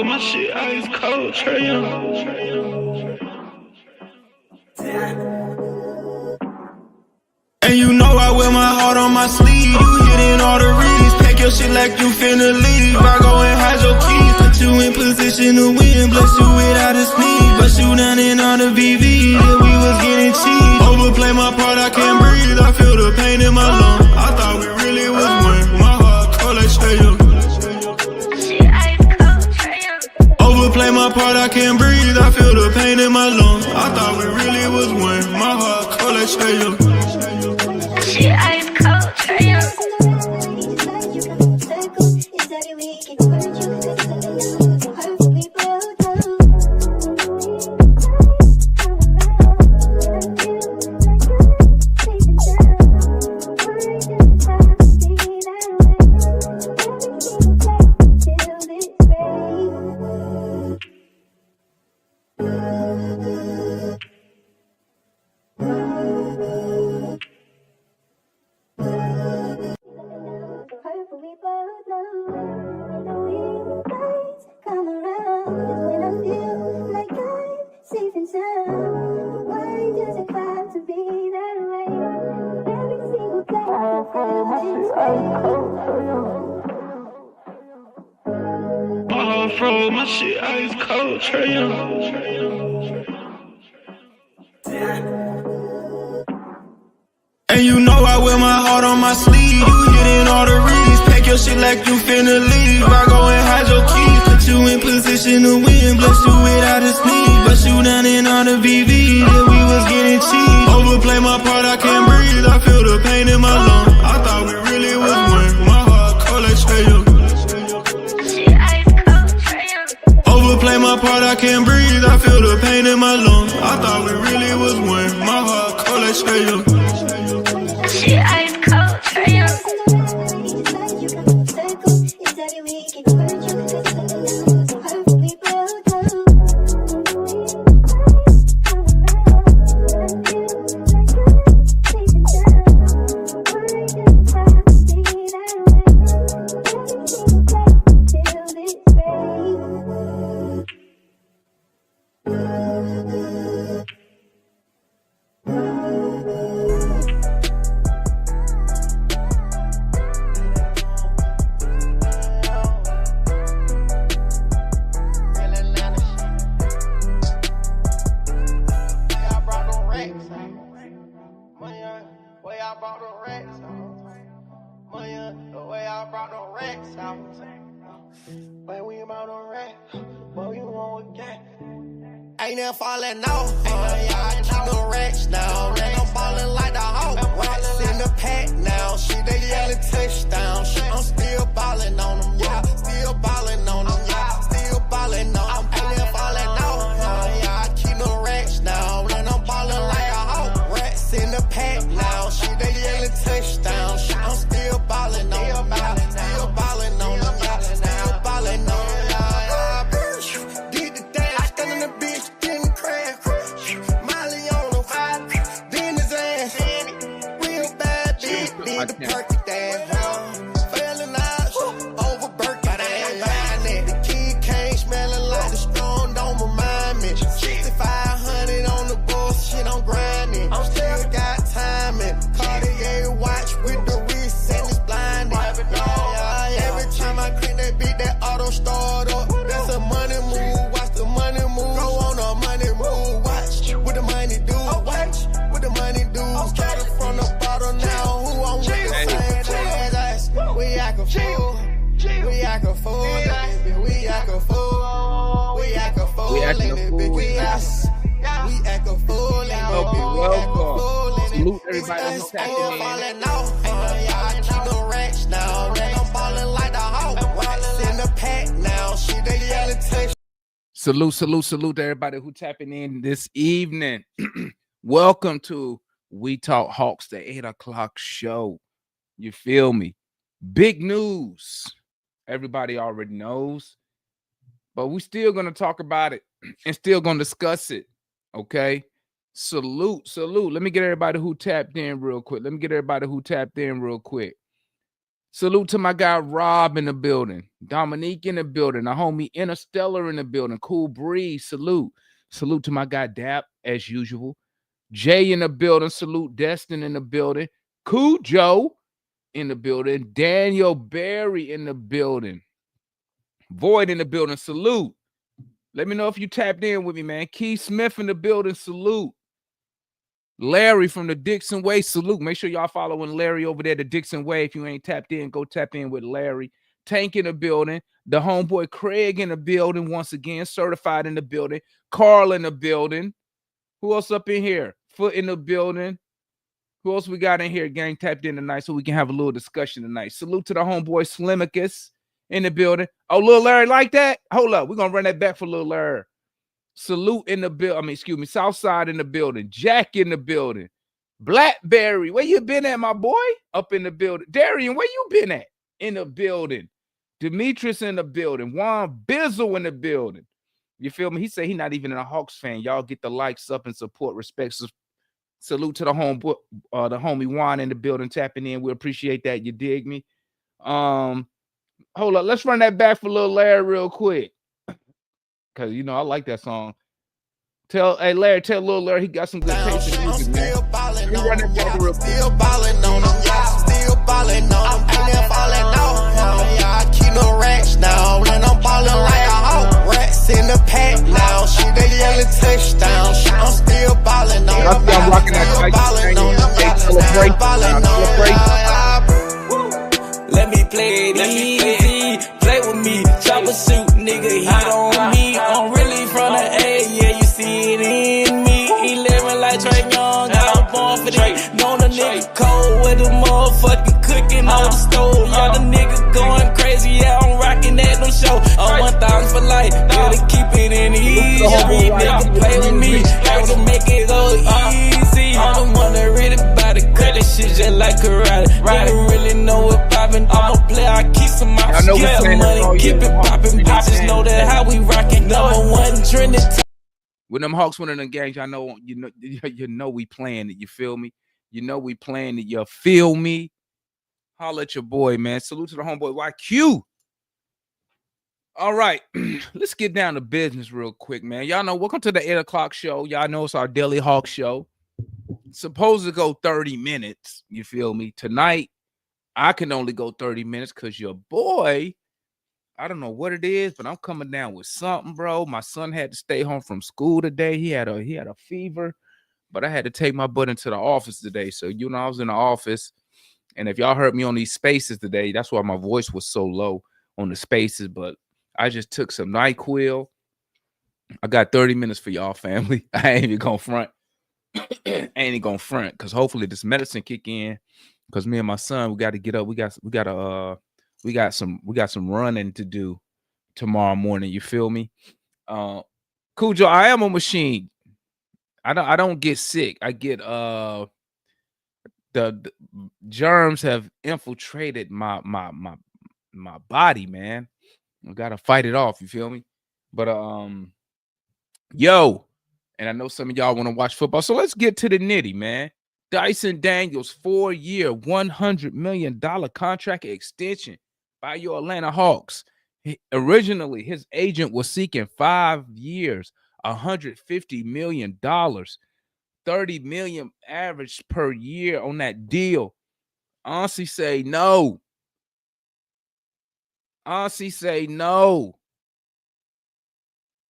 My shit ice cold, Trey Young. And you know I wear my heart on my sleeve. You hitting all the reads. Pack your shit like you finna leave. I go and hide your keys. Put you in position to win. Bless you without a sneeze. Bust you down in all the VV. Yeah, we was getting cheap. Overplay my part, I can't breathe. I feel the pain in my lungs. I thought we really was one. My heart cold like Trey Young. Overplay my part, I can't breathe. I feel the pain in my lungs. I thought we really was one. My heart cold like Trey Young. Shit ice cold, Trey Young. My shit ice cold, Trey Young. And you know I wear my heart on my sleeve. You hitting all the reads. Pack your shit like you finna leave. I go and hide your keys. Put you in position to win. Bless you without a sneeze. Bust you down in all the VV. Yeah, we was getting cheap. Overplay my part, I can't breathe. I feel the pain in my lungs. I thought we really was one. My heart cold like Trey Young. Overplay my part, I can't breathe. I feel the pain in my lungs. I thought we really was one. My heart cold like Trey Young. Shit ice cold, Trey Young. Ain't never falling off. I keep the racks now. I'm ballin' like the Hawk. Racks in the pack now. Shit, they yellin' touchdown. Shit, I'm still ballin' on them. Yeah, still ballin' on them. Yeah, still ballin' on them. Ain't never falling off. I keep the racks now. I'm ballin' like a Hawk. Racks in the pack now. Shit, they yellin' touchdown. Shit, I'm still ballin' on them. Yeah, still ballin' on them. Yeah, still ballin' on them. The perky dance, failing out over Berkey dance. The kid came smelling like the strong, don't remind me. 6500 on the bus, shit, I'm grinding. I'm still got timing. Cartier watch with the wrist and it's blinding. Every time I crank that beat, that auto start up. That's a money move. Watch the money move. Go on a money move. Watch what the money do. Watch what the money do. Started from the bottom now. Who I'm with? We act a fool. We act a fool. We act a fool. We act a fool. We act a fool. We act a fool. Welcome. Salute everybody who's tapping in. I keep the racks now. I'm ballin' like the Hawk. Racks in the pack now. Shit, they yellin' touch. Salute to everybody who tapping in this evening. Welcome to We Talk Hawks, the 8 o'clock show. You feel me? Big news. Everybody already knows, but we still gonna talk about it and still gonna discuss it. Okay. Salute. Let me get everybody who tapped in real quick. Salute to my guy Rob in the building, Dominique in the building, our homie Interstellar in the building, Cool Breeze. Salute to my guy Dap as usual. Jay in the building. Salute Destin in the building. Cool Joe in the building. Daniel Berry in the building. Void in the building. Salute. Let me know if you tapped in with me, man. Keith Smith in the building. Salute. Larry from the Dixon Way. Salute. Make sure y'all following Larry over there, the Dixon Way. If you ain't tapped in, go tap in with Larry. Tank in the building. The homeboy Craig in the building. Once again, certified in the building. Carl in the building. Who else up in here? Foot in the building. Who else we got in here? Gang tapped in tonight so we can have a little discussion tonight. Salute to the homeboy Slimicus in the building. Oh, Lil Larry like that? Hold up. We're going to run that back for Lil Larry. Salute in the building. Southside in the building. Jack in the building. Blackberry, where you been at, my boy? Up in the building. Darian, where you been at? In the building. Demetrius in the building. Juan Bizzle in the building. You feel me? He said he's not even a Hawks fan. Y'all get the likes up and support, respect. Salute to the homie Juan in the building tapping in. We appreciate that. You dig me? Hold up. Let's run that back for Lil Larry real quick. Cause you know I like that song. Tell Lil Larry he got some good taste in music, man. Still ballin' on him, yeah. Still ballin' on him, yeah. Still ballin' on him, ain't never fallin' off. Yeah, I keep no racks now, and I'm ballin' like a hoe. Rats in the pack now, shit they yellin' touchdown. I'm still ballin' on him. I'm rocking that Still ballin' on him, still ballin' on him. Let me play it easy, play with me, chopper suit, nigga, he on me. I'm really from the A, yeah, you see it in me. 11 like Trey Young, I'm born for this. Know the nigga cold with the motherfucking cooking on the stove. Yeah, the nigga going crazy, yeah, I'm rocking at no show. I'm 1,000 for life, gotta keep it in the easy. Street nigga play with me, have to make it go easy. I'm the one that really bout it, cut this shit just like karate. Nigga really know what poppin', I'm a player, I keep some out. Get money, keep it poppin', bitches know that how we rockin'. Number one trending. When them Hawks winning them games, I know you know we playing it. You feel me? You know we playing it. You feel me? Holla at your boy, man. Salute to the homeboy YQ. All right, let's get down to business real quick, man. Y'all know, welcome to the 8 o'clock show. Y'all know it's our daily Hawk show. Supposed to go 30 minutes. You feel me? Tonight, I can only go 30 minutes because your boy, I don't know what it is, but I'm coming down with something, bro. My son had to stay home from school today. He had a fever, but I had to take my butt into the office today. So, you know, I was in the office, and if y'all heard me on these spaces today, that's why my voice was so low on the spaces, but I just took some NyQuil. I got 30 minutes for y'all, family. I ain't even gonna front. Because hopefully this medicine kick in. Because me and my son, we got to get up. We got some running to do tomorrow morning. You feel me? Cujo, I am a machine. I don't get sick. I get the germs have infiltrated my body, man. I gotta fight it off. You feel me? But yo, and I know some of y'all want to watch football, so let's get to the nitty, man. Dyson Daniels 4-year, $100 million contract extension by your Atlanta Hawks. Originally, his agent was seeking 5 years, $150 million, $30 million average per year on that deal. Honestly, say no.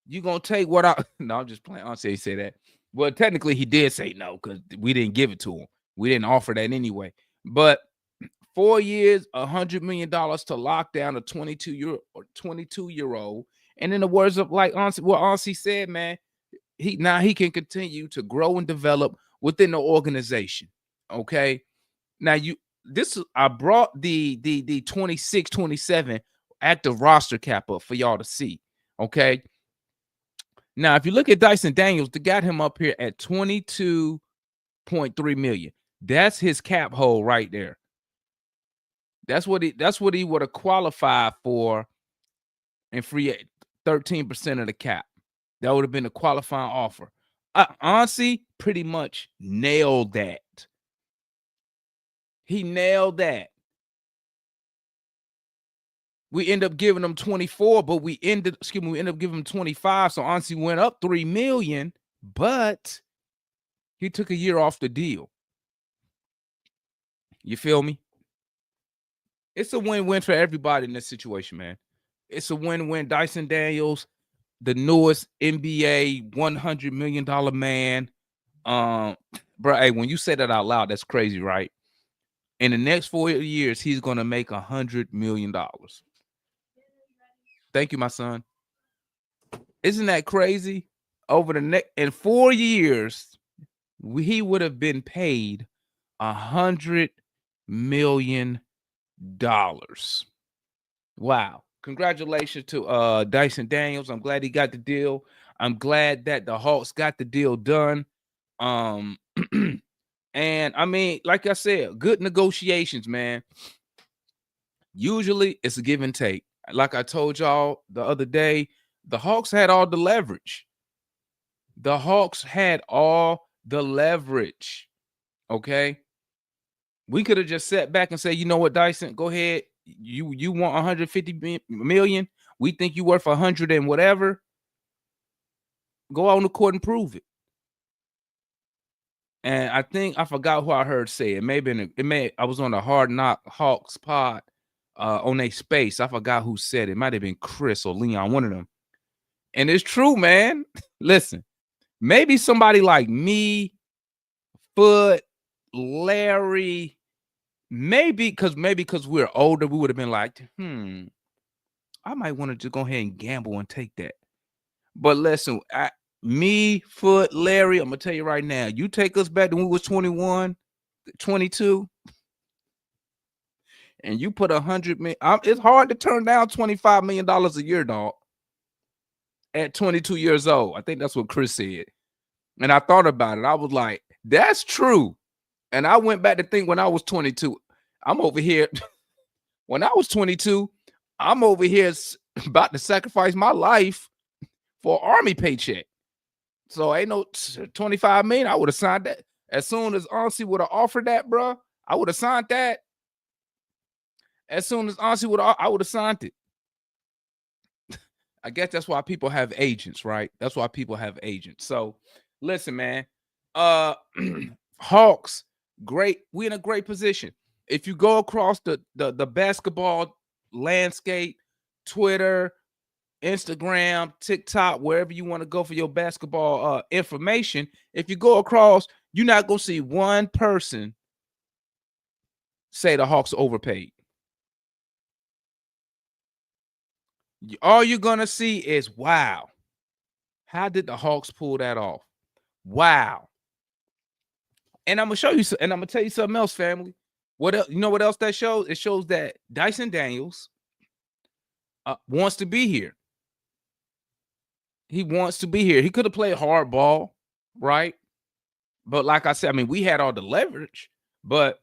You gonna take what I? No, I'm just playing. Honestly, say that. Well, technically, he did say no because we didn't give it to him. We didn't offer that anyway. But 4 years, $100 million to lock down a 22-year-old. And in the words of what Ansi said, man, he can continue to grow and develop within the organization. Okay. Now I brought the 26-27 active roster cap up for y'all to see. Okay. Now, if you look at Dyson Daniels, they got him up here at $22.3 million. That's his cap hole right there. That's what he would have qualified for in free 13% of the cap. That would have been a qualifying offer. Honestly, pretty much nailed that. He nailed that. We end up giving him 24, but we end up giving him 25. So honestly went up $3 million, but he took a year off the deal. You feel me? It's a win-win for everybody in this situation, man. It's a win-win. Dyson Daniels, the newest NBA $100 million man. Bro, hey, when you say that out loud, that's crazy, right? In the next 4 years, he's gonna make $100 million. Thank you, my son. Isn't that crazy? Over the next in 4 years, he would have been paid $100 million. Wow. Congratulations to Dyson Daniels. I'm glad he got the deal. I'm glad that the Hawks got the deal done. And I mean, like I said, good negotiations, man. Usually it's a give and take. Like I told y'all the other day, the Hawks had all the leverage. The Hawks had all the leverage. Okay. We could have just sat back and said, you know what, Dyson, go ahead. You want 150 million. We think you worth 100 and whatever. Go out on the court and prove it. And I think I forgot who I heard say it. I was on the Hard Knock Hawks pod on a space. I forgot who said it. It might have been Chris or Leon, one of them. And it's true, man. Listen, maybe somebody like me, Foot, Larry, maybe because we're older, we would have been like, I might want to just go ahead and gamble and take that. But listen, me, Foot, Larry, I'm gonna tell you right now, you take us back to when we was 21, 22, and you put $100 million. It's hard to turn down $25 million a year, dog. At 22 years old, I think that's what Chris said. And I thought about it. I was like, that's true. And I went back to think when I was 22, I'm over here. When I was 22, I'm over here about to sacrifice my life for an army paycheck. So ain't no 25 million. I would have signed that. As soon as Ansi would have offered that, bro, I would have signed that. As soon as Ansi I would have signed it. I guess that's why people have agents, right? That's why people have agents. So listen, man. Hawks, great. We're in a great position. If you go across the basketball landscape, Twitter, Instagram, TikTok, wherever you want to go for your basketball information, if you go across, you're not going to see one person say the Hawks overpaid. All you're going to see is, wow, how did the Hawks pull that off? Wow. And I'm going to show you, and I'm going to tell you something else, family. What else? You know what else that shows? It shows that Dyson Daniels wants to be here. He wants to be here. He could have played hardball, right? But like I said, I mean, we had all the leverage, but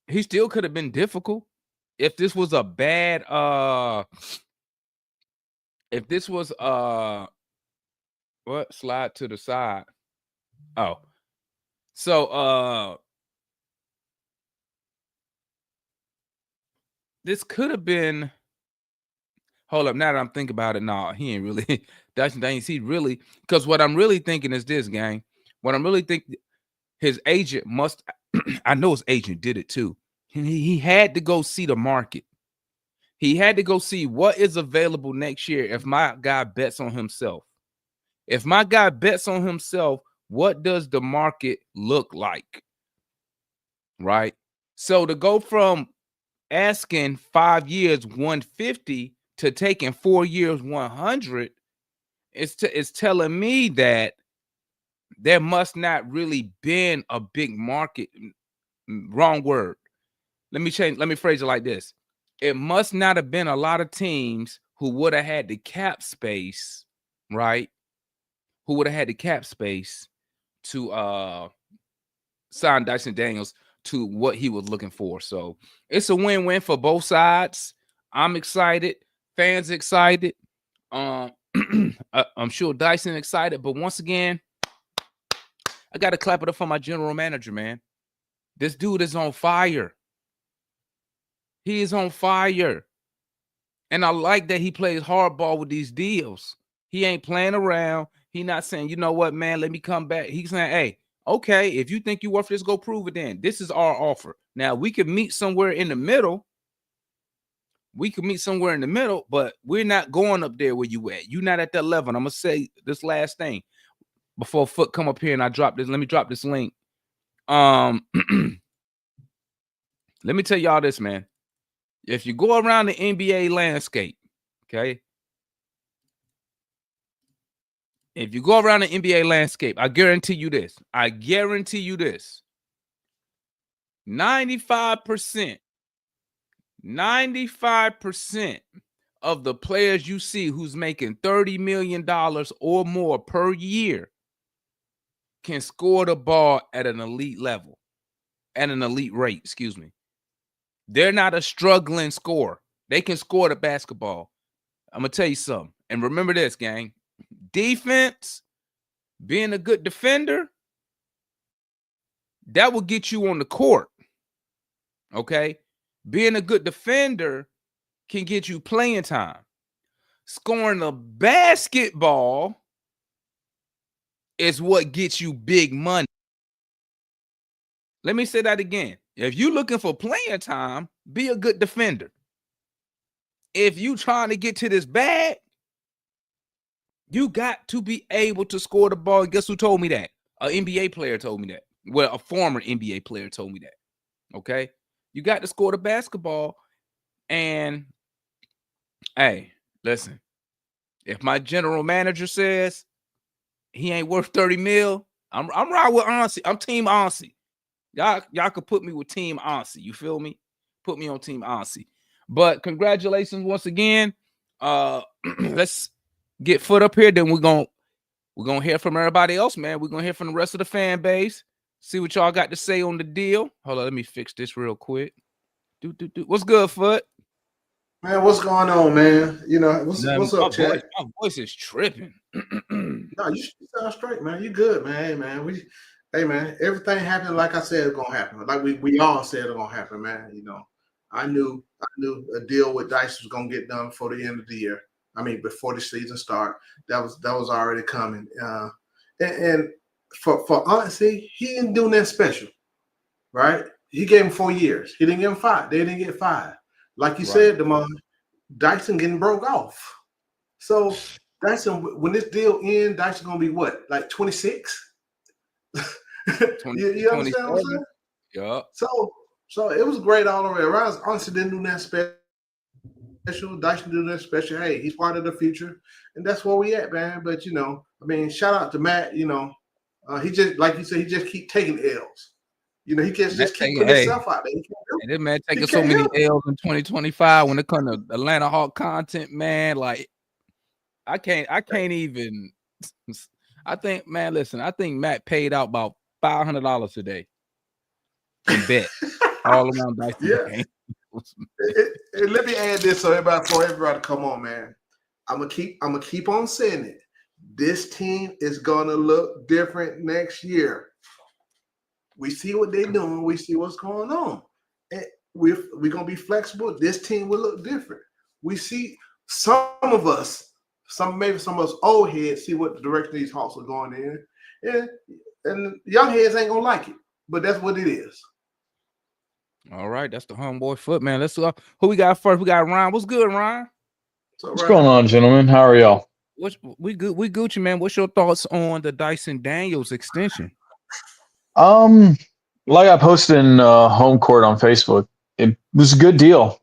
he still could have been difficult. If this was a bad, if this was what? Slide to the side. Oh. So this could have been. Hold up. Now that I'm thinking about it, no, he ain't really. Dyson Daniels, he really, because what I'm really thinking is this, gang. What I'm really thinking, his agent must, I know his agent did it too. He had to go see the market. He had to go see what is available next year if my guy bets on himself. If my guy bets on himself, what does the market look like? Right? So to go from asking 5 years 150 to taking 4 years 100, it's telling me that there must not really been a big market. Wrong word. Let me phrase it like this. It must not have been a lot of teams who would have had the cap space, right? Who would have had the cap space to sign Dyson Daniels to what he was looking for. So it's a win-win for both sides. I'm excited. Fans excited. I'm sure Dyson excited. But once again, I got to clap it up for my general manager, man. This dude is on fire. He is on fire. And I like that he plays hardball with these deals. He ain't playing around. He not saying, you know what, man, let me come back. He's saying, hey, okay, if you think you're worth this, go prove it then. This is our offer. Now, we could meet somewhere in the middle. But we're not going up there where you at. You're not at that level. And I'm going to say this last thing before Foot come up here and I drop this. Let me drop this link. Let me tell y'all this, man. If you go around the NBA landscape, okay? If you go around the NBA landscape, I guarantee you this. 95% of the players you see who's making $30 million or more per year can score the ball at an elite level, at an elite rate, excuse me. They're not a struggling scorer. They can score the basketball. I'm going to tell you something. And remember this, gang. Defense, being a good defender, that will get you on the court. Okay? Being a good defender can get you playing time. Scoring the basketball is what gets you big money. Let me say that again. If you're looking for playing time, be a good defender. If you trying to get to this bag, you got to be able to score the ball. And guess who told me that? An NBA player told me that. Well, a former NBA player told me that. Okay? You got to score the basketball. And, hey, listen. If my general manager says he ain't worth 30 mil, I'm right with Ansi. I'm Team Ansi. Y'all could put me with Team Ansi. You feel me? Put me on Team Ansi. But congratulations once again. Let's get Foot up here. Then we're gonna hear from everybody else, man. We're gonna hear from the rest of the fan base. See what y'all got to say on the deal. Hold on, let me fix this real quick. What's good, Foot? Man, what's going on, man? You know, what's up, Chad? My voice is tripping. No, you sound straight, man. You good, man. Hey, man, everything happened like I said it's gonna happen. Like we all said it's gonna happen, man. You know, I knew a deal with Dyson was gonna get done before the end of the year. I mean, before the season start. That was already coming. And for Ansi, he didn't do nothing special, right? He gave him 4 years. He didn't give him 5. They didn't get 5. Like you said, Damon, Dyson getting broke off. So Dyson, when this deal ends, Dyson gonna be what, like 26? You understand what I'm saying? Yeah. So it was great all the way around. Honestly, didn't do that special. Dyson did that special. Hey, he's part of the future, and that's where we at, man. But you know, I mean, shout out to Matt. You know, he just, like you said, he just keep taking L's. You know, he can't just keep putting himself out there. And this man taking so many L's in 2025 when it comes to Atlanta Hawk content, man. Like, I can't even. I think, man, listen, I think Matt paid out about $500 today in bet all around Dyson. Yeah. And let me add this so everybody come on, man. I'm gonna keep on saying it. This team is gonna look different next year. We see what they're doing. We see what's going on. And we're gonna be flexible. This team will look different. We see some of us old heads see what the direction these Hawks are going in. And young heads ain't gonna like it, but that's what it is. All right, that's the homeboy Foot, man. Let's who we got first. We got Ryan. What's good, Ryan? What's going on, gentlemen? How are y'all? We good. We Gucci, man. What's your thoughts on the Dyson Daniels extension? Like I posted in Home Court on Facebook, it was a good deal.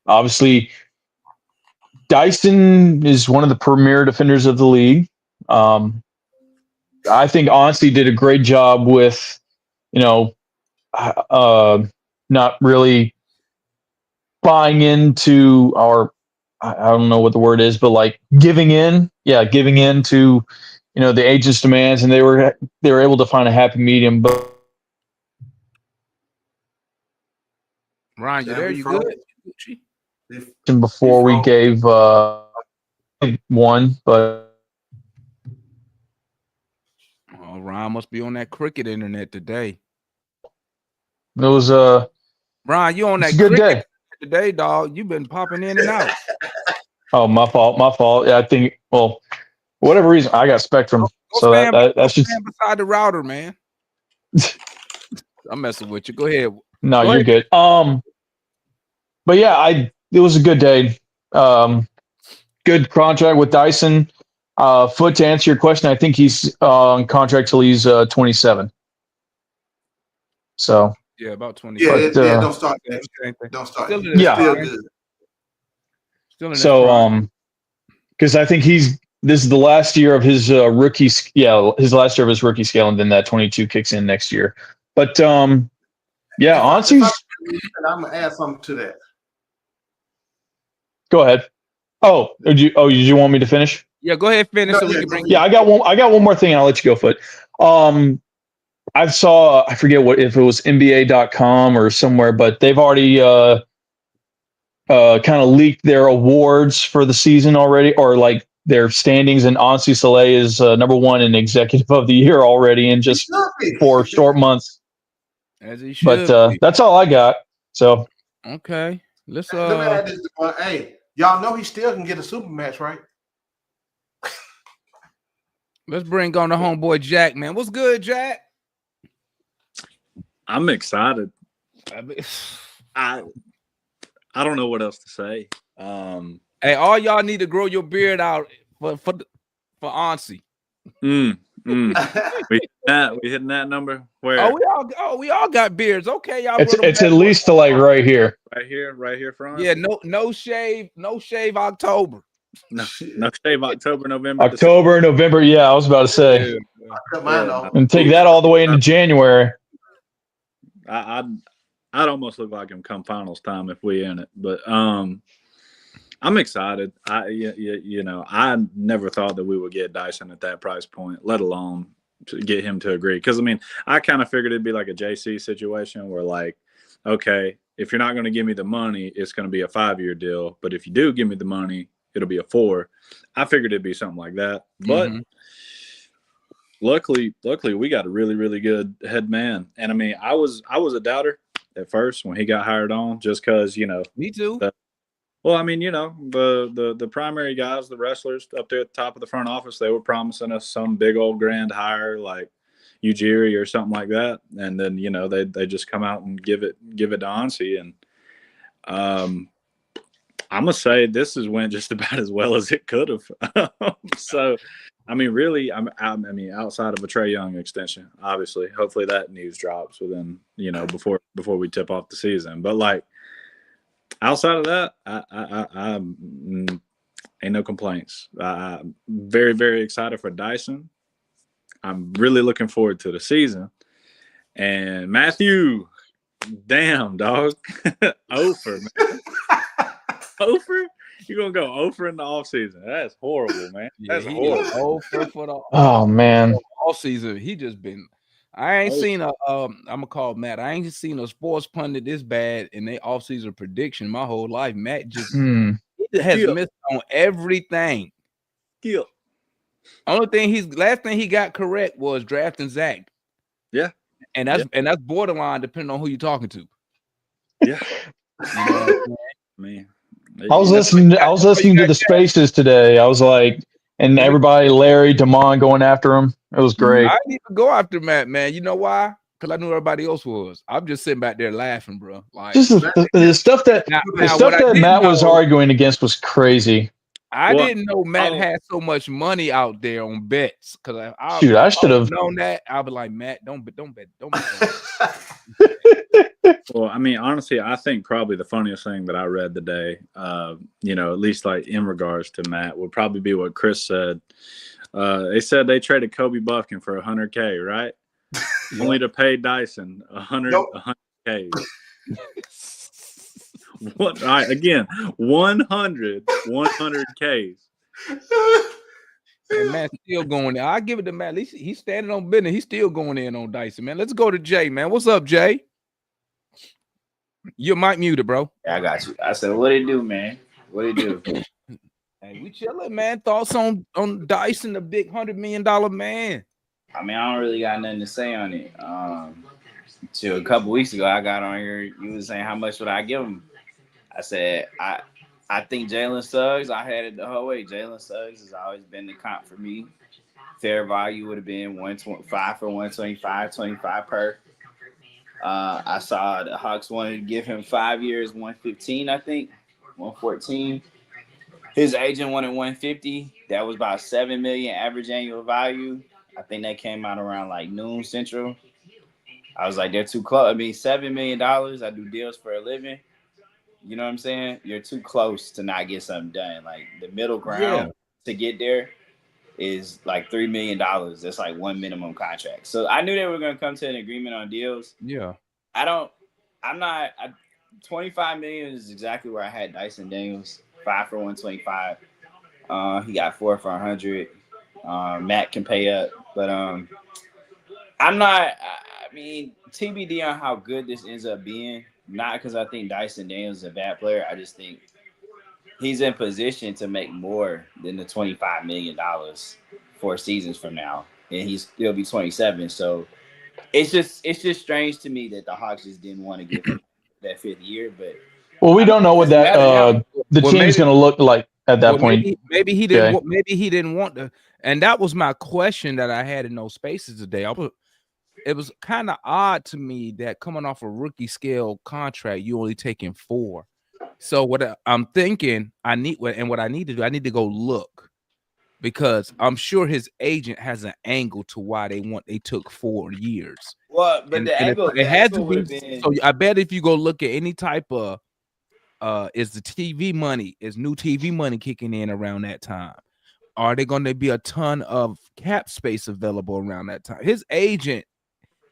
Obviously, Dyson is one of the premier defenders of the league. I think Ansi did a great job with, you know, not really buying into I don't know what the word is, but like giving in to, you know, the agent's demands, and they were able to find a happy medium. But Ryan, you Damn, there? we You froze. good? And before we froze. gave one, but Oh, Ryan must be on that cricket internet today. it was Ryan, you on it's that a good cricket day. today, dog? You've been popping in and out. Oh, my fault. Yeah, I think, well, for whatever reason, I got Spectrum, Go so stand, that's just stand beside the router, man. I'm messing with you. Go ahead. no, Go you're ahead. good. But yeah, it was a good day. Good contract with Dyson. Foot, to answer your question, I think he's on contract till he's 27. So Yeah, about 20. Yeah, But, don't start Yeah, that. same thing. Don't start. Still That. in his Yeah. Still prime. good. Still in his so prime. because I think this is the last year of his rookie. Yeah, his last year of his rookie scale, and then that 22 kicks in next year. But yeah, honestly, I'm gonna add something to that. go ahead. Oh, did you want me to finish? Yeah, go ahead, finish No, so we yeah, can bring Yeah, I got one more thing. I'll let you go, Foot. I forget if it was NBA.com or somewhere, but they've already kind of leaked their awards for the season already, or like their standings. And Ansi Soleil is number one in Executive of the Year already in just 4 short months. as he should. But that's all I got. So Okay, let's Let me add this. Hey, y'all know he still can get a super match, right? let's bring on the homeboy Jack, man. What's good, Jack? I'm excited. I mean, I don't know what else to say. hey, all y'all need to grow your beard out for Ansi. We hitting that number where? Oh, we all got beards. Okay, y'all. it's at least to like right here. Right here front. Yeah, no shave October. No shave October, November, October, November. Yeah, I was about to say. I cut mine off. And take that all the way into January. I'd almost look like him come finals time if we in it, but I'm excited. I never thought that we would get Dyson at that price point, let alone to get him to agree. Because I mean, I kind of figured it'd be like a JC situation where, like, okay, if you're not going to give me the money, it's going to be a 5-year deal. But if you do give me the money, it'll be a 4. I figured it'd be something like that. But luckily, we got a really, really good head man. And I mean, I was a doubter at first when he got hired on, just because, Me too. Well, I mean, the primary guys, the wrestlers up there at the top of the front office, they were promising us some big old grand hire like Ujiri or something like that, and then they just come out and give it to Ansi, and I'm gonna say this has went just about as well as it could have. So, I mean, really, I mean, outside of a Trey Young extension, obviously, hopefully that news drops within before we tip off the season, but like. Outside of that, I ain't no complaints. I'm very, very excited for Dyson. I'm really looking forward to the season. And Matthew, damn, dog. Ofer, man. Ofer? You're going to go Ofer in the offseason. That's horrible, man. That's horrible. Ofer for the Oh man, all season. He just been. I ain't seen a I'm gonna call Matt. I ain't seen a sports pundit this bad in their offseason prediction my whole life. Matt just he has missed on everything. Only thing last thing he got correct was drafting Zach. Yeah. And that's borderline depending on who you're talking to. Yeah. Man. I was listening to the Spaces today. I was like, and everybody, Larry, Damon going after him. It was great. I didn't even go after Matt, man. You know why? Because I knew everybody else was. I'm just sitting back there laughing, bro. Like just the stuff that Matt was arguing against was crazy. I didn't know Matt had so much money out there on bets. Because I should have known that. I'll be like, Matt, don't bet. Well, I mean, honestly, I think probably the funniest thing that I read today, at least like in regards to Matt, would probably be what Chris said. They said they traded Kobe Buffkin for $100K, right? Only to pay Dyson $100K. What? All right, again, 100Ks. And Matt's still going in. I give it to Matt. At least he's standing on business. He's still going in on Dyson, man. Let's go to Jay, man. What's up, Jay? You might mute it, bro. Yeah, I got you. I said, what it do, man? What it do? Hey, we chilling, man. Thoughts on Dyson, the big $100 million man? I mean, I don't really got nothing to say on it. Till a couple weeks ago, I got on here. You was saying how much would I give him? I said I think Jalen Suggs. I had it the whole way. Jalen Suggs has always been the comp for me. Fair value would have been 125 for 125, 25 per. I saw the Hawks wanted to give him 5 years, 115, I think, 114. His agent wanted 150. That was about $7 million average annual value. I think that came out around like noon central. I was like, they're too close. I mean, $7 million. I do deals for a living. You know what I'm saying? You're too close to not get something done. Like the middle ground to get there is like $3 million. That's like one minimum contract. So I knew they were going to come to an agreement on deals. Yeah. 25 million is exactly where I had Dyson Daniels. 5 for 125. He got 4 for 100. Matt can pay up, but I'm not. I mean, TBD on how good this ends up being. Not because I think Dyson Daniels is a bad player. I just think he's in position to make more than the $25 million 4 seasons from now, and he'll be 27. So it's just strange to me that the Hawks just didn't want to give him that 5th year, but. Well, we don't know what that the team's going to look like at that point. Maybe he didn't. Okay. Maybe he didn't want to. And that was my question that I had in those spaces today. It was kind of odd to me that coming off a rookie scale contract, you only taking 4. So what I'm thinking, what I need to do, I need to go look, because I'm sure his agent has an angle to why they took 4 years. Well, but the angle it had to be. So I bet if you go look at any type of is the TV money, is new TV money kicking in around that time? Are there going to be a ton of cap space available around that time? His agent,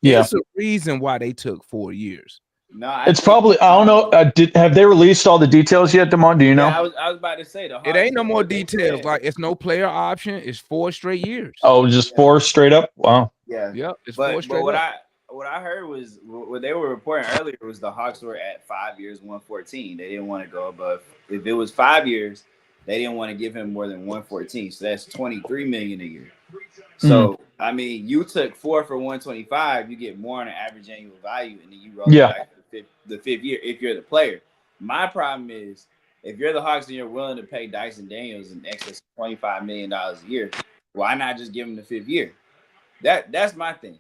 is the reason why they took 4 years. No, it's probably, I don't know. Have they released all the details yet, Damon? Do you know? I was about to say it ain't no more details. Like it's no player option. It's 4 straight years. Oh, just 4 straight up. Wow. Yeah. Yep. It's 4 straight up. What I heard was what they were reporting earlier was the Hawks were at 5 years, 114. They didn't want to go above. If it was 5 years, they didn't want to give him more than 114. So that's $23 million a year. So I mean, you took 4 for 125. You get more on an average annual value, and then you roll it back to the 5th year if you're the player. My problem is if you're the Hawks and you're willing to pay Dyson Daniels in excess of $25 million a year, why not just give him the 5th year? That's my thing.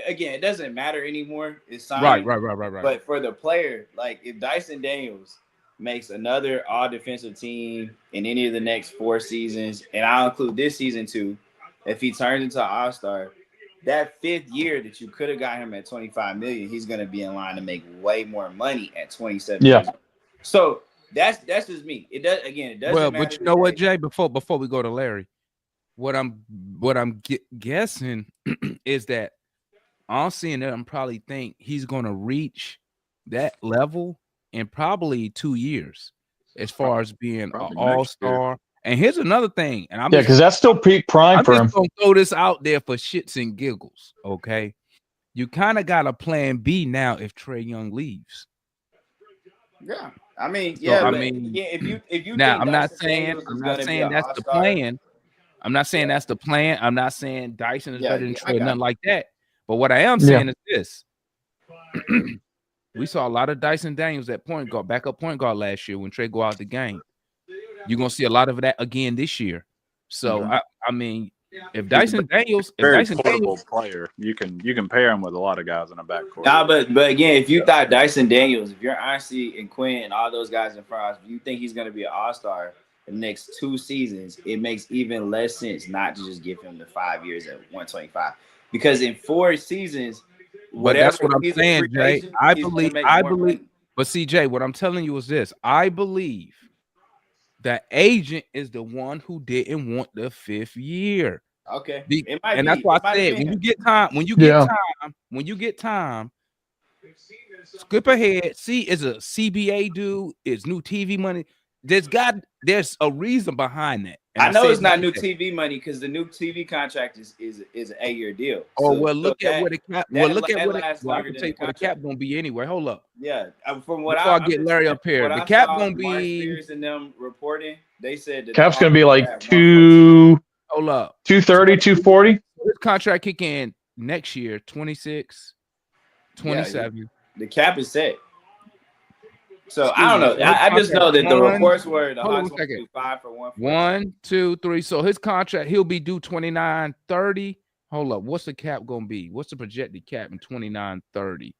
Again, it doesn't matter anymore. It's signed. Right. But for the player, like if Dyson Daniels makes another all-defensive team in any of the next 4 seasons, and I'll include this season too, if he turns into an all-star, that 5th year that you could have got him at $25 million, he's going to be in line to make way more money at 27 years. So that's just me. It doesn't matter. But you know what, Jay? Before we go to Larry, what I'm guessing is that I'm seeing that I'm probably think he's going to reach that level in probably 2 years, as far as being an all-star. And here's another thing, and because that's still peak prime for him. I'm just gonna throw this out there for shits and giggles. Okay, you kind of got a plan B now if Trey Young leaves. Yeah, I mean, if you now, think I'm not saying that's the plan. I'm not saying that's the plan. I'm not saying Dyson is better than Trey, nothing like that. But what I am saying is this: we saw a lot of Dyson Daniels at point guard, backup point guard last year when Trey go out the game. You're gonna see a lot of that again this year. So I mean, if Dyson Daniels, player, you can pair him with a lot of guys in a backcourt. Nah, but again, if you thought Dyson Daniels, if you're honestly and Quinn and all those guys in front, if you think he's gonna be an all-star the next 2 seasons, it makes even less sense not to just give him the 5 years at 125. Because in 4 seasons, that's what I'm saying, Jay. I believe. But CJ, what I'm telling you is this: I believe the agent is the one who didn't want the 5th year. Okay. That's why I said when you get time, skip ahead. See, is a CBA dude, is new TV money. there's a reason behind that. And I know it's said not that- new TV money because the new TV contract is an 8-year deal. Oh So- well, so look at that- what the cap. that Well, look at that what it. lasts Well, I longer can than tell you the what the cap contract. gonna be anyway. Hold up. Yeah, from what Before I I'm get just Larry saying, up here, what the I cap saw gonna Mark be. Spears and them reporting. They said that Cap's the going to be offer like at 1.2. Hold up. 230, 240. This contract kick in next year, 26, 27. The cap is set. So I don't know. I just know that the reports were the Hawks want to do 5 for 1. 1, 2, 3. So his contract, he'll be due 29, 30. Hold up. What's the cap gonna be? What's the projected cap in 29, 30?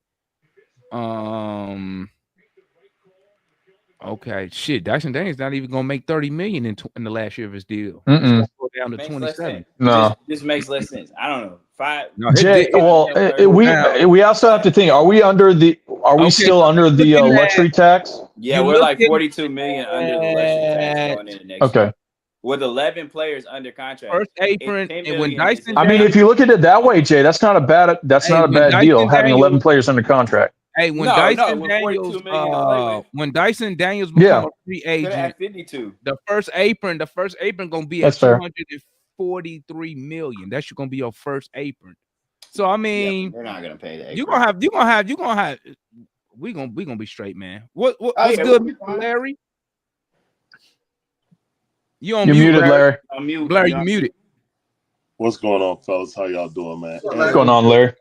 Okay, shit. Dyson Daniels not even gonna make 30 million in the last year of his deal. It's gonna go down to Makes 27. No. This makes less sense. I don't know. 5. No, his Jay, deal- well, we also have to think: Are we still under the luxury tax? Yeah, You we're like looking 42 million under the luxury tax at- going into next year. With 11 players under contract. First apron, $10 and when million Dyson, I mean, if you look at it that way, Jay, that's not a bad when deal Dyson having 11 Daniels- players under contract. Hey, when No, Dyson with Daniels, 42 million to play with. when Dyson Daniels become a free Could have agent, had 52. the first apron gonna be That's at fair. 243 million. That's gonna be your first apron. So I mean, They're not gonna pay the apron. you're gonna have. We gonna be straight, man. What's yeah, good, we'll be Mr. fine. Larry? You on You're mute, muted, Larry. On mute. Larry, you muted. What's going on, fellas? How y'all doing, man? What's going on, Larry?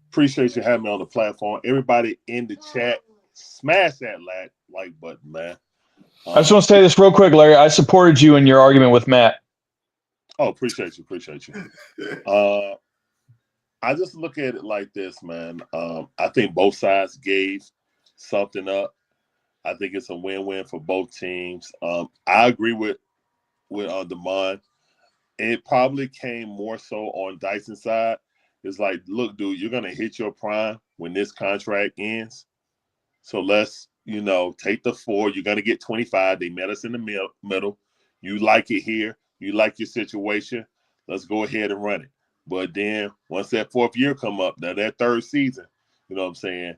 Appreciate you having me on the platform. Everybody in the chat, smash that like button, man. I just want to say this real quick, Larry. I supported you in your argument with Matt. Oh, appreciate you. I just look at it like this, man. I think both sides gave something up. I think it's a win-win for both teams. I agree with Damon. It probably came more so on Dyson's side. It's like, look, dude, you're gonna hit your prime when this contract ends. So let's, take the 4. You're gonna get 25. They met us in the middle. You like it here. You like your situation. Let's go ahead and run it. But then once that 4th year come up, now that 3rd season, you know what I'm saying?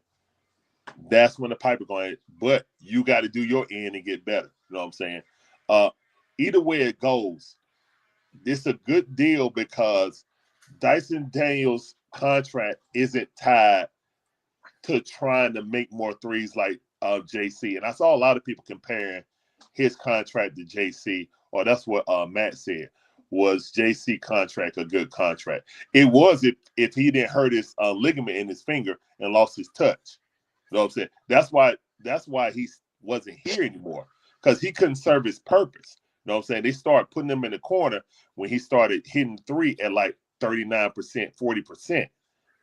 That's when the pipe is going. But you got to do your end and get better. You know what I'm saying? Either way it goes, it's a good deal because Dyson Daniels' contract isn't tied to trying to make more threes like JC. And I saw a lot of people comparing his contract to JC, or that's what Matt said. Was JC contract a good contract? It was if he didn't hurt his ligament in his finger and lost his touch. You know what I'm saying? That's why he wasn't here anymore, because he couldn't serve his purpose. You know what I'm saying? They started putting him in the corner when he started hitting 3 at like 39%, 40%.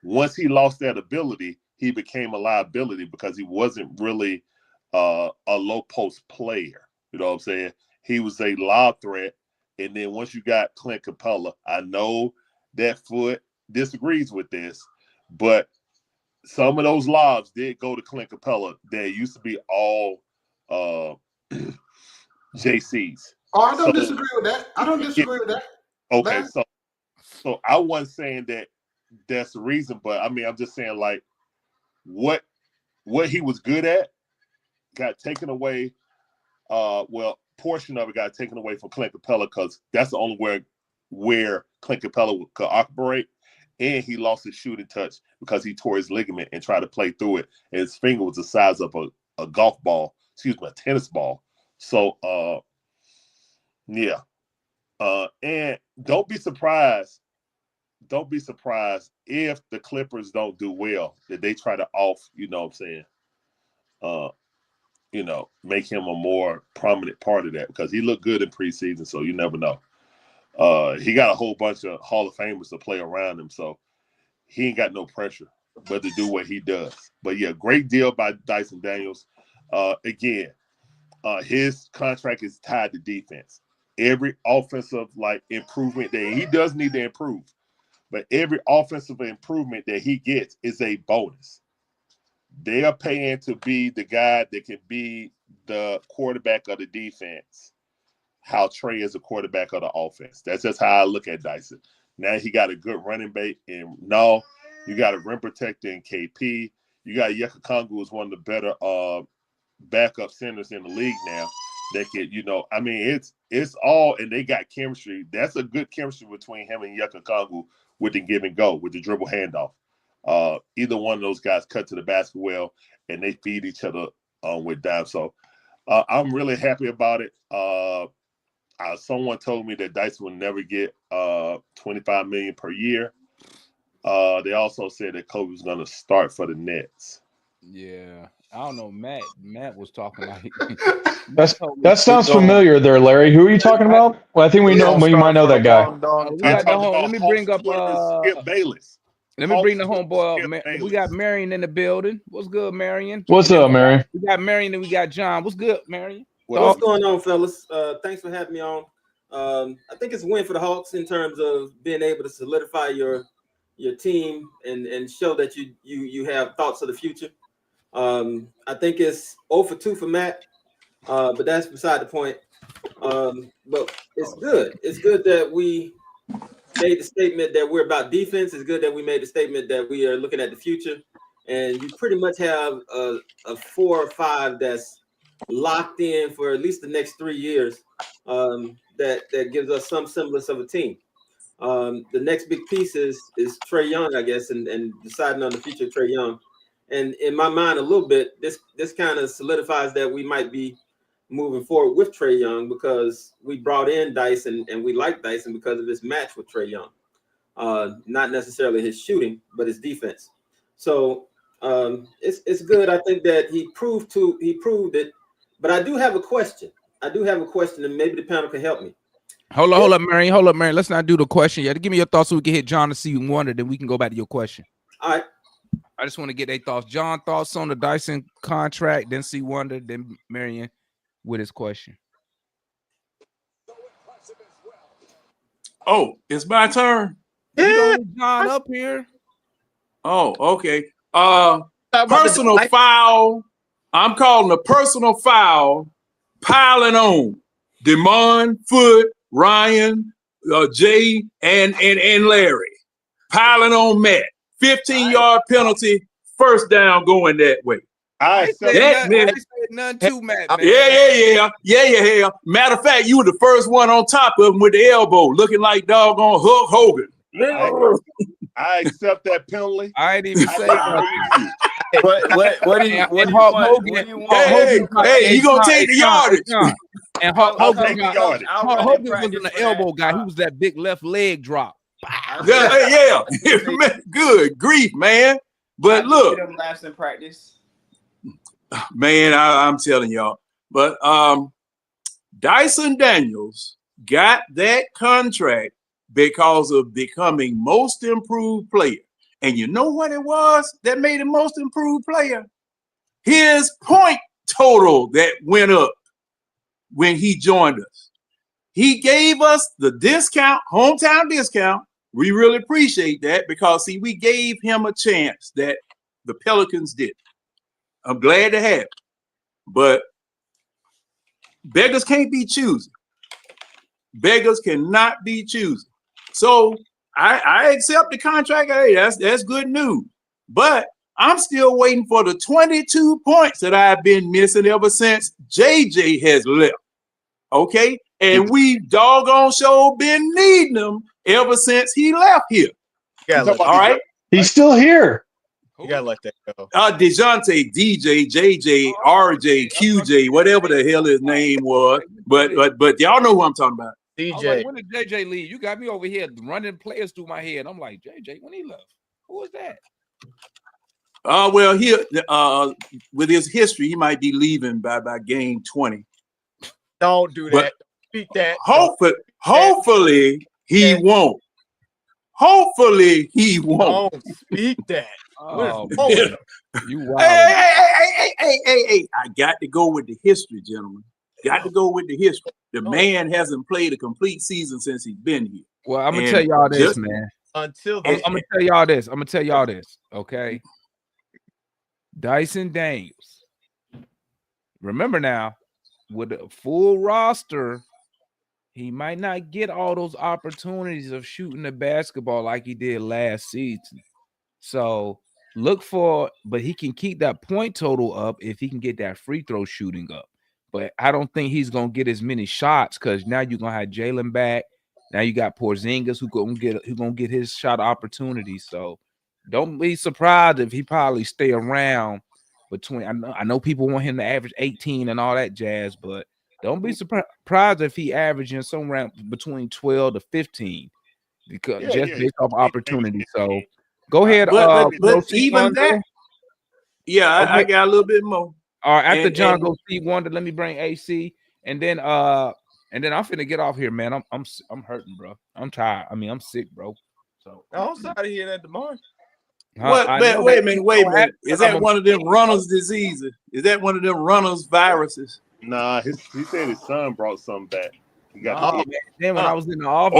Once he lost that ability, he became a liability because he wasn't really a low post player. You know what I'm saying? He was a lob threat. And then once you got Clint Capella, I know that Foot disagrees with this, but some of those lobs did go to Clint Capella that used to be all JC's. Oh, I don't disagree with that. Okay, so I wasn't saying that that's the reason, but I mean, I'm just saying like what he was good at got taken away. Portion of it got taken away from Clint Capella because that's the only where Clint Capella could operate, and he lost his shooting touch because he tore his ligament and tried to play through it, and his finger was the size of a golf ball, a tennis ball. So and don't be surprised if the Clippers don't do well, that they try to make him a more prominent part of that, because he looked good in preseason, so you never know. He got a whole bunch of Hall of Famers to play around him, so he ain't got no pressure but to do what he does. But yeah, great deal by Dyson Daniels. Again, his contract is tied to defense. Every offensive improvement that he does need to improve, but every offensive improvement that he gets is a bonus. They are paying to be the guy that can be the quarterback of the defense, how Trey is a quarterback of the offense. That's just how I look at Dyson. Now he got a good running back, and you got a rim protector in KP. You got Yeka Kongu, who's one of the better backup centers in the league now. that could, I mean, it's all, and they got chemistry. That's a good chemistry between him and Yucca Kongu with the give and go, with the dribble handoff. Either one of those guys cut to the basket well, and they feed each other with dimes. So I'm really happy about it. Someone told me that Dyson will never get $25 million per year. They also said that Kobe was going to start for the Nets. Yeah, I don't know. Matt was talking like that sounds familiar there, Larry. Who are you talking about? Well, I think we might know that guy. We got the home. Let me bring up Skip Bayless. Let me bring the homeboy up. We got Marion in the building. What's good, Marion? What's up, Marion? We got Marion and we got John. What's good, Marion? What's going on, fellas? Thanks for having me on. I think it's a win for the Hawks in terms of being able to solidify your team and show that you have thoughts of the future. I think it's 0 for 2 for Matt, but that's beside the point. But it's good. It's good that we made the statement that we're about defense. It's good that we made the statement that we are looking at the future. And you pretty much have a 4 or 5 that's locked in for at least the next 3 years. That gives us some semblance of a team. The next big piece is Trey Young, I guess, and deciding on the future of Trey Young. And in my mind, a little bit, this kind of solidifies that we might be moving forward with Trey Young because we brought in Dyson and we like Dyson because of his match with Trey Young. Not necessarily his shooting, but his defense. So it's good. I think that he proved it. But I do have a question. And maybe the panel can help me. Hold up, Marion. Let's not do the question yet. Give me your thoughts so we can hit John to see wonder, then we can go back to your question. All right. I just want to get their thoughts. John, thoughts on the Dyson contract, then see wonder, then Marion with his question. Oh, it's my turn. Yeah, John up here. Oh, okay. Personal foul. I'm calling a personal foul. Piling on Demond, Foot, Ryan, Jay, and Larry. Piling on Matt. 15-yard penalty, first down going that way. I said none too, Matt. Man. Yeah. Matter of fact, you were the first one on top of him with the elbow, looking like doggone Hulk Hogan. I accept that penalty. I ain't even say that. What do you want? Hey, you gonna take the yardage? And Hulk Hogan was an elbow guy. He was that big left leg drop. Yeah. Good grief, man. But look, last in practice. Man, I'm telling y'all. But Dyson Daniels got that contract because of becoming most improved player. And you know what it was that made him most improved player? His point total that went up when he joined us. He gave us the discount, hometown discount. We really appreciate that because, see, we gave him a chance that the Pelicans did. I'm glad to have it. But beggars can't be choosy. Beggars cannot be choosy. So I accept the contract. Hey, that's good news. But I'm still waiting for the 22 points that I've been missing ever since JJ has left. Okay? And we doggone sure been needing him ever since he left here. All right? He's still here. You gotta let that go. DeJounte, DJ, JJ, RJ, QJ, whatever the hell his name was. But y'all know who I'm talking about. DJ. Like, when did JJ leave? You got me over here running players through my head. I'm like, JJ, when he left? Who was that? Well, he with his history, he might be leaving by game 20. Don't do that. Speak that. Hopefully he won't. Hopefully he won't. Don't speak that. Oh, you wild. Hey, I got to go with the history, gentlemen. Got to go with the history. The man hasn't played a complete season since he's been here. Well, I'm gonna tell y'all this, man. Until I'm gonna tell y'all this. Okay. Dyson Daniels. Remember now, with a full roster, he might not get all those opportunities of shooting the basketball like he did last season. So look for, but he can keep that point total up if he can get that free throw shooting up. but I don't think he's gonna get as many shots because now you're gonna have Jalen back. Now you got Porzingis who's gonna get his shot opportunity. So don't be surprised if he probably stay around between. I know people want him to average 18 and all that jazz, but don't be surprised if he averaging somewhere between 12 to 15 because based off opportunity. So go ahead. But see even Wonder. that, I got a little bit more. All right, after John go see Wonder, let me bring AC, and then I'm finna get off here, man. I'm hurting, bro. I'm tired. I mean, I'm sick, bro. So I'm sorry to hear that, DeMar. Wait a minute. Is that one of them runners' diseases? Is that one of them runners' viruses? Nah, he said his son brought something back. He got then when I was in the office,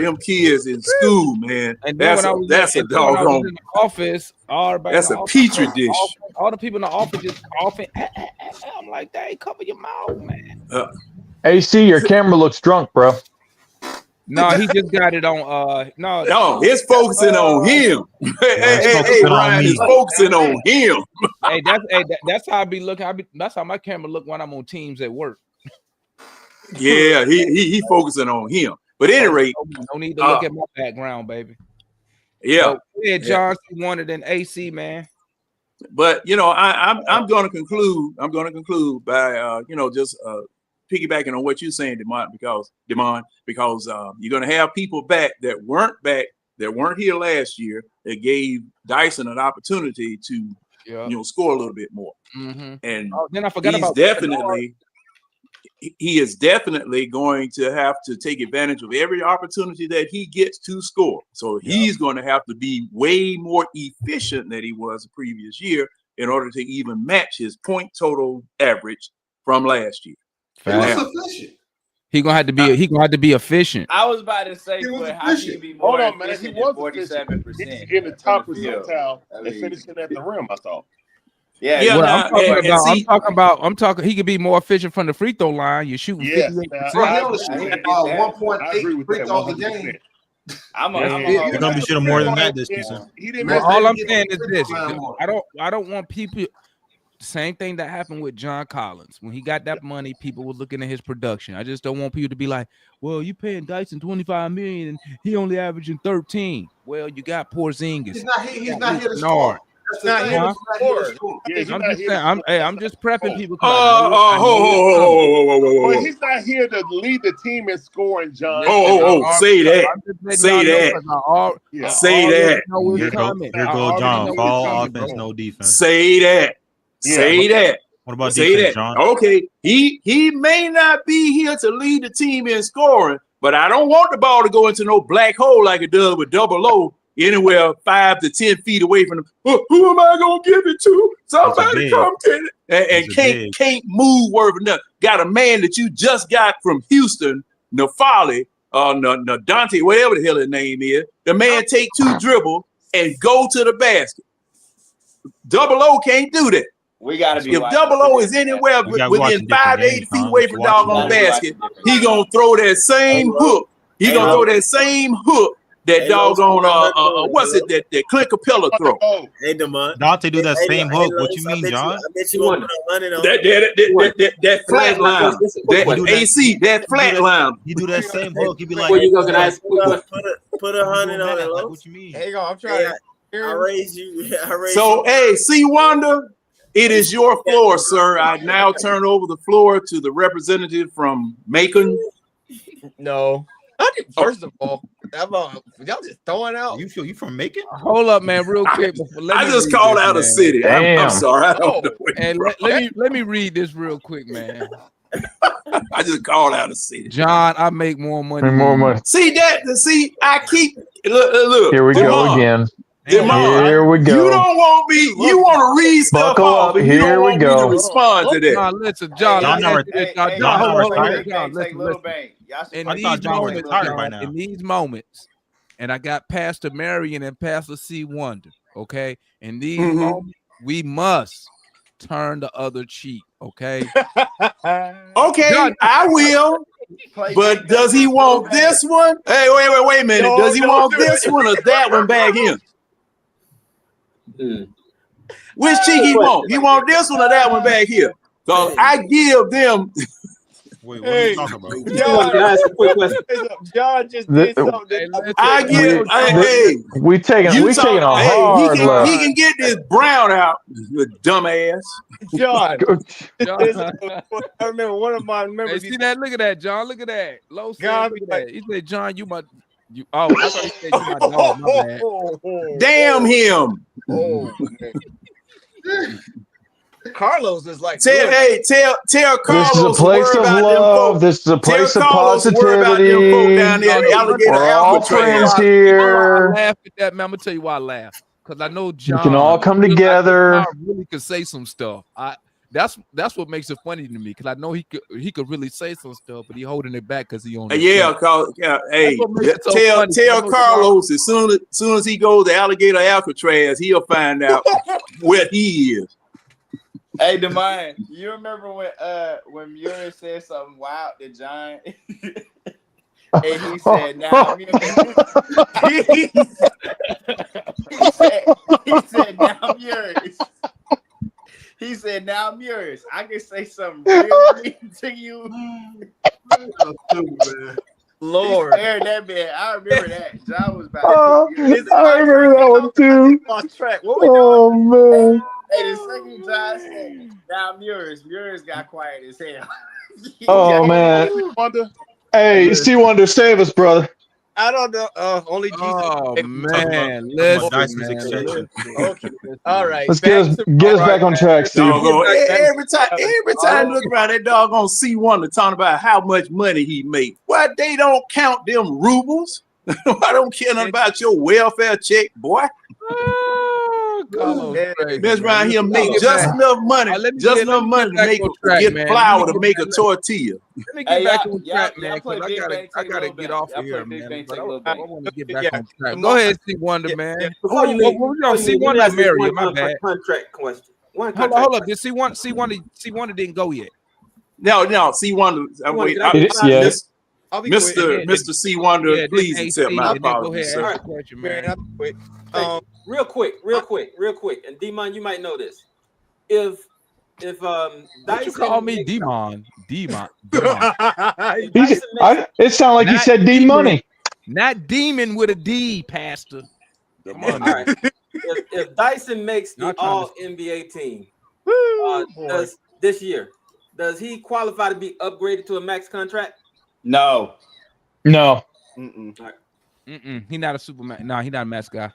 them kids in school, man. And then that's a doggone in the office. That's a petri dish. All the people in the office just coughing. I'm like, "Hey, cover your mouth, man." AC, your camera looks drunk, bro. No, he just got it on. No, it's focusing on him. Hey, Ryan is focusing on him. That's how I be looking. That's how my camera look when I'm on teams at work. Yeah, he focusing on him. But at any rate, no need to look at my background, baby. Yeah, John wanted an AC, man. But I'm going to conclude. I'm going to conclude by just piggybacking on what you're saying, Demond, because you're going to have people back that weren't here last year that gave Dyson an opportunity to score a little bit more. Mm-hmm. And then I forgot about he is definitely going to have to take advantage of every opportunity that he gets to score. So he's going to have to be way more efficient than he was the previous year in order to even match his point total average from last year. He gonna have to be efficient. I was about to say, how can you be more efficient than 47%? In the top percentile and finishing at the rim, I thought. I'm talking. He could be more efficient from the free throw line. You're shooting 58%. He only shooting 1.8 free throws a game. He's gonna be shooting more than that this season. All I'm saying is this: I don't want people. Same thing that happened with John Collins. When he got that money, people were looking at his production. I just don't want people to be like, well, you paying Dyson $25 million and he only averaging 13. Well, you got Porzingis. He's not here to score. I'm just prepping people. But he's not here to lead the team in scoring, John. Say that. Here go John. Fall offense, no defense. Say that. Say that. What about defense, John? Okay, he may not be here to lead the team in scoring, but I don't want the ball to go into no black hole like it does with double O, anywhere 5 to 10 feet away from them. Who am I gonna give it to? Somebody come to it and can't move worth enough. Got a man that you just got from Houston, Nafali, Dante, whatever the hell his name is. The man take 2 dribbles and go to the basket. Double O can't do that. We gotta be. If double O is anywhere within 5 to 8 feet away from doggone basket, he gonna throw that same hook. He gonna throw that same hook that doggone what's it that Clint Capella throw? Hey, Dante do that same hook. What you mean, John? That flat line, that AC, that flat line. He do that same hook. He be like, put 100 on it. Like, what you mean? Hey, I'm trying to. I raise you. So, hey, C. Wonder, it is your floor, sir. I now turn over the floor to the representative from Macon. No. First of all, y'all just throwing out. You from Macon? Hold up, man, real quick. I just called out a city. I'm sorry. I don't know. And let me read this real quick, man. I just called out a city. John, I make more money. See, I keep look. Here we go again. Here we go. You don't want me. You want to read stuff off, but you don't want me to respond to that. John, listen, John. In these moments, and I got Pastor Marion and Pastor C. Wonder. Okay, in these moments, we must turn the other cheek. Okay. Okay, John, I will. But does he want this one? Hey, wait a minute. Does he want this one or that one back here? Which cheek he want? He want this one or that one back here? So I give them. Wait, what are you talking about? John, can I ask a quick question? John just did something. I give. We taking a hard he left. can get this Brown out, you dumbass. John. John. I remember one of my members. Hey, see that? Look at that, John. Look at that. Low said, God, look at that. He said, John, you my. Oh, I thought he said you my dog. My bad. Damn him. Oh, man. Carlos is like, tell Carlos. This is a place of love. This is a place of positivity. Down there at Alligator We're all friends here. I laugh at that, man. I'm gonna tell you why I laugh. Because I know John. We can all come together. I really could say some stuff. That's what makes it funny to me. Because I know he could really say some stuff, but he holding it back because he on. Hey, tell Carlos as soon as he goes to Alligator Alcatraz, he'll find out where he is. Hey, Demine, you remember when Muir said something wild to John? And he said, now he said, now I'm yours. He said, now I'm yours. I can say something real mean to you. Lord. He spared that man. I remember that. John was about to I remember that one too. lost track. What we Oh doing? man. Hey, the second John said, now Muir's got quiet as hell. Oh man. Hey, Steve Wonder, save us, brother. I don't know. Only Jesus. Oh man, Dyson's extension. Okay. All right. Let's get us back on track, Steve. Every time you look around that doggone C1 talking about how much money he made. Why they don't count them rubles? I don't care nothing about your welfare check, boy. Mess around here make just enough money, to get flour to make a tortilla. Let me get back on track, man. I gotta get off of here, man. But I want to get back on track. Go ahead, C Wonder, man. Before you leave, C Wonder Mary, my bad. Contract question. Hold up. Did C Wonder didn't go yet? No. C Wonder. Mr. C Wonder, please accept my apologies, sir. Real quick, and Demon, you might know this. If Dyson, you call me Demon. It sounded like he said D Money. Not demon with a D, Pastor. Come on. All right. If Dyson makes the All NBA team this year, does he qualify to be upgraded to a max contract? No. He not a Superman. No, he not a max guy.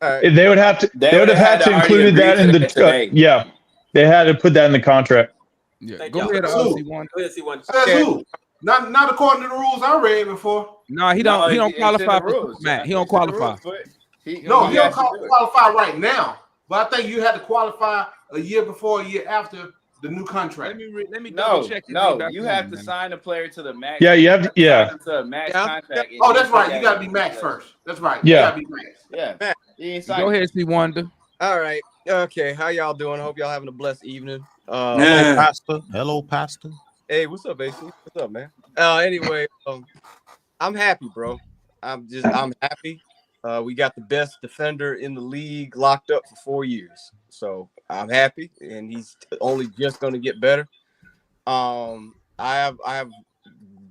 They would have to. They would have had to include that in the. They had to put that in the contract. Yeah, go ahead, C1. Go ahead, C1. Who? Not according to the rules I read before. No, he don't qualify for Matt. He don't qualify. He don't qualify right now. But I think you had to qualify a year before, a year after the new contract. Let me double check. You have to sign the player to the max. Yeah, you have to. Yeah. To a max contract. Oh, that's right. You got to be max first. That's right. Yeah. You got to be max. Yeah. Go ahead, C Wonder. All right. Okay. How y'all doing? Hope y'all having a blessed evening. Hello, Pastor. Hello, Pastor. Hey, what's up, AC? What's up, man? Anyway, I'm happy, bro. I'm happy. We got the best defender in the league locked up for 4 years. So I'm happy, and he's only just going to get better. I have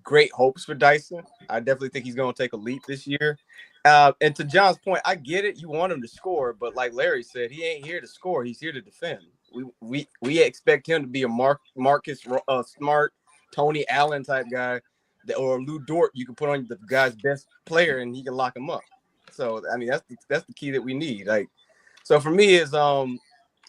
great hopes for Dyson. I definitely think he's going to take a leap this year. And to John's point, I get it. You want him to score, but like Larry said, he ain't here to score. He's here to defend. We expect him to be a Marcus Smart, Tony Allen type guy, or Lou Dort. You can put on the guy's best player, and he can lock him up. So I mean, that's the key that we need. Like, so for me is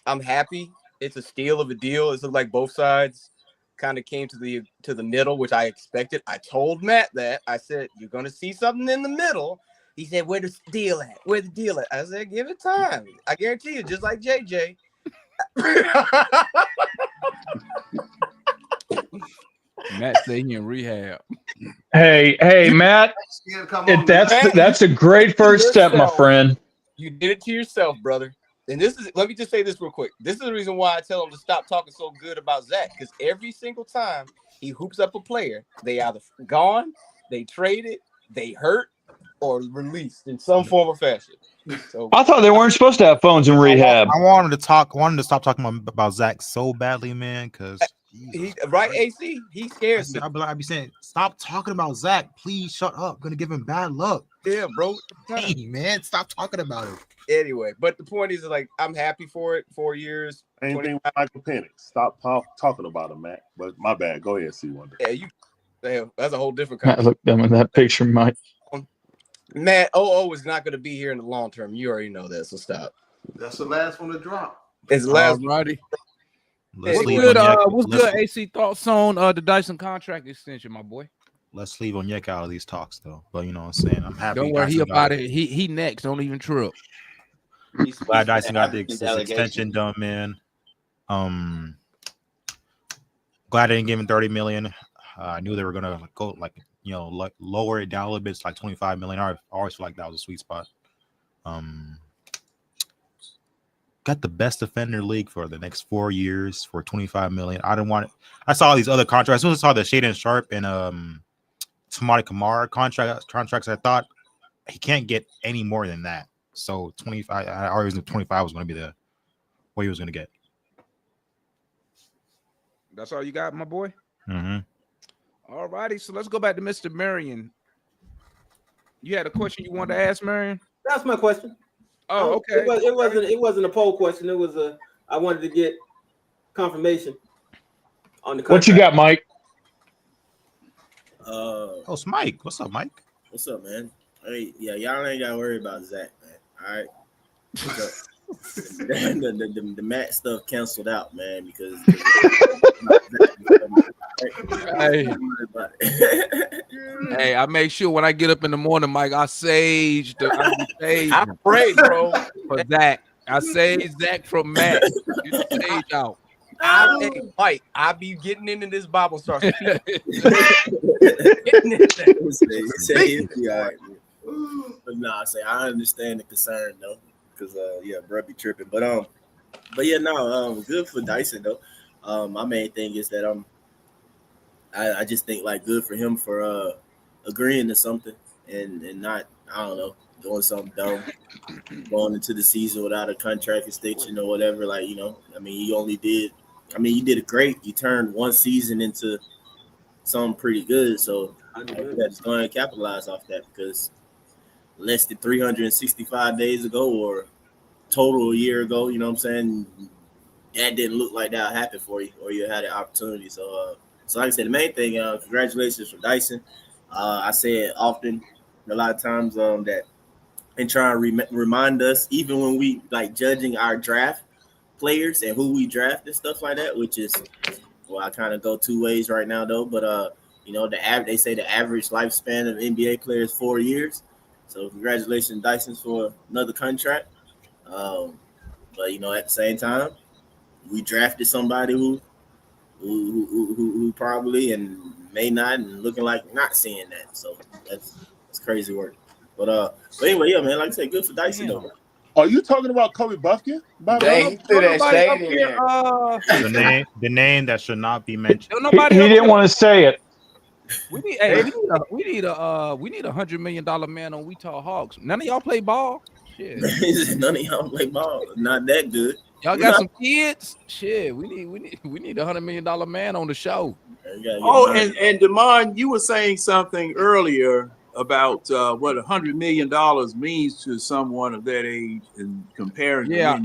I'm happy. It's a steal of a deal. It's like both sides kind of came to the middle, which I expected. I told Matt that. I said, you're gonna see something in the middle. He said, where the deal at? Where the deal at? I said, give it time. I guarantee you, just like JJ. Matt say he in rehab. Hey, Matt. That's a great first step, my friend. You did it to yourself, brother. And let me just say this real quick. This is the reason why I tell him to stop talking so good about Zach, because every single time he hoops up a player, they either gone, they traded, they hurt, or released in some form or fashion. So I thought they weren't supposed to have phones in rehab. I wanted to stop talking about Zach so badly, man, because AC, he scares me. I'd be saying, stop talking about Zach. Please shut up. Gonna give him bad luck. Yeah, bro. Hey, man, stop talking about it. Anyway, but the point is, like, I'm happy for it. 4 years. Same thing with Michael Penix. Stop talking about him, Matt. But my bad. Go ahead, C1. Yeah, that's a whole different Matt looked dumb in that picture, Mike. Matt, OO is not going to be here in the long term. You already know that, so stop. That's the last one to drop. It's the last. Alrighty. Let's What's good, AC? Thoughts on the Dyson contract extension, my boy? Let's leave Onyeka out of these talks, though. But you know what I'm saying? I'm happy. Don't worry, he about it. He next. Don't even trip. Glad Dyson got the extension done, man. Glad they didn't give him $30 million. I knew they were gonna go lower it down a little bit. It's like $25 million. I always feel like that was a sweet spot. Got the best defender in the league for the next 4 years for $25 million. I didn't want it. I saw these other contracts. I also saw the Shaden Sharp and Tamari Kamara contracts. I thought he can't get any more than that. So 25. I always knew 25 was going to be what he was going to get. That's all you got, my boy. Mm-hmm. All righty, so let's go back to Mr. Marion. You had a question you wanted to ask, Marion? That's my question. Oh, okay. It wasn't a poll question. It was I wanted to get confirmation on the contract. What you got, Mike? It's Mike. What's up, Mike? What's up, man? Hey, yeah, y'all ain't gotta worry about Zach, man. All right. The Matt stuff canceled out, man, because hey, I make sure when I get up in the morning, Mike, I sage I pray, bro, for Zach. I sage Zach from Matt. Get the sage out. Mike, I be getting into this Bible start. But nah, I understand the concern though, because bro be tripping. But yeah, no, good for Dyson though. My main thing is that I just think like good for him for agreeing to something and not, I don't know, doing something dumb, going into the season without a contract extension or whatever. Like, you know, I mean, you did it great. You turned one season into something pretty good. So I think that's going to capitalize off that, because less than 365 days ago or total a year ago, you know what I'm saying, that didn't look like that happened for you, or you had an opportunity. So like I said, the main thing, congratulations for Dyson. I say it often, a lot of times, that and try to remind us, even when we like judging our draft players and who we draft and stuff like that, which is, well, I kind of go two ways right now though. But you know, they say the average lifespan of NBA players 4 years. So congratulations, Dyson, for another contract. But you know, at the same time, we drafted somebody who probably and may not, and looking like not seeing that. So that's crazy work. But anyway, yeah, man, like I said, good for Dyson though. Are you talking about Kobe Buffkin? The name that should not be mentioned. He didn't want to say it. We need a $100 million man on Utah Hawks. None of y'all play ball. Shit. None of y'all play ball. Not that good. Y'all got some kids. Shit. We need a $100 million man on the show. Oh, and Damon, you were saying something earlier about what $100 million means to someone of that age, and comparing. Like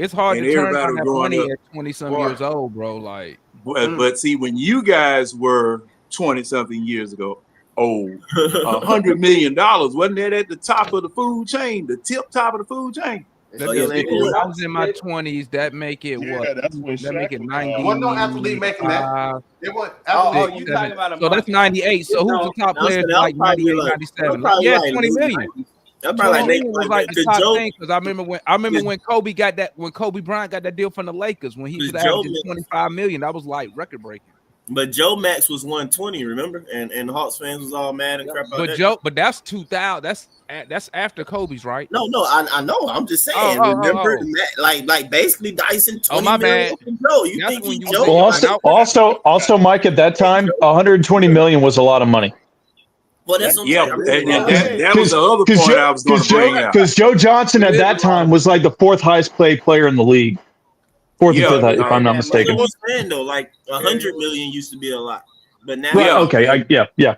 it's hard to turn down that money at 20-some years old, bro. Like, but see, when you guys were 20-something years ago, $100 million wasn't that at the top of the food chain, the top of the food chain? When I was in my 20s, that make it what? That make it 90. Well, no athlete making that. You talking about so that's 98. So who's the top players like 98, 97? Yeah, 20 million. That's probably like the top thing, because I remember when Kobe got that, when Kobe Bryant got that deal from the Lakers, when he was averaging 25 million, that was like record breaking. But Joe Max was 120, remember? And Hawks fans was all mad and crap about that. But that's 2000. That's after Kobe's, right? No, I know. I'm just saying. Remember, like basically Dyson. 20 my bad. Joe, you think he Joe? Also, Mike, at that time, 120 million was a lot of money. Well, that's what I'm Yeah, saying. and that was the other point I was going to bring out. Because Joe Johnson at that time was like the fourth highest paid player in the league. Fourth and fifth, if I'm not mistaken. That's what I'm saying, though. Like 100 million used to be a lot, but now Right, okay, I got you.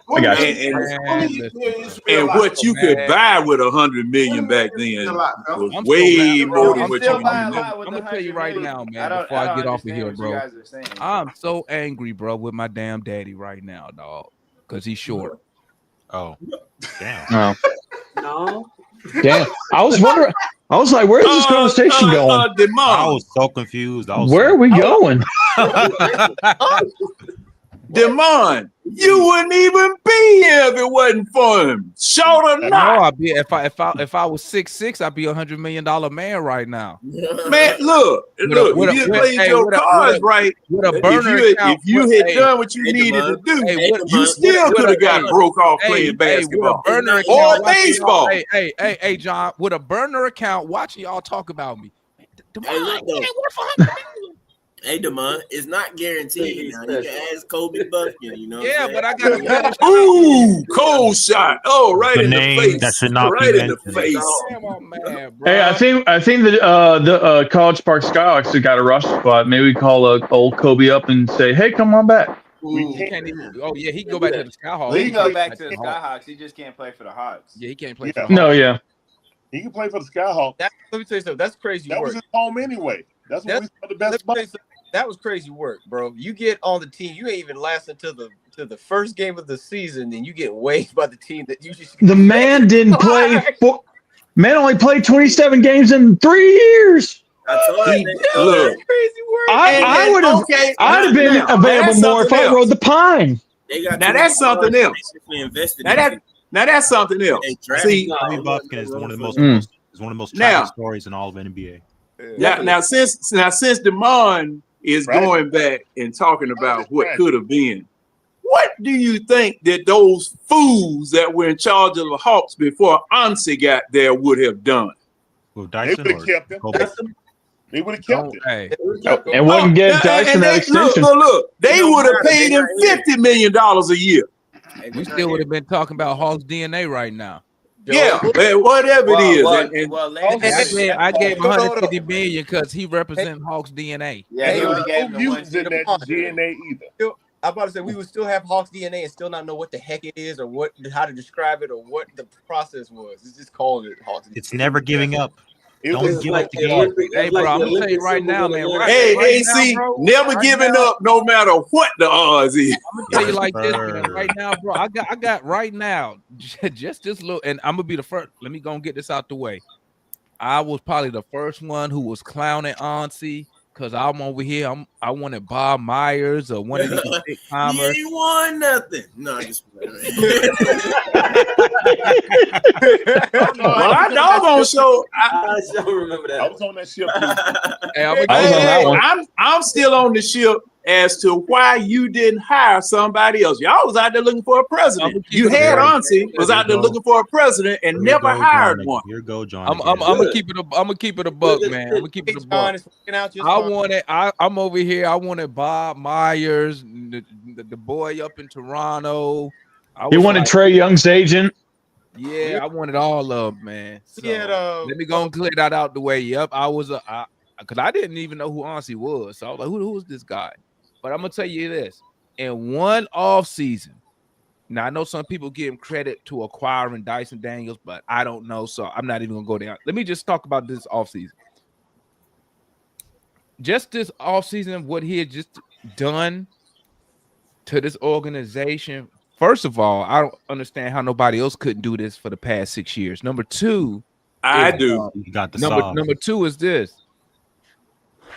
And what you could buy with 100 million back then was way more than what you can do now. I'm gonna tell you right now, man. Before I get off of here, bro, I'm so angry, bro, with my damn daddy right now, dog, because he's short. Oh, damn. Oh. No. Damn. I was wondering. I was like, where's this conversation going? I was so confused. Where are we going? Demond, you wouldn't even be here if it wasn't for him. Short or No, not. I'd be if I was 6'6", I'd be $100 million man right now. Man, look, if you played your cards right, with a burner account, if you had done what you needed to do, you still could have got broke off playing basketball or baseball. Hey, John, with a burner account, watching y'all talk about me. Hey, Demond, it's not guaranteed. Now. You can ask Kobe Buffkin, you know. Yeah, but I got a ooh, cold shot. Oh, right in the face. That should not right be in the face. Come on, man, bro. Hey, I think the College Park Skyhawks have got a rush spot. Maybe we call old Kobe up and say, "Hey, come on back." He can't even. Oh yeah, he can go back to the Skyhawks. He can go back to the Skyhawks. He just can't play for the Hawks. Yeah, he can't play for the Hawks. No, yeah. He can play for the Skyhawks. Let me tell you something. That's crazy That work. was his home anyway. That's what we saw the best spot. That was crazy work, bro. You get on the team, you ain't even last until the first game of the season, and you get waived by the team that you just. The man didn't play. Man only played 27 games in 3 years. Look, crazy work. I would have. I'd have been available more if I rode the pine. Now that's something else. Now that's something else. See, Kobe Buffkin is one of the most tragic stories in all of NBA. Now since Demond is going back and talking about what could have been, what do you think that those fools that were in charge of the Hawks before Ansi got there would have done? Well, They would have kept him. They would have kept him. And wouldn't give Dyson that extension. Look, they would have paid him $50 million a year. We still would have been talking about Hawks DNA right now. Yeah, man, whatever it is. I gave him 150 million because he represents Hawks DNA. Yeah, he would have gave him the in that DNA either. I'm about to say we would still have Hawks DNA and still not know what the heck it is or how to describe it or what the process was. It's just calling it Hawks. It's never giving up. Don't give like up the game. Hey, bro, I'm gonna tell you right now, man. See, never giving up, no matter what the odds is. I'm gonna tell you like this, man, right now, bro. I got right now just this little, and I'm gonna be the first. Let me go and get this out the way. I was probably the first one who was clowning Ansi because I'm over here. I wanted Bob Myers or one of these big timers. He ain't won nothing. No, just Well, I doggone show. I sure remember that. I was on that ship. I'm still on the ship as to why you didn't hire somebody else. Y'all was out there looking for a president. You had Ansi was out there looking for a president and never hired one. Here go, John. I'm gonna keep it. I'm gonna keep it a buck, man. I'm gonna keep it a buck. I'm over here. I wanted Bob Myers, the boy up in Toronto. You wanted Trey Young's agent. Yeah, I wanted all of them, man. So, let me go and clear that out the way. Yep, I was because I didn't even know who Ansi was. So I was like, who is this guy? But I'm gonna tell you this: in one off season, now I know some people give him credit to acquiring Dyson Daniels, but I don't know, so I'm not even gonna go there. Let me just talk about this off season. Just this off season, what he had just done to this organization. First of all, I don't understand how nobody else couldn't do this for the past 6 years. Number two, I do. You got the number two is this.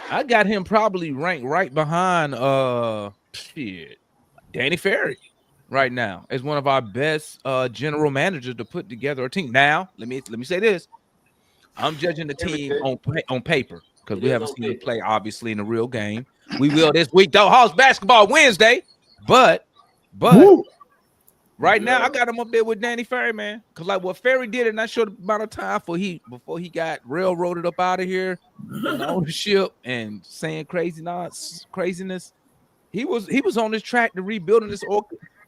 I got him probably ranked right behind Danny Ferry right now as one of our best general managers to put together a team. Now, let me say this. I'm judging the team on paper because we haven't seen him play obviously in the real game. We will this week though. Hawks basketball Wednesday, but right now I got him up there with Danny Ferry, man. Because like what Ferry did in that short amount of time before he got railroaded up out of here in ownership and saying craziness, he was on this track to rebuilding this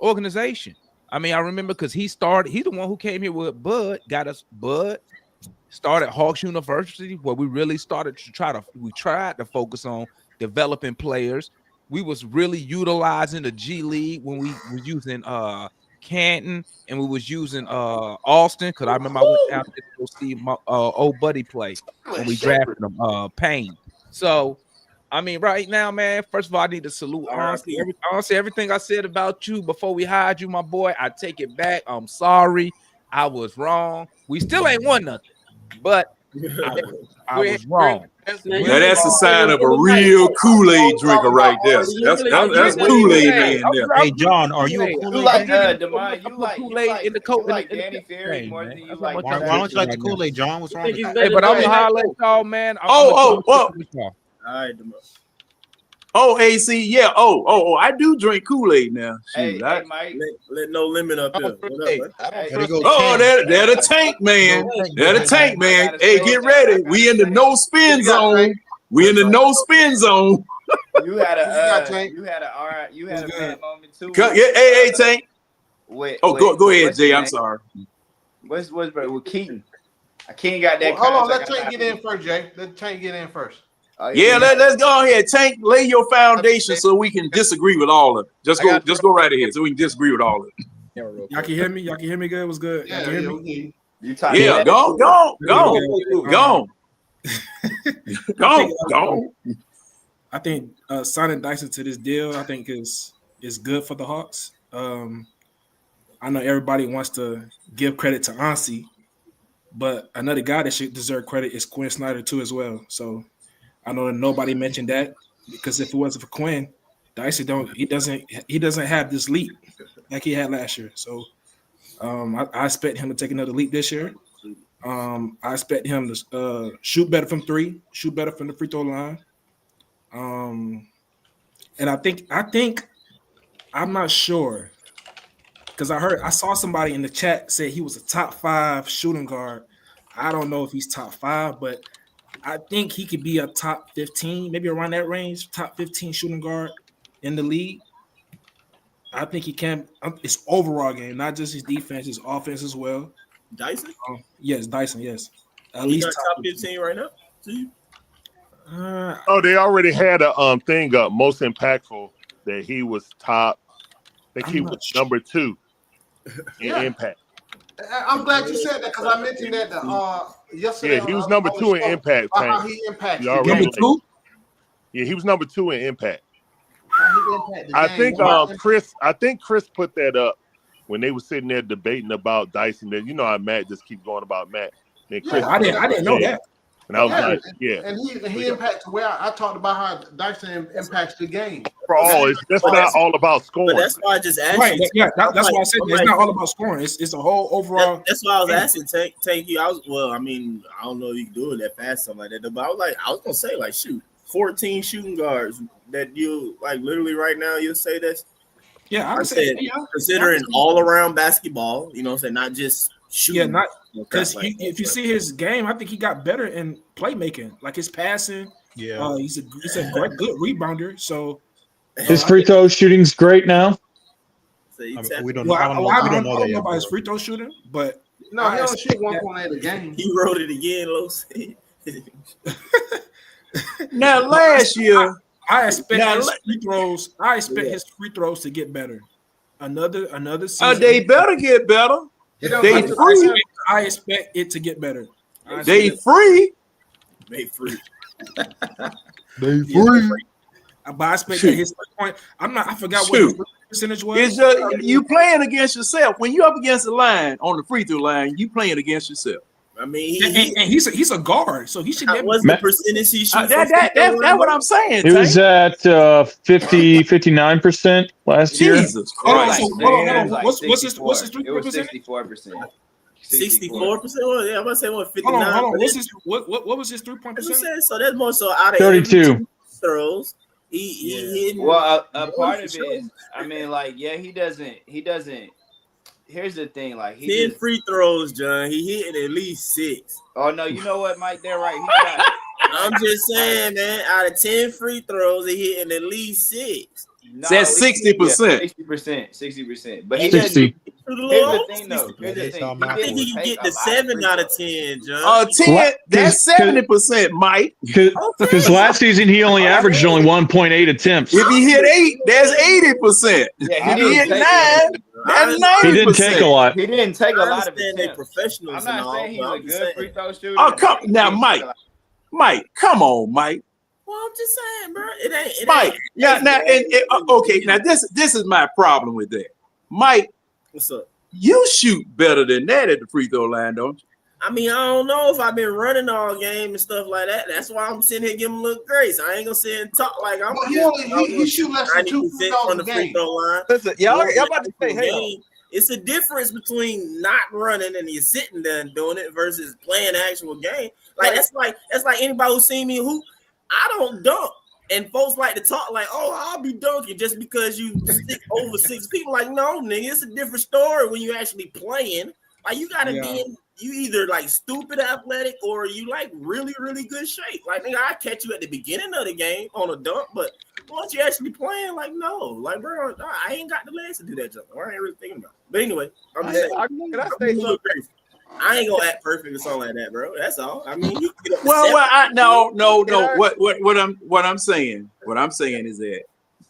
organization. I mean, I remember because he's the one who came here with Bud, got us Bud, started Hawks University, where we really started to tried to focus on developing players. We was really utilizing the G League when we were using Canton and we was using Austin, because I remember I went down to go see my old buddy play when we drafted him, Payne. So I mean, right now, man, first of all, I need to salute honestly everything I said about you before we hired you, my boy. I take it back. I'm sorry. I was wrong. We still ain't won nothing, but I was wrong. Now that's a sign of a real Kool-Aid drinker right there. That's Kool-Aid man there. Hey, John, are you a You Kool-Aid like drinker? Demond, you like Kool-Aid in the coat. you like Danny Ferry more than you like. Why don't you like the Kool-Aid, John? What's wrong with that? Hey, but I'm gonna holler at y'all, man. All right, AC, yeah. I do drink Kool-Aid now. Shoot, Hey, Mike. Let no limit up here. What up, man? They're the tank man. They're the tank man. Hey, get ready. We in the no spin zone. We in the no spin zone. You had a bad moment too. Hey, Tank. Go ahead, Jay. I'm sorry. What's with Keaton? Keaton got that. Hold on, let Tank get in first, Jay. Let Tank get in first. Let's go ahead. Tank, lay your foundation so we can disagree with all of it. Just go right ahead so we can disagree with all of it. Y'all can hear me? Y'all can hear me good? What's good? Y'all can hear me? Go. I think signing Dyson to this deal, I think is good for the Hawks. I know everybody wants to give credit to Ansi, but another guy that should deserve credit is Quinn Snyder too as well. So I know that nobody mentioned that, because if it wasn't for Quinn, Dyson doesn't have this leap like he had last year. So I expect him to take another leap this year. I expect him to shoot better from three, shoot better from the free throw line. And I think I'm not sure, because I saw somebody in the chat say he was a top 5 shooting guard. I don't know if he's top 5, but I think he could be a top 15, maybe around that range, top 15 shooting guard in the league. I think he can. It's overall game, not just his defense, his offense as well. Dyson? Yes, Dyson, yes. At He least got top 15 right now? See? They already had a thing up, most impactful, that he was top. I think he was number 2 in impact. I'm glad you said that, because I mentioned that yesterday. Yeah, he was number 2 in impact. How he impacts the Number game. 2? Yeah, he was number 2 in impact. How he impacts the I game. think Chris put that up when they were sitting there debating about Dyson. That, you know how Matt just keeps going about Matt. Then Chris, I didn't know that. And I was like, yeah. And he impacts where I talked about how Dyson impacts the game. That's not all about scoring. But that's why I just asked Right, you. yeah, that's why I said it's not all about scoring. It's a whole overall. That's why I was asking. Take you. I don't know if you can do it that fast, something like that. But I was gonna say, like, shoot, 14 shooting guards that you like literally right now. You'll say that's. Yeah, I said considering all around basketball. You know what I'm saying? Not just shooting. Yeah, not because if you see his game, I think he got better in playmaking, like his passing. Yeah, he's a great, good rebounder. So his free throw shooting's great now. We don't know. I don't know about his free throw shooting, but no, he don't shoot 1.8 a game. He wrote it again, Los. Now last year, I expect his free throws. I expect his free throws to get better. Another season. They better get better. They free. I expect it to get better. They free. They free. They free. But I expect that his point. I forgot what his percentage was. You playing against yourself. When you up against the line on the free throw line, you playing against yourself. I mean, he's a guard, so he should get. What's the percentage he shoots? That's what I'm saying. It was at 59% last year. Jesus Christ! What's his 3-point percentage? 64%. 64%. Well, yeah, I'm gonna say 59. Hold on. What was his 3-point percentage? So that's more so out of 32 throws. He hitting. Well, a part of it is, I mean, like, yeah, he doesn't. Here's the thing, like, 10 free throws, John. He hitting at least 6. Oh no, you know what, Mike? They're right. I'm just saying, man. Out of 10 free throws, he hitting at least 6. That's 60%. 60%. But he 60. Here's the thing, though. Here's the thing. I think he can get the 7 out of 10, John. 10. That's 70%, Mike. Because last season he only averaged only 1.8 attempts. If he hit 8, that's 80%. Yeah, If he hit 9, that's 90%. He didn't take a lot. He didn't take a I lot of understand they attempts. professionals. I'm and not all, saying he's but a I'm just good saying. free throw shooter. Oh, come now, Mike, come on, Mike. Well, I'm just saying, bro. It ain't. Mike, okay. Now this is my problem with that. Mike, what's up? You shoot better than that at the free throw line, don't you? I mean, I don't know if I've been running all game and stuff like that. That's why I'm sitting here giving him a little grace. I ain't gonna sit and talk like I'm. He shoot less than 2 free throws from the a free game. throw line. Listen, y'all about to say, hey, it's a difference between not running and you're sitting there and doing it versus playing the actual game. Like that's like anybody who's seen me who I don't dunk. And folks like to talk like, oh, I'll be dunking just because you stick over 6 people. Like, no, nigga, it's a different story when you actually playing. Like, you gotta be in, you either like stupid athletic or you like really, really good shape. Like, nigga, I catch you at the beginning of the game on a dunk, but once you actually playing, like, no, like, bro, I ain't got the legs to do that jump. I ain't really thinking about it. But anyway, I'm just saying, can I say something? I ain't gonna act perfect or something like that, bro. That's all. I mean, you get up to no. What I'm saying is that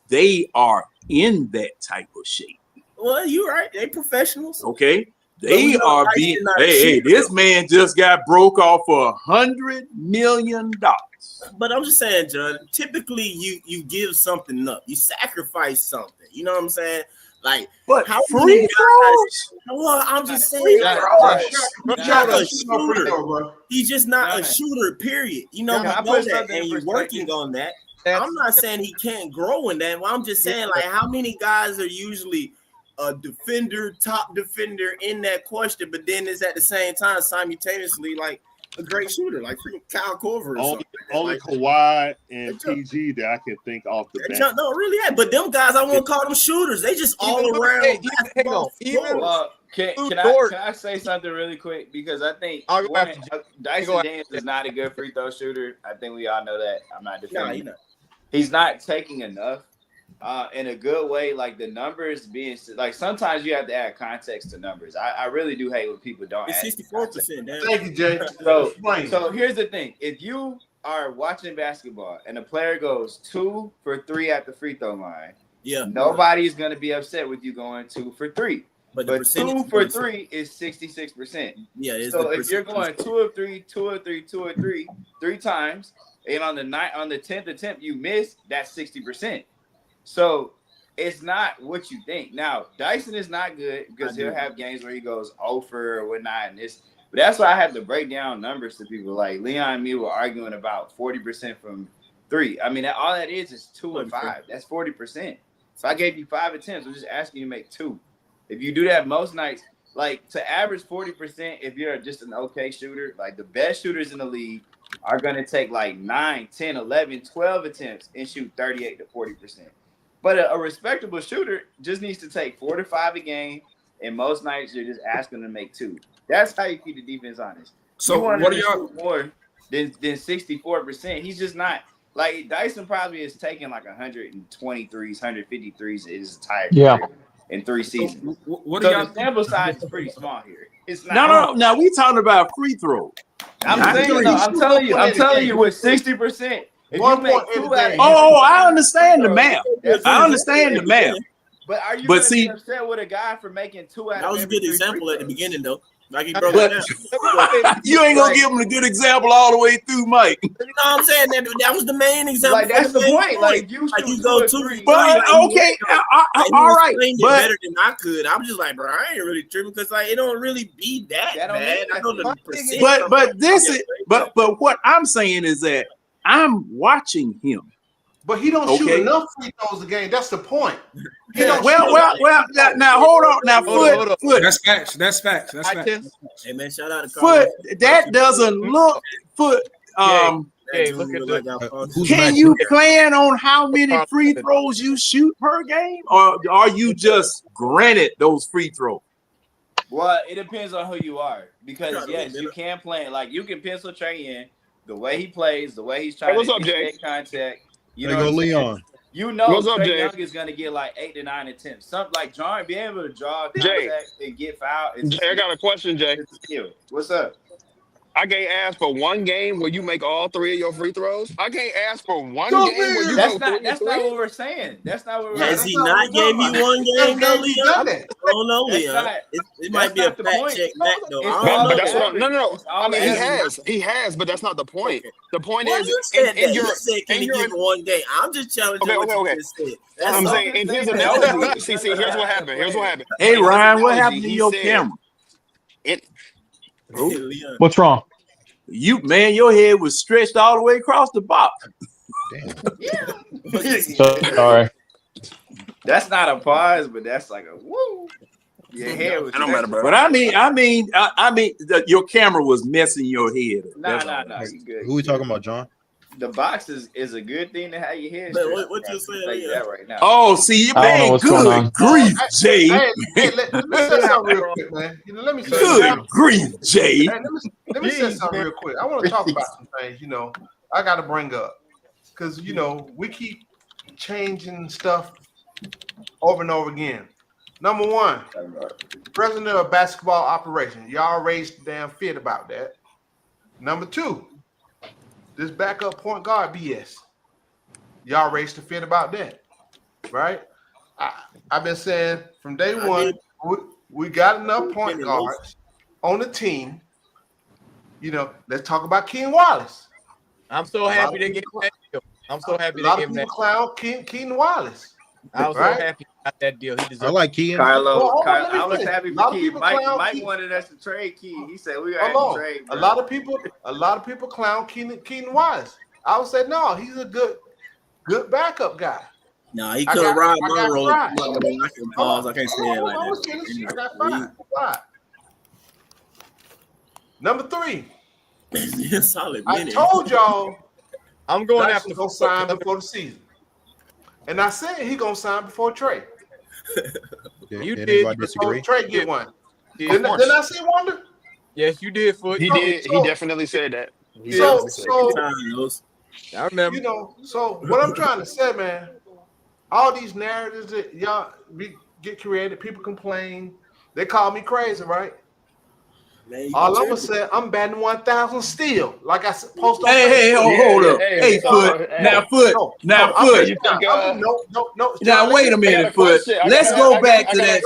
they are in that type of shape. Well, you're right. They professionals. Okay. They are being. Hey, this man just got broke off for $100 million. But I'm just saying, John. Typically, you give something up. You sacrifice something. You know what I'm saying? Like, but how free throws? Well, I'm just saying. He's just not a shooter. Period. You know, that, and you're working on that. I'm not saying he can't grow in that. Well, I'm just saying, like, how many guys are usually a defender, top defender in that question, but then is at the same time simultaneously like a great shooter, like freaking Kyle Korver or something. Only Kawhi and PG that I can think off the bench. No, really, yeah. But them guys, I won't call them shooters. They just all around basketball. Can I say something really quick? Because I think Dyson Daniels is not a good free throw shooter. I think we all know that. I'm not defending him. He's not taking enough. In a good way, like the numbers being like sometimes you have to add context to numbers. I really do hate when people don't. It's 64%. Thank you, Jay. So here's the thing: if you are watching basketball and a player goes 2 for 3 at the free throw line, nobody's gonna be upset with you going 2 for 3. But 2 for 3 is 66%. Yeah. So if you're going 2 of 3, 2 of 3, 2 of 3, 3 times, and on the 10th attempt you miss, that's 60%. So it's not what you think. Now, Dyson is not good because he'll have games where he goes 0 for or whatnot. But that's why I have to break down numbers to people. Like Leon and me were arguing about 40% from 3. I mean, all that is 2 and 5. That's 40%. So I gave you 5 attempts. I'm just asking you to make 2. If you do that most nights, like to average 40%, if you're just an okay shooter, like the best shooters in the league are going to take like 9, 10, 11, 12 attempts and shoot 38 to 40%. But a respectable shooter just needs to take 4 to 5 a game, and most nights you're just asking them to make 2. That's how you keep the defense honest. So what are y'all more than 64%? He's just not like Dyson. Probably is taking like 123s, 153s in his entire career in 3 seasons. What so are y'all? The sample size is pretty small here. It's not. No. Now we talking about free throw. I'm telling you, with 60%. If you make 2 out of I understand the math. I understand the math. But are you going to be upset with a guy for making 2 out of 3? That was a good example at the beginning, though. Like he broke but it down. You ain't gonna give him a good example all the way through, Mike. You know what I'm saying? That was the main example. Like that's the point. Like you go 2 But okay, all right. But better than I could. I'm just like, bro, I ain't really tripping because like it don't really be that bad. I know the percent. But what I'm saying is that I'm watching him. But he don't shoot enough free throws a game. That's the point. Well. Now hold on. Now foot. That's facts. Hey man, shout out to Foot. That doesn't look Foot. Hey, look at that. Can you plan on how many free throws you shoot per game, or are you just granted those free throws? Well, it depends on who you are, because yes, you can plan. Like you can pencil Trey in the way he plays, the way he's trying to get contact. You know, Leon. You know, What's up, Trey Jay? Young is gonna get like 8 to 9 attempts. Something like drawing, being able to draw Jay. contact and get fouled. It's Jay, I got a question, Jay. It's a skill. What's up? I can't ask for one game where you make all 3 of your free throws. I can't ask for one Go game where you That's go not 3 that's and not 3. what we're saying. That's not what we're Has saying. he not gave you one game though, Leon? I don't know, That's Leon. not- It might be a that's not the fact point. check back though. It's I all don't But know. that's what I'm, no. It's all I mean, average. he has, but that's not the point. The point Well, is, you said in that. your, You said, can in he your, give one game? I'm just challenging what you just said. That's I'm all. saying in his analogy. See, here's what happened. Here's what happened. Hey, In his Ryan, what analogy, happened to he your said, camera? What's wrong? You man, your head was stretched all the way across the box. Sorry. That's not a pause, but that's like a woo. Your hair was. It don't matter, bro. But I mean, your camera was messing your head up. Nah, That's all. you good. Who we talking about, John? The box is a good thing to have your hair. But stretched. what you saying, Tell you Leon? that right now. Oh, see, you I don't know man, what's going good on. grief, Jay. Hey, let me say something real quick, man. Let me say Good something. grief, Jay. Hey, let me say something real quick. I want to talk about some things, I got to bring up. Because, we keep changing stuff over and over again. Number one, president of basketball operations. Y'all raised the damn fit about that. Number two, this backup point guard BS. Y'all raised the fit about that, right? I've been saying from day one, we got enough point guards on the team. Let's talk about Keenan Wallace. I'm so happy to get that deal. I'm so happy A to lot give of him people that. clown Keenan Wallace. I was so happy he got that deal. He deserves. I like Kean. Carlo, Well, let me I was finish. happy A lot for of Key. people Mike clown Key. wanted us to trade Key. He said we Hold got on. to trade. A Bro. lot of people clown Keenan Wallace. I would say no, he's a good backup guy. No, he could have robbed my role. I five. can pause. I can't say it like I was that. finished. I got five. Number three. Solid I minute. told y'all I'm going Dyson after gonna sign before the season, and I said he gonna sign before Trey. You did. Anybody disagree? Trey get one. Yeah, Didn't I see Wonder? Yes, you did, Foot. He did. He definitely said that. He So definitely said that. I remember. So what I'm trying to say, man, all these narratives that y'all get created, people complain, they call me crazy, right? Man, all I'm gonna say, I'm batting 1,000 still, like I post on. Hey, hold up. Hey, Foot. Now, Foot. Now, Foot. Now, wait a minute, Foot. Let's go back to that.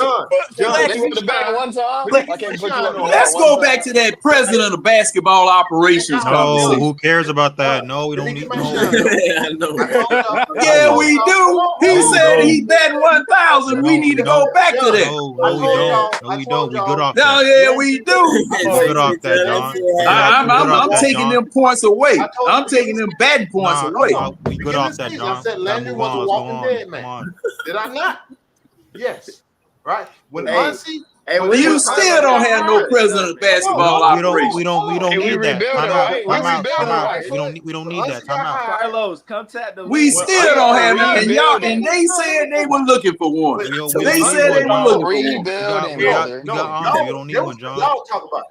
Let's go back to that president of basketball operations No, conversation. who cares about that? No, we don't need. No. Yeah, we do. He said he bet 1,000. We need to go back to that. No, we don't. No, we don't. We good off No, that. yeah, we do. We good off that, John. I'm taking them points away. I'm taking them bad points away. We good off that, John. I said Landry was a walking dead man. Did I not? Yes. Right. When Muncie. You still don't have no president of basketball operations. We don't need that. Time out. We don't need that. Time out. Carlos, come tap the. We still don't have it, and they said they were looking for one. They said they were looking for one. You don't need one, John. Y'all talk about it.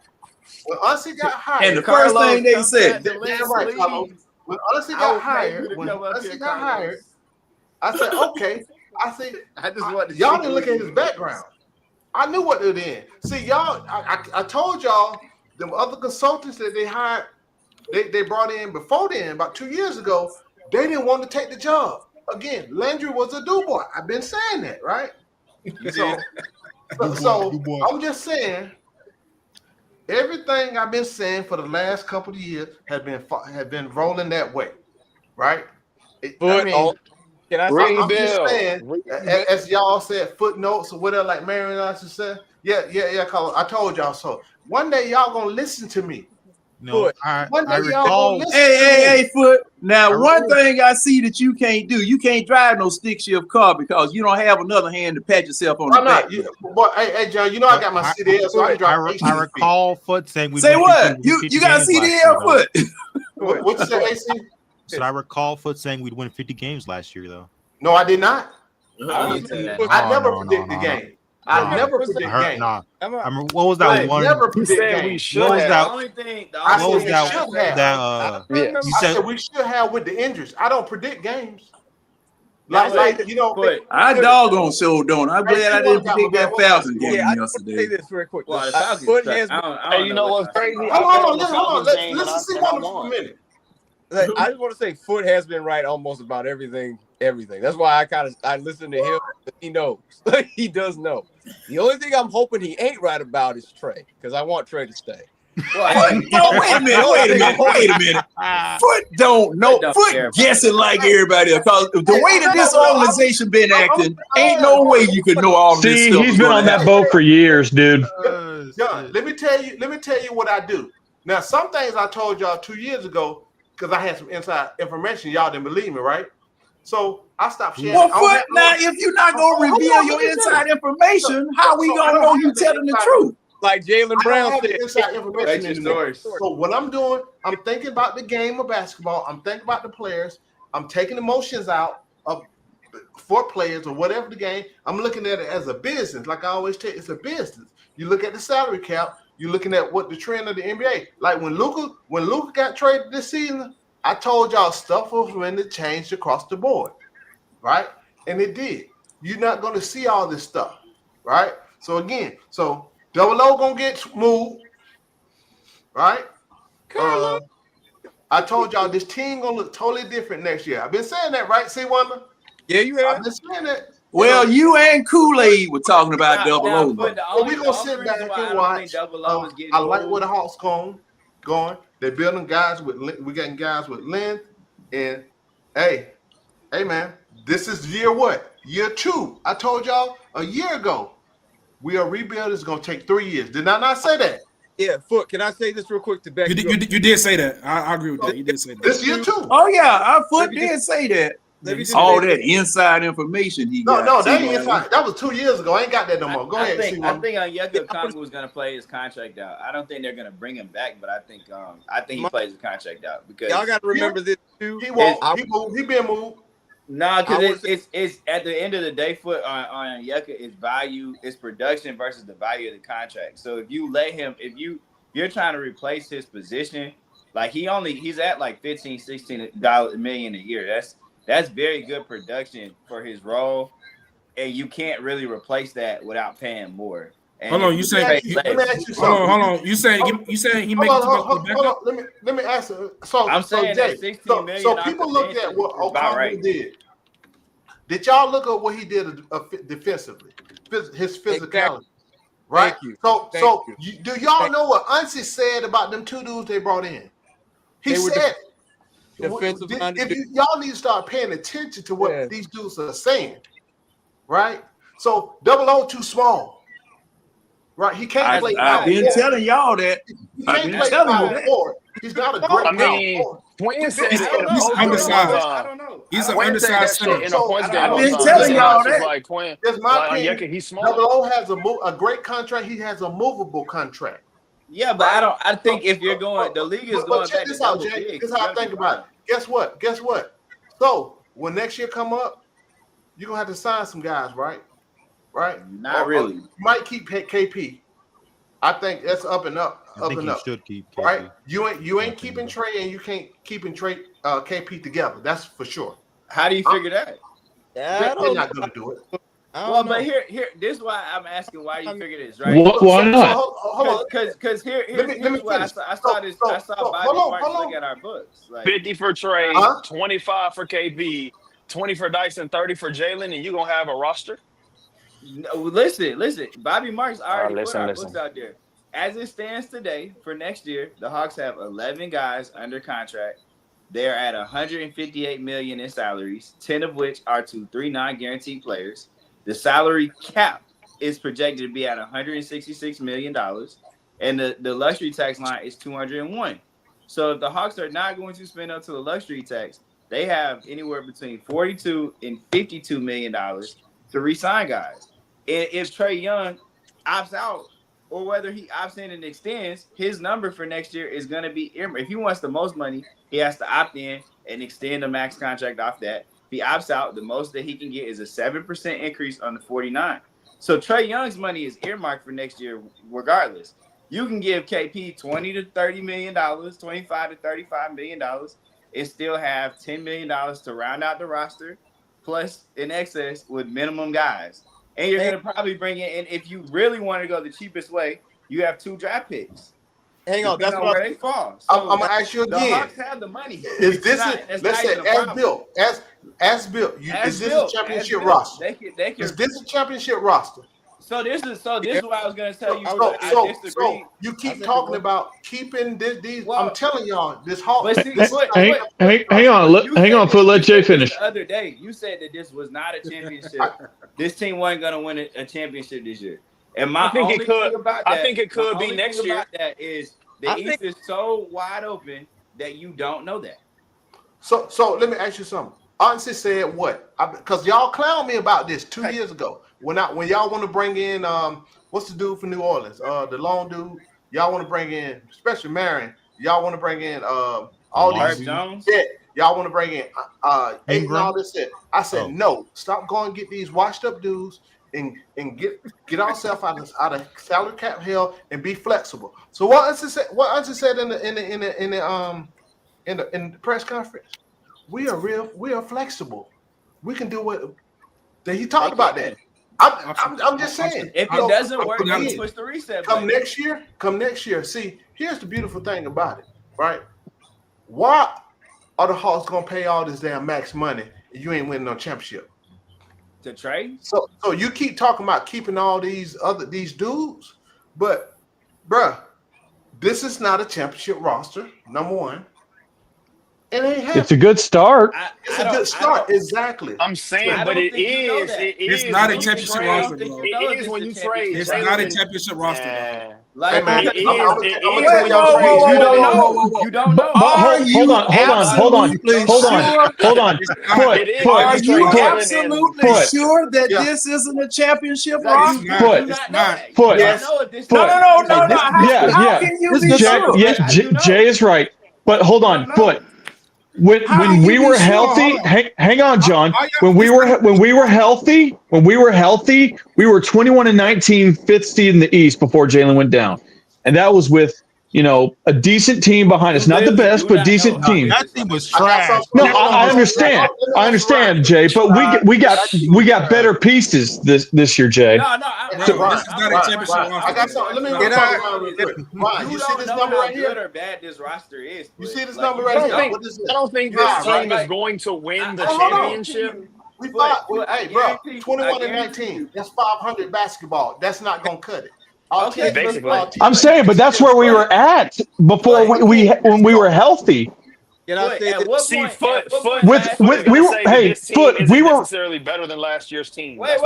When Uncy got hired, And the first thing they said, damn right, Carlos. When Uncy got hired, I said, okay. I said, y'all didn't look at his background. I knew what they did. See, y'all, I told y'all the other consultants that they hired, they brought in before then, about 2 years ago, they didn't want to take the job. Again, Landry was a do boy. I've been saying that, right? So I'm just saying, everything I've been saying for the last couple of years have been rolling that way, right? Can I say I'm just saying, as y'all said, footnotes or whatever, like Marion Johnson said. Yeah, Carlos, I told y'all so. One day y'all gonna listen to me. No, One day I recall. Hey, Foot. Now, one thing I see that you can't do, you can't drive no stick shift car because you don't have another hand to pat yourself on the back. Boy, hey, John, you know I got my CDL, so I can drive. I recall Foot saying we. Say what? You got a CDL, Foot? What you say, AC? So I recall Foot saying we'd win 50 games last year, though. No, I did not. I never predict the game. I never predict game. What was that one? Never predict game. What was that? I said we should have. You I said we should have with the injuries. I don't predict games. Like you know, I doggone so don't. I'm glad I didn't got pick my that bad. Falcons game Yeah, I just want to say yesterday. this real quick. Well, the Falcons. Foot has been, Hey, you know what's crazy? I Hold bet on, on the hold on. Falcons game Let's see and I one for a won. minute. I just want to say Foot has been right almost about everything. That's why I listen to him. He knows. He does know. The only thing I'm hoping he ain't right about is Trey, because I want Trey to stay. Well, no, wait a minute. Foot don't know. Foot guessing like everybody else. Because the way that this organization been acting, ain't no way you could know all of this See, stuff. he's been on that boat for years, dude. John, let me tell you what I do. Now, some things I told y'all 2 years ago because I had some inside information. Y'all didn't believe me, right? So I stopped sharing. Well, Foot, now if you're not gonna reveal your inside information, how we gonna know you telling the truth? Like Jalen Brown said, inside information anymore. So what I'm doing, I'm thinking about the game of basketball. I'm thinking about the players. I'm taking emotions out of for players or whatever the game. I'm looking at it as a business. Like I always tell you, it's a business. You look at the salary cap. You're looking at what the trend of the NBA. Like when Luka got traded this season, I told y'all stuff was going to change across the board, right? And it did. You're not going to see all this stuff, right? So again, Double O gonna get moved, right? I told y'all this team gonna look totally different next year. I've been saying that, right? See, Wanda? Yeah, you have. I've been saying that. Well, you and Kool-Aid were talking about Double O. We're gonna sit back and watch. I like where the Hawks going. They're building guys we're getting guys with length. And hey, man, this is year what? Year 2. I told y'all a year ago. We are rebuilding. It's going to take 3 years. Did I not say that? Yeah, Foot. Can I say this real quick to back you did say that. I agree with that. You did say that. This year too. Oh yeah, our Foot did say that. All that inside information he got. No, that ain't inside. That was 2 years ago. I ain't got that no more. Go ahead. I think Onyeka Okongwu is going to play his contract out. I don't think they're going to bring him back, but I think he plays his contract out because y'all got to remember this too. He won't. He been moved. No, because it's at the end of the day, Foot on Onyeka is value, is production versus the value of the contract. So if you let him, if you're trying to replace his position, like he's at like $15-16 million a year. That's very good production for his role, and you can't really replace that without paying more. And hold on, you saying? Hold on. You saying he making too much for backup? Let me ask you. So I'm saying Jay, that $16 million. So people look at what Okongwu did. Did y'all look at what he did defensively? His physicality, exactly. Right? Do y'all know what Unsi said about them 2 dudes they brought in? He said, y'all need to start paying attention to what these dudes are saying, right? So Double O too small, right? He can't play. I've been telling y'all that. I've been telling you that. He's not a great Twin said he's undersized. I don't know. He's an undersized center. I've been telling y'all that. Like Quinn, that's my opinion. He's small. Double O has a great contract. He has a movable contract. Yeah, but I think if you're going, the league is going back to double Jay. big. This is how I think about it. Guess what? So when next year come up, you're gonna have to sign some guys, right? Not really. You might keep KP. I think that's up and up. I think you should keep KP. Right? You ain't keeping Trey, and you can't keeping Trey KP together. That's for sure. How do you figure that? They're not going to do it. Well, but here, this is why I'm asking why you figure this, right? Why not? Hold on. Because here's what I saw Bobby Marks look at our books. Like 50 for Trey, 25 for KB, 20 for Dyson, 30 for Jalen, and you're going to have a roster? No, listen. Bobby Marks already put our books out there. As it stands today, for next year, the Hawks have 11 guys under contract. They're at $158 million in salaries, 10 of which are to 3 non-guaranteed players. The salary cap is projected to be at $166 million, and the luxury tax line is $201. So if the Hawks are not going to spend up to the luxury tax, they have anywhere between $42 and $52 million to re-sign guys. And if Trey Young opts out, or whether he opts in and extends, his number for next year is going to be earmarked. If he wants the most money, he has to opt in and extend a max contract off that. If he opts out, the most that he can get is a 7% increase on the 49. So Trey Young's money is earmarked for next year regardless. You can give KP $20 to $30 million, $25 to $35 million, and still have $10 million to round out the roster plus in excess with minimum guys. And you're going to probably bring in, and if you really want to go the cheapest way, you have 2 draft picks. Hang on, that's where they fall. So I'm gonna ask you the again. Hawks have the money. Is this let's say as built? Is this a championship roster? Is this a championship roster? So this is what I was gonna tell you. I disagree. So you keep talking about keeping these. Well, I'm telling y'all, this Hawks. Hang on, Foot. Let Jay finish. The other day, you said that this was not a championship. This team wasn't gonna win a championship this year. And my only thing about that, I think it could be next year. That is the East is so wide open that you don't know that. So let me ask you something. Honestly said what? Because y'all clowned me about this 2 years ago. When y'all want to bring in what's the dude from New Orleans? The long dude. Y'all want to bring in, especially Marion. Y'all want to bring in all these Jones. Yeah, y'all want to bring in Aiden and all this shit. I said no. Stop going and get these washed up dudes and get ourselves out of salary cap hell and be flexible. So what Uncle said in the press conference, we are flexible. We can do what he talked about that. I'm just saying. If it doesn't work, then push the reset button. Come next year. See, here's the beautiful thing about it, right? Why are the Hawks gonna pay all this damn max money and you ain't winning no championship? To trade? So you keep talking about keeping all these dudes, but bruh, this is not a championship roster, number one. It ain't happening. It's a good start. It's a good start, exactly. I'm saying, but it is. It's not a championship roster, bro. It is when you trade. It's not a championship roster, bro. Like, man, it is. You don't know. Hold on. Are you absolutely sure that this isn't a championship roster? Foot. No. How can you be sure? Yes, Jay is right. But hold on, Foot. When we were healthy, hang on, John. When we were healthy, we were 21-19, 5th seed in the East before Jalen went down, and that was with a decent team behind us. Not the best, but decent team. That team was trash. No, I understand, Jay. But we got better pieces this year, Jay. This is not a championship roster. I got something. Let me talk about real quick. Ryan, you see this number right here? Good or bad this roster is. You see this number right here? I don't think this team is going to win the championship. We thought, hey, bro, 21-19. That's 500 basketball. That's not gonna cut it. I'm saying, but that's where we were at before when we were healthy. See, Foot. We were necessarily better than last year's team. Wait.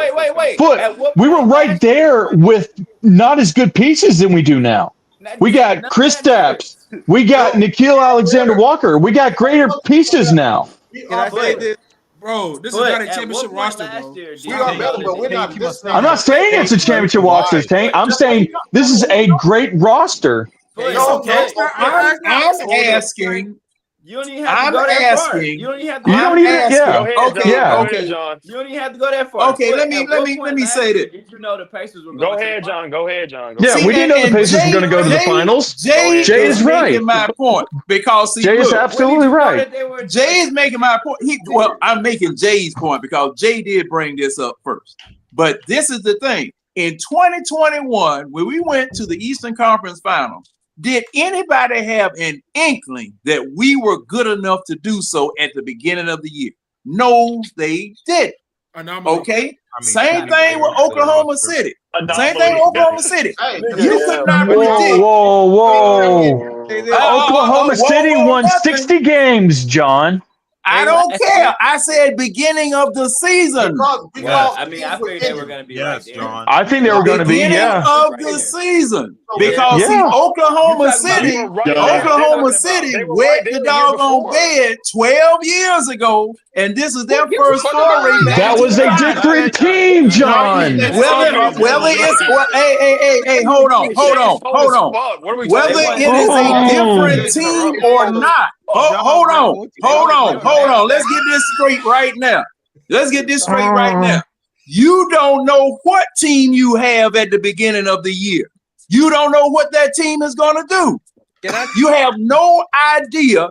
Foot. We were right there with not as good pieces than we do now. We got Chris Stapps. We got Nickeil Alexander-Walker. We got greater pieces now. Can I say this? Bro, this is not a championship roster, bro. We are better, but we're not. I'm not saying it's a championship roster, Tank. I'm saying this is a great roster. I'm asking. You don't even have to go that far. You don't even have to. Okay, John. You don't even have to go that far. Okay, let me say this. Did you know the Pacers were going? Go ahead, John. Yeah, we didn't know the Pacers were going to go to the finals. Jay is right. Making my point because Jay is absolutely right. Jay is making my point. I'm making Jay's point because Jay did bring this up first. But this is the thing: in 2021, when we went to the Eastern Conference Finals, did anybody have an inkling that we were good enough to do so at the beginning of the year? No, they didn't. Okay? Same thing with Oklahoma City. You could not predict. Whoa. Oklahoma City won 60 games, John. I don't care. I said beginning of the season. I figured they were going to be right there. John. I think they were going to be, beginning of the season. Because see, Oklahoma City wet the doggone bed 12 years ago, and this is their first foray back. That was a different team, John. Whether hold on. Whether it is a different team or not. Hold on. Let's get this straight right now. You don't know what team you have at the beginning of the year. You don't know what that team is going to do. You have no idea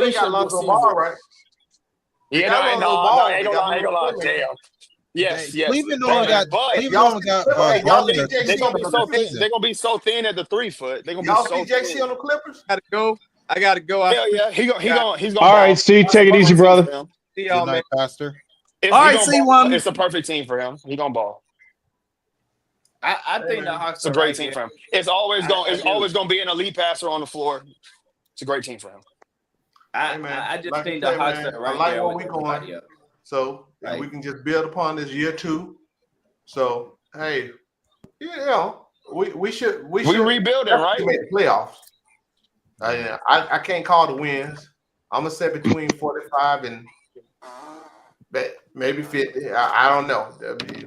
know they got Lonzo Ball, right? Yeah, got no, Lonzo no, Ball. ain't They gonna got lie. Lonzo Damn. Yes, yes. Cleveland But, only got but Cleveland only got y'all Butler. see they're JC gonna on be the so Clippers? thin. They're gonna be so thin at the 3 foot. They're gonna be Y'all so see JC thin. on the Clippers? Gotta go. I gotta go. Hell yeah, he's gonna All ball. right, Steve, It's a take it easy, perfect team for brother. him. See Good y'all, man. night, Pastor. He All right, gonna see ball. one. It's a perfect team for him. He gonna ball. I think the Hawks It's a are great right team there. for him. It's always I do. going to be an elite passer on the floor. It's a great team for him. I just like you think the said, Hawks man, are I right like there where with we everybody going. else. So if Like, we can just build upon this year 2. So hey, we should rebuilding, right? definitely make the playoffs. I can't call the wins. I'm gonna say between 45 and maybe 50. I don't know.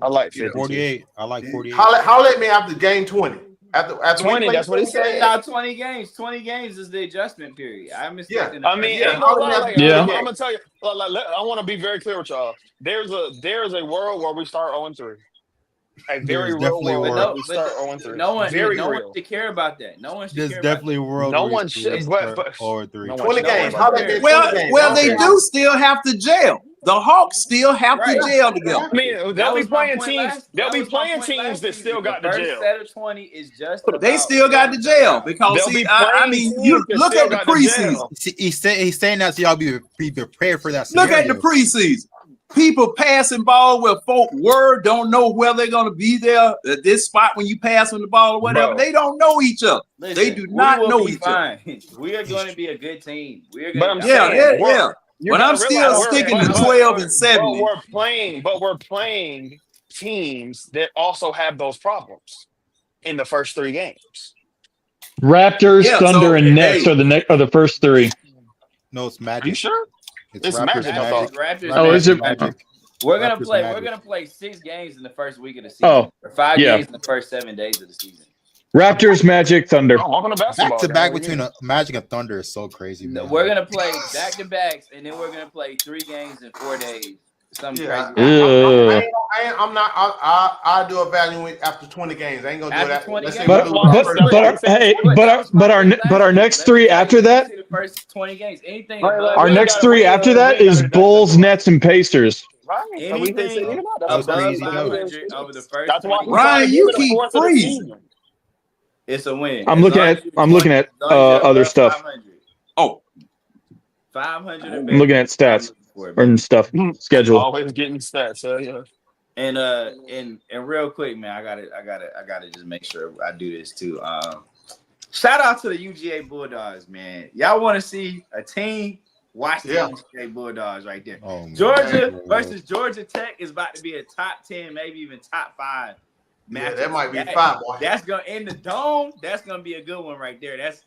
I like 50. 48. I like 48. Holler at me after game 20. After 20, we play that's what he 20 games. said. now 20 games. 20 games is the adjustment period. I mistaken. I mean, ain't no lie. Like, I'm gonna tell you. I want to be very clear with y'all. There's a world where we start 0-3. A very real world where we start 0-3. No one real. should care about that. No one should There's care definitely a world No where one we should, start but 0-3. no one 20 should care games. about How that. they Well, they do still have to gel. The Hawks still have to gel together. I mean, they'll be playing teams. They'll be playing teams that still got the first jail. set of 20 is just They still got the jail because They'll see, be I playing mean, teams you that look still at the got the preseason. jail. He's saying that so y'all be prepared for that Look scenario. at the preseason. People passing ball where folk don't know where they're going to be there at this spot when you pass them the ball or whatever. Bro. They don't know each other. Listen, they do not know each other. We are going to be a good team. We are But going I'm to saying, But I'm still sticking to 12 and 70. But we're playing teams that also have those problems in the first 3 games. Raptors, Thunder, and Nets are the first 3. No, it's Magic. Are you sure? It's Raptors, Magic. I thought. Raptors, Oh, is it? Magic. We're gonna Raptors play. Magic. We're gonna play 6 games in the first week of the season. Oh, or 5 yeah. games in the first 7 days of the season. Raptors, Magic, Thunder. I'm walking to basketball. Back to back between Magic and Thunder is so crazy, man. We're gonna play back to backs, and then we're gonna play 3 games in 4 days. Something crazy. I'm not. I'll do evaluate after 20 games. I ain't gonna do that. Let's say But our next 3 after that. The first 20 games. Anything. Our next 3 after that is Bulls, Nets, and Pacers. Anything above 500 over the first. That's why 20 Ryan, games. you keep freezing. It's a win. I'm looking at other stuff. 500. Oh, 500. I'm looking at stats and stuff. Schedule. Always getting stats. Yeah. And real quick, man, I gotta just make sure I do this too. Shout out to the UGA Bulldogs, man. Y'all want to see a team? Watch the UGA Bulldogs right there. Oh, Georgia versus Georgia Tech is about to be a top 10, maybe even top 5 match. Yeah, that might be 5, boy. That's gonna in the dome. That's gonna be a good one right there. That's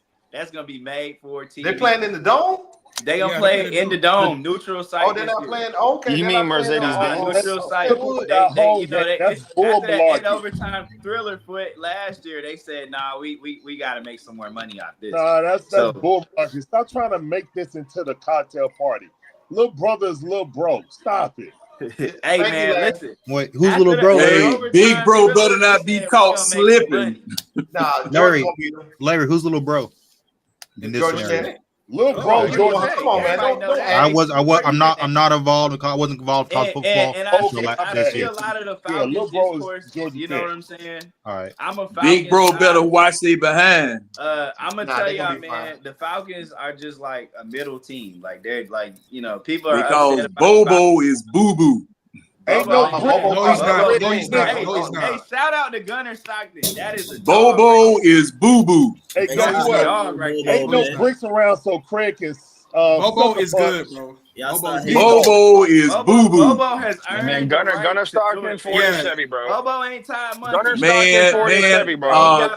gonna be made for TV. They're playing in the dome. They gonna play in the dome, neutral site. Oh, they're not playing. Okay, You mean Mercedes-Benz? Neutral site. After that end overtime thriller foot last year, they said, "Nah, we got to make some more money off this." Nah, that's bull market. Stop trying to make this into the cocktail party. Little brother's little bro. Stop it. Hey man, listen. Wait, who's little bro? Hey, big bro better not be caught slipping. Nah, Larry, who's little bro? In this Georgia scenario. Tech. Little bro, Georgia. Come on, man. I'm not involved. I wasn't involved in college football And until I this see year. a lot of the Falcons discourse. You know what I'm saying? All right. I'm a Falcons Big bro guy. better watch they behind. I'm gonna tell y'all, man, the Falcons are just like a middle team. Like they're like, people are Because upset about Bobo is boo boo. Ain't no he's not. Hey, shout out to Gunnar Stockton. That is a Bobo is boo boo. Hey, guess what? Ain't no bricks around so Craig can. Bobo is good, bro. Bobo is boo boo. Bobo has earned. Man, Gunnar Stockton, Ford and Chevy, bro. Bobo ain't tied money. Gunnar Stockton, Ford and Chevy, bro.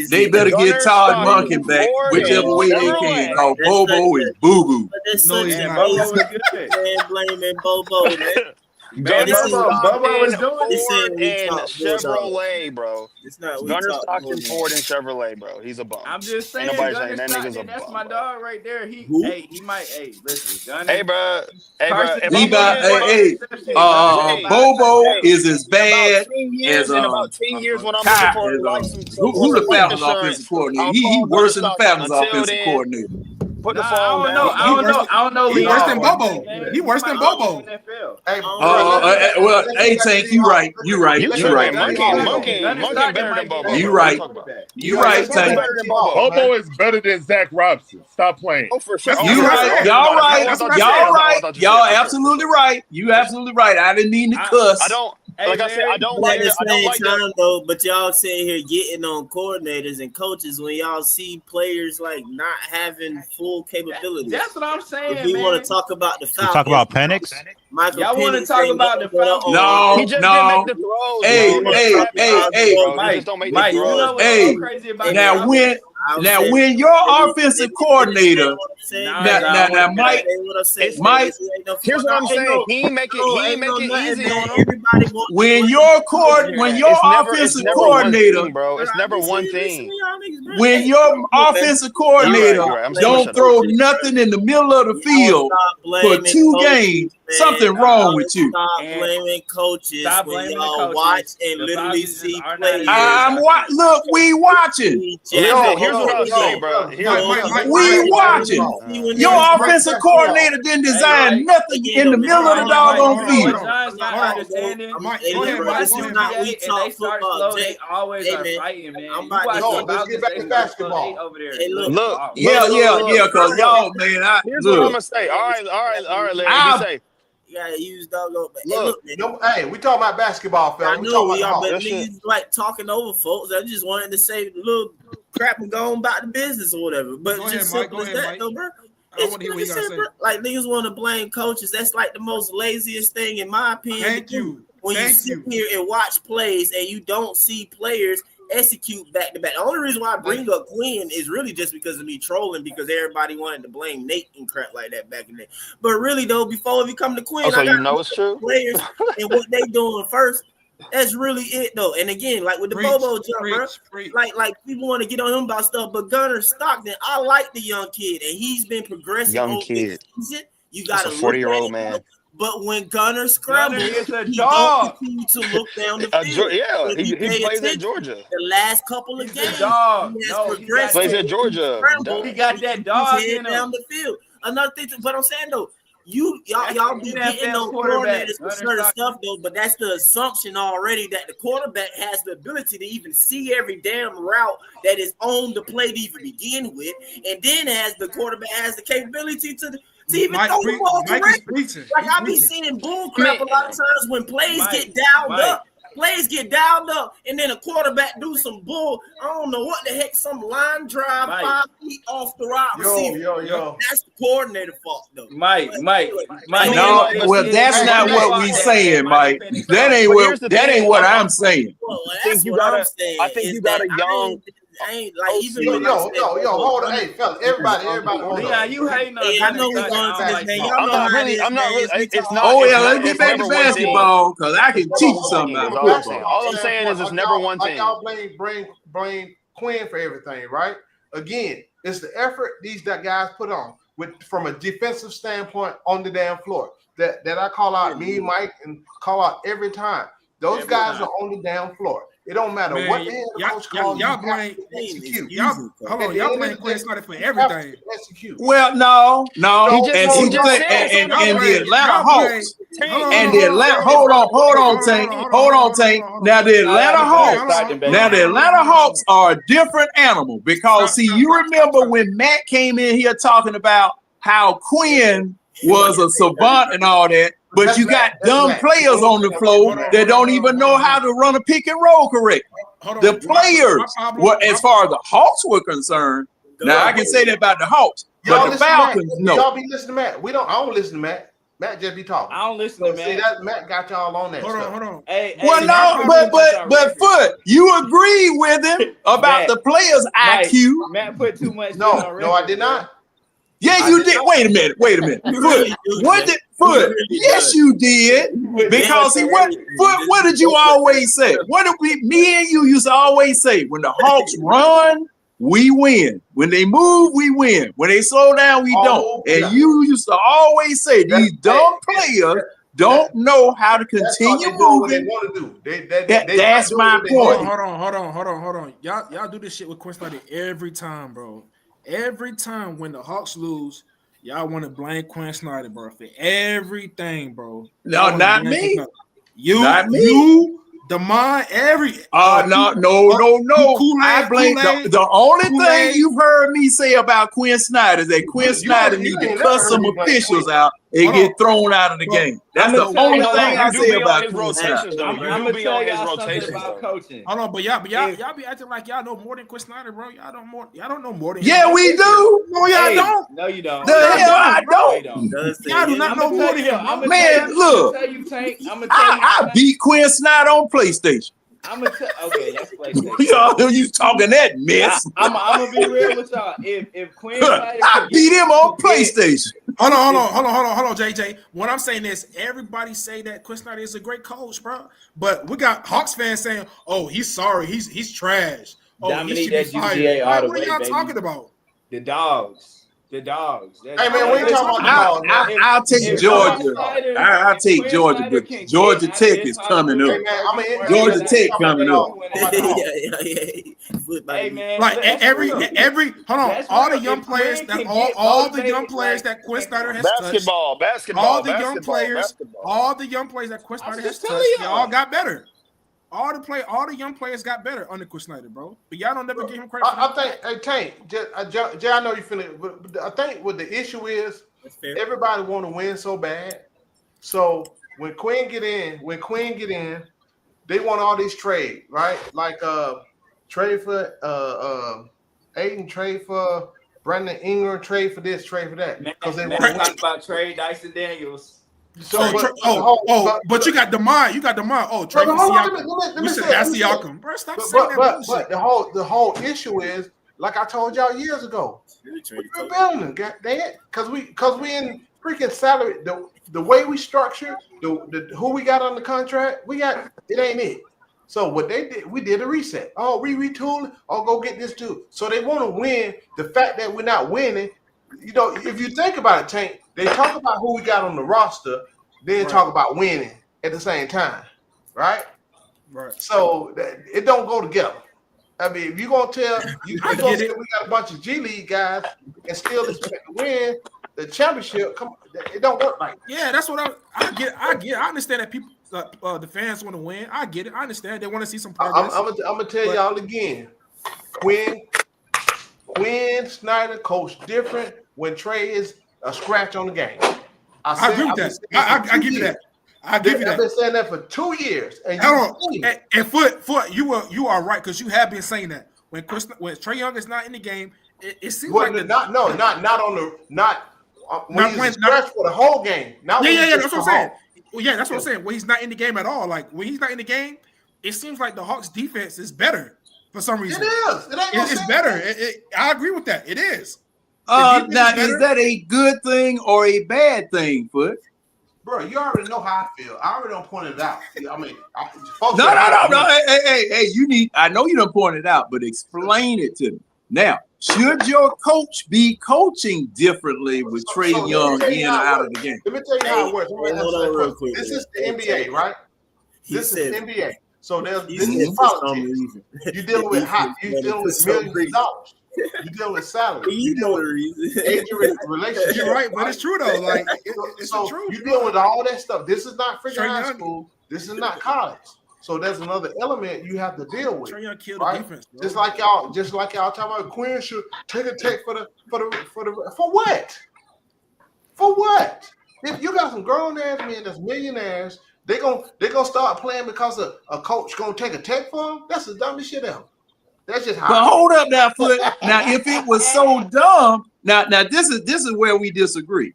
They better get Todd Monken back, whichever way they can. Cause Bobo is boo boo. No, he's not. Bobo is good. Blaming Bobo, man. Bobo is doing Ford and Chevrolet, bro. Gunnar Stockton, Ford, and Chevrolet, bro. He's a bum. I'm just saying, Ain't nobody Gunnar saying that nigga's a Stockton, that's bum, my bro. dog right there. He might. Hey, listen, Gunnar. Hey, bro. Bobo is as bad as in about 10 years when I'm Kai looking for is, who the Falcons offensive coordinator? He worse than the Falcons offensive coordinator. Put the phone down. I don't know. He worse than Bobo. He worse than Bobo. Well, hey, Tank, you right. You right. Monkey better than Bobo. You right. You right, Tank. Bobo is better than Zach Robinson. Stop playing. Oh, for sure. You right. Y'all right. Y'all right. Y'all absolutely right. You absolutely right. I didn't mean to cuss. like I said, I don't But like at the I don't same like time, though, but y'all sitting here getting on coordinators and coaches when y'all see players like not having full capabilities. That's what I'm saying, If we man. want to talk about the We Falcons, talk about Penix. Michael Y'all want to Penix talk ain't about the nothing but an Falcons? arm. He just didn't make the throws. Hey, bro. hey, That's hey, not hey, bro. He just don't make the Mike, you throws. know what's hey. so crazy about Now the when when your offensive coordinator, now Mike, Mike, Here's what I'm saying. He ain't make it easy on him. when your It's offensive never one coordinator, thing, bro. It's never one thing. when your offensive coordinator You're right. I'm just gonna don't shut throw up. nothing in the middle of the field for 2 games, something wrong with you. Stop blaming coaches when y'all watch and literally see players. Look, we watching. Listen, here's what I'll say, bro. We watching. Your offensive coordinator didn't design nothing in the middle of the doggone field. John's not understanding. This is not we talk football. They always are fighting, man. I'm about to let's get back to basketball. over there. Hey, look. Yeah, cause y'all, man. Here's what I'm gonna say. All right, Larry. You say. You gotta use doggo. Look, hey, we talking about basketball, fella. I know we all, about but niggas like talking over folks. I just wanted to say a little crap and go on about the business or whatever. But Go just ahead, simple Mike. as Go ahead, that, Mike. though, bro. I want to hear what you gotta say. Like niggas want to blame coaches. That's like the most laziest thing in my opinion. Thank you. When you sit here and watch plays and you don't see players execute back to back. The only reason why I bring up Quinn is really just because of me trolling, because everybody wanted to blame Nate and crap like that back in there. But really though, before we come to Quinn, Oh, so I got you know it's true. Players and what they doing first. That's really it though. And again, like with the Bobo jump, bro, like people want to get on him about stuff, but Gunnar Stockton, I like the young kid, and he's been progressing. Young kid. Season. You got a 40-year-old man. But when Gunnar scrambles, is a he dog. don't continue to look down the field. Yeah, he pay plays attention, at Georgia. The last couple of games, dog. he has No, he progressed. plays at Georgia. He got that dog He's in down him. the field. Another thing, but I'm saying though, y'all be getting NFL on quarterback, coordinators for certain stuff though, but that's the assumption already that the quarterback has the ability to even see every damn route that is on the play to even begin with, and then the quarterback has the capability to even throw the ball correctly. Like I be seeing bull crap a lot of times when plays get dialed up. Plays get dialed up, and then a quarterback do some bull. I don't know what the heck, some line drive 5 feet off the right receiver. That's the coordinator fault, though. Mike. No, well, that's not what we saying, Mike. That ain't what I'm saying. Well, that's what I'm saying. I think you got a young. I ain't like even hold on, hey, fella, everybody, hold Leon, on. you hating on I know we're going to this, man. Y'all I'm know not how really. it is, I'm not man. really. It's not. Oh yeah, it's let's not- get it's back to never one thing. basketball because I can teach you something about All I'm saying. football. All I'm saying is it's never one thing. Y'all blame Quinn for everything, right? Again, it's the effort these guys put on from a defensive standpoint on the damn floor that I call out, me, Mike, and call out every time. Those guys are on the damn floor. It don't matter what the head coach calls. Y'all blame execute. Y'all blame Quinn Snyder for everything. Execute. Well, no, and see the thing, and the Atlanta Hawks, and the Atlanta. Hold on, Tank. Now the Atlanta Hawks are a different animal because see, you remember when Matt came in here talking about how Quinn was a savant and all that. But you got dumb players on the floor that don't even know how to run a pick and roll correctly. The players, as far as the Hawks were concerned, now I can say that about the Hawks, but the Falcons, no. Y'all be listening to Matt. I don't listen to Matt. Matt just be talking. I don't listen to Matt. See that Matt got y'all on that. Hold on. Hey, well, no, but Foot, you agree with him about the players' IQ. Matt put too much. No, I did not. Yeah, you did. Wait a minute. Foot, what did Foot? Yes, you did. Because see, what did you always say? What did me and you used to always say? When the Hawks run, we win. When they move, we win. When they slow down, we don't. And you used to always say these dumb players don't know how to continue moving. That's my point. Hold on. Y'all do this shit with Quinn Snyder every time, bro. Every time when the Hawks lose, y'all want to blame Quinn Snyder, bro, for everything, bro. No, not me. You, Damon, no. I blame the only thing you've heard me say about Quinn Snyder is that Quinn Snyder need to cuss some officials out and get thrown out of the game. That's the only thing I say about Quinn Snyder. I'm gonna tell y'all something about coaching. Hold on, but y'all be acting like y'all know more than Quinn Snyder, bro. Y'all don't know more than Yeah, him. we do. No, y'all don't. No, you don't. The hell I don't. Y'all do not know more than him. Man, look, I beat Quinn Snyder on PlayStation. I'm gonna tell. Okay, that's PlayStation. You talking that mess? I'm gonna be real with y'all. If Quinn Snyder I beat him on PlayStation. Hold on, JJ. What I'm saying is, everybody say that Quinn Snyder is a great coach, bro. But we got Hawks fans saying, "Oh, he's sorry, he's trash. Oh, Dominate he should that be fired." UGA all the What are way, y'all talking talking about? The dogs. Hey man, we ain't talking about the dogs. I'll take Georgia. I'll take Georgia, but Georgia Tech is coming up. Georgia Tech coming up. Hey man, like every hold on, all the young players that all the young players that Quinn Snyder has touched, all the young players that Quinn Snyder has touched, they all got better. All the young players got better under Quinn Snyder, bro. But y'all don't never give him credit. I think, hey Tank, Jay, I know you feel it, but I think what the issue is, everybody want to win so bad. So when Quinn get in, they want all these trade, right? Like trade for Aiden, trade for Brandon Ingram, trade for this, trade for that. Because they want to talk about trade Dyson Daniels. But you got Demar. Oh, Trey Siakam. We said that's Siakam. Bro, stop saying that bullshit. But the whole issue is, like I told y'all years ago, we're building them, because we in freaking salary. The way we structure, the who we got on the contract, it ain't it. So what they did, we did a reset. Oh, we retooled. Oh, go get this too. So they want to win. The fact that we're not winning, if you think about it, Tank, they talk about who we got on the roster, then talk about winning at the same time, right? Right. So it don't go together. I mean, if you're gonna tell we got a bunch of G League guys and still expect to win the championship, come on, it don't work like that. Yeah, that's what I get. I understand that people, the fans want to win. I get it. I understand they want to see some progress. I'm gonna tell y'all again. Quinn Snyder coached different when Trey is a scratch on the game. I agree with that. I give you that. I give you that. I've been saying that for 2 years. And Foot, you are right, because you have been saying that when Trey Young is not in the game, it seems like not when he's scratched for the whole game. Yeah, that's what I'm saying. Well, yeah, that's what I'm saying. When he's not in the game at all, like when he's not in the game, it seems like the Hawks' defense is better for some reason. It is. It's better. I agree with that. It is. Now, is that a good thing or a bad thing, Foot? Bro, you already know how I feel. I already done pointed it out. I mean, No. Hey, you need. I know you done pointed it out, but explain it to me. Now, should your coach be coaching differently with Trey Young in or out of the game? Let me tell you how it works. Hold on real quick. This is the NBA, right? This is NBA. So this is politics. You're dealing with you're dealing with millions of dollars. You're dealing with salary. You know the reason. Relationship. You're right, but it's true though. Like it's so true. You're dealing with all that stuff. This is not freaking high school. This is not college. So there's another element you have to deal with. Trey Young killed right? the defense, bro. Just like y'all talking about Quinn should take a take for what? For what? If you got some grown ass men that's millionaires, they gonna start playing because a coach gonna take a tech for them. That's the dumbest shit ever. That's just how. But hold up now, Foot. Now, if it was so dumb, now this is where we disagree.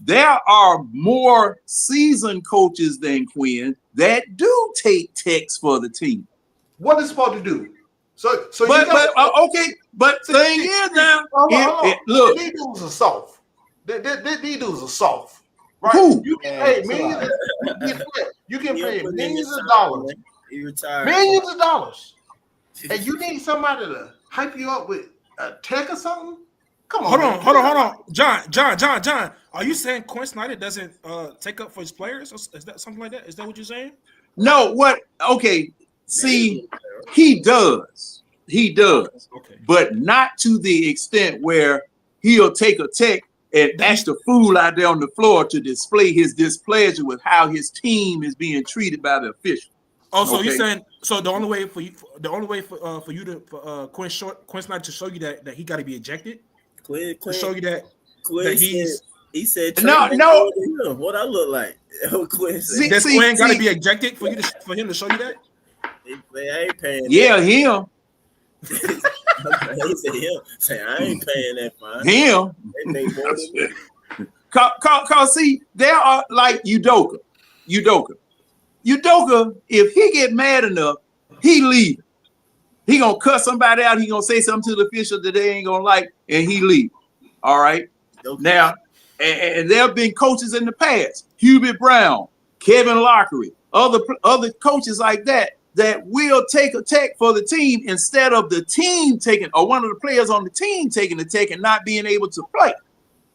There are more seasoned coaches than Quinn that do take techs for the team. What is supposed to do? But thing is now, look, these dudes are soft. These dudes are soft. Right? Who? You can pay millions. You can pay millions of dollars. Millions of dollars. And you need somebody to hype you up with a tech or something? Come on. Hold on. John. Are you saying Quinn Snyder doesn't take up for his players? Is that something like that? Is that what you're saying? No, what? Okay. See, he does. Okay. But not to the extent where he'll take a tech and ask the fool out there on the floor to display his displeasure with how his team is being treated by the official. Oh, so you're saying the only way for Quinn Snyder to show you that he got to be ejected, to show you that He said, Trey No, Young no. older than him. What I look like? Quinn said. Does Quinn got to be ejected for him to show you that? I ain't paying. Yeah, that. him. He said him. Say I ain't paying that fine. Him. They make more than me. Cause see, there are like Udoka, if he get mad enough, he leave. He gonna cut somebody out. He gonna say something to the official that they ain't gonna like, and he leave. All right. Okay. Now, and there have been coaches in the past, Hubert Brown, Kevin Lockery, other coaches like that will take a tech for the team instead of the team taking, or one of the players on the team taking the tech and not being able to play.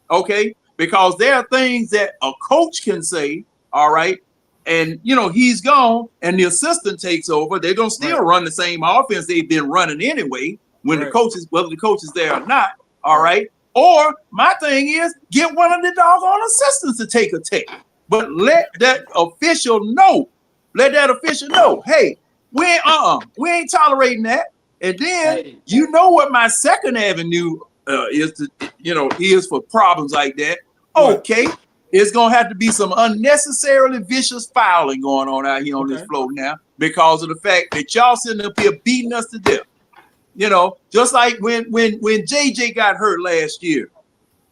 Okay. Because there are things that a coach can say, all right, and he's gone and the assistant takes over. They're gonna still run the same offense they've been running anyway, when the coaches, whether the coach is there or not, all right. Or my thing is get one of the doggone assistants to take a take. But let that official know. Hey, we ain't tolerating that. And then what my second avenue is for problems like that. Okay, it's gonna have to be some unnecessarily vicious fouling going on out here on this floor now because of the fact that y'all sitting up here beating us to death. Just like when JJ got hurt last year,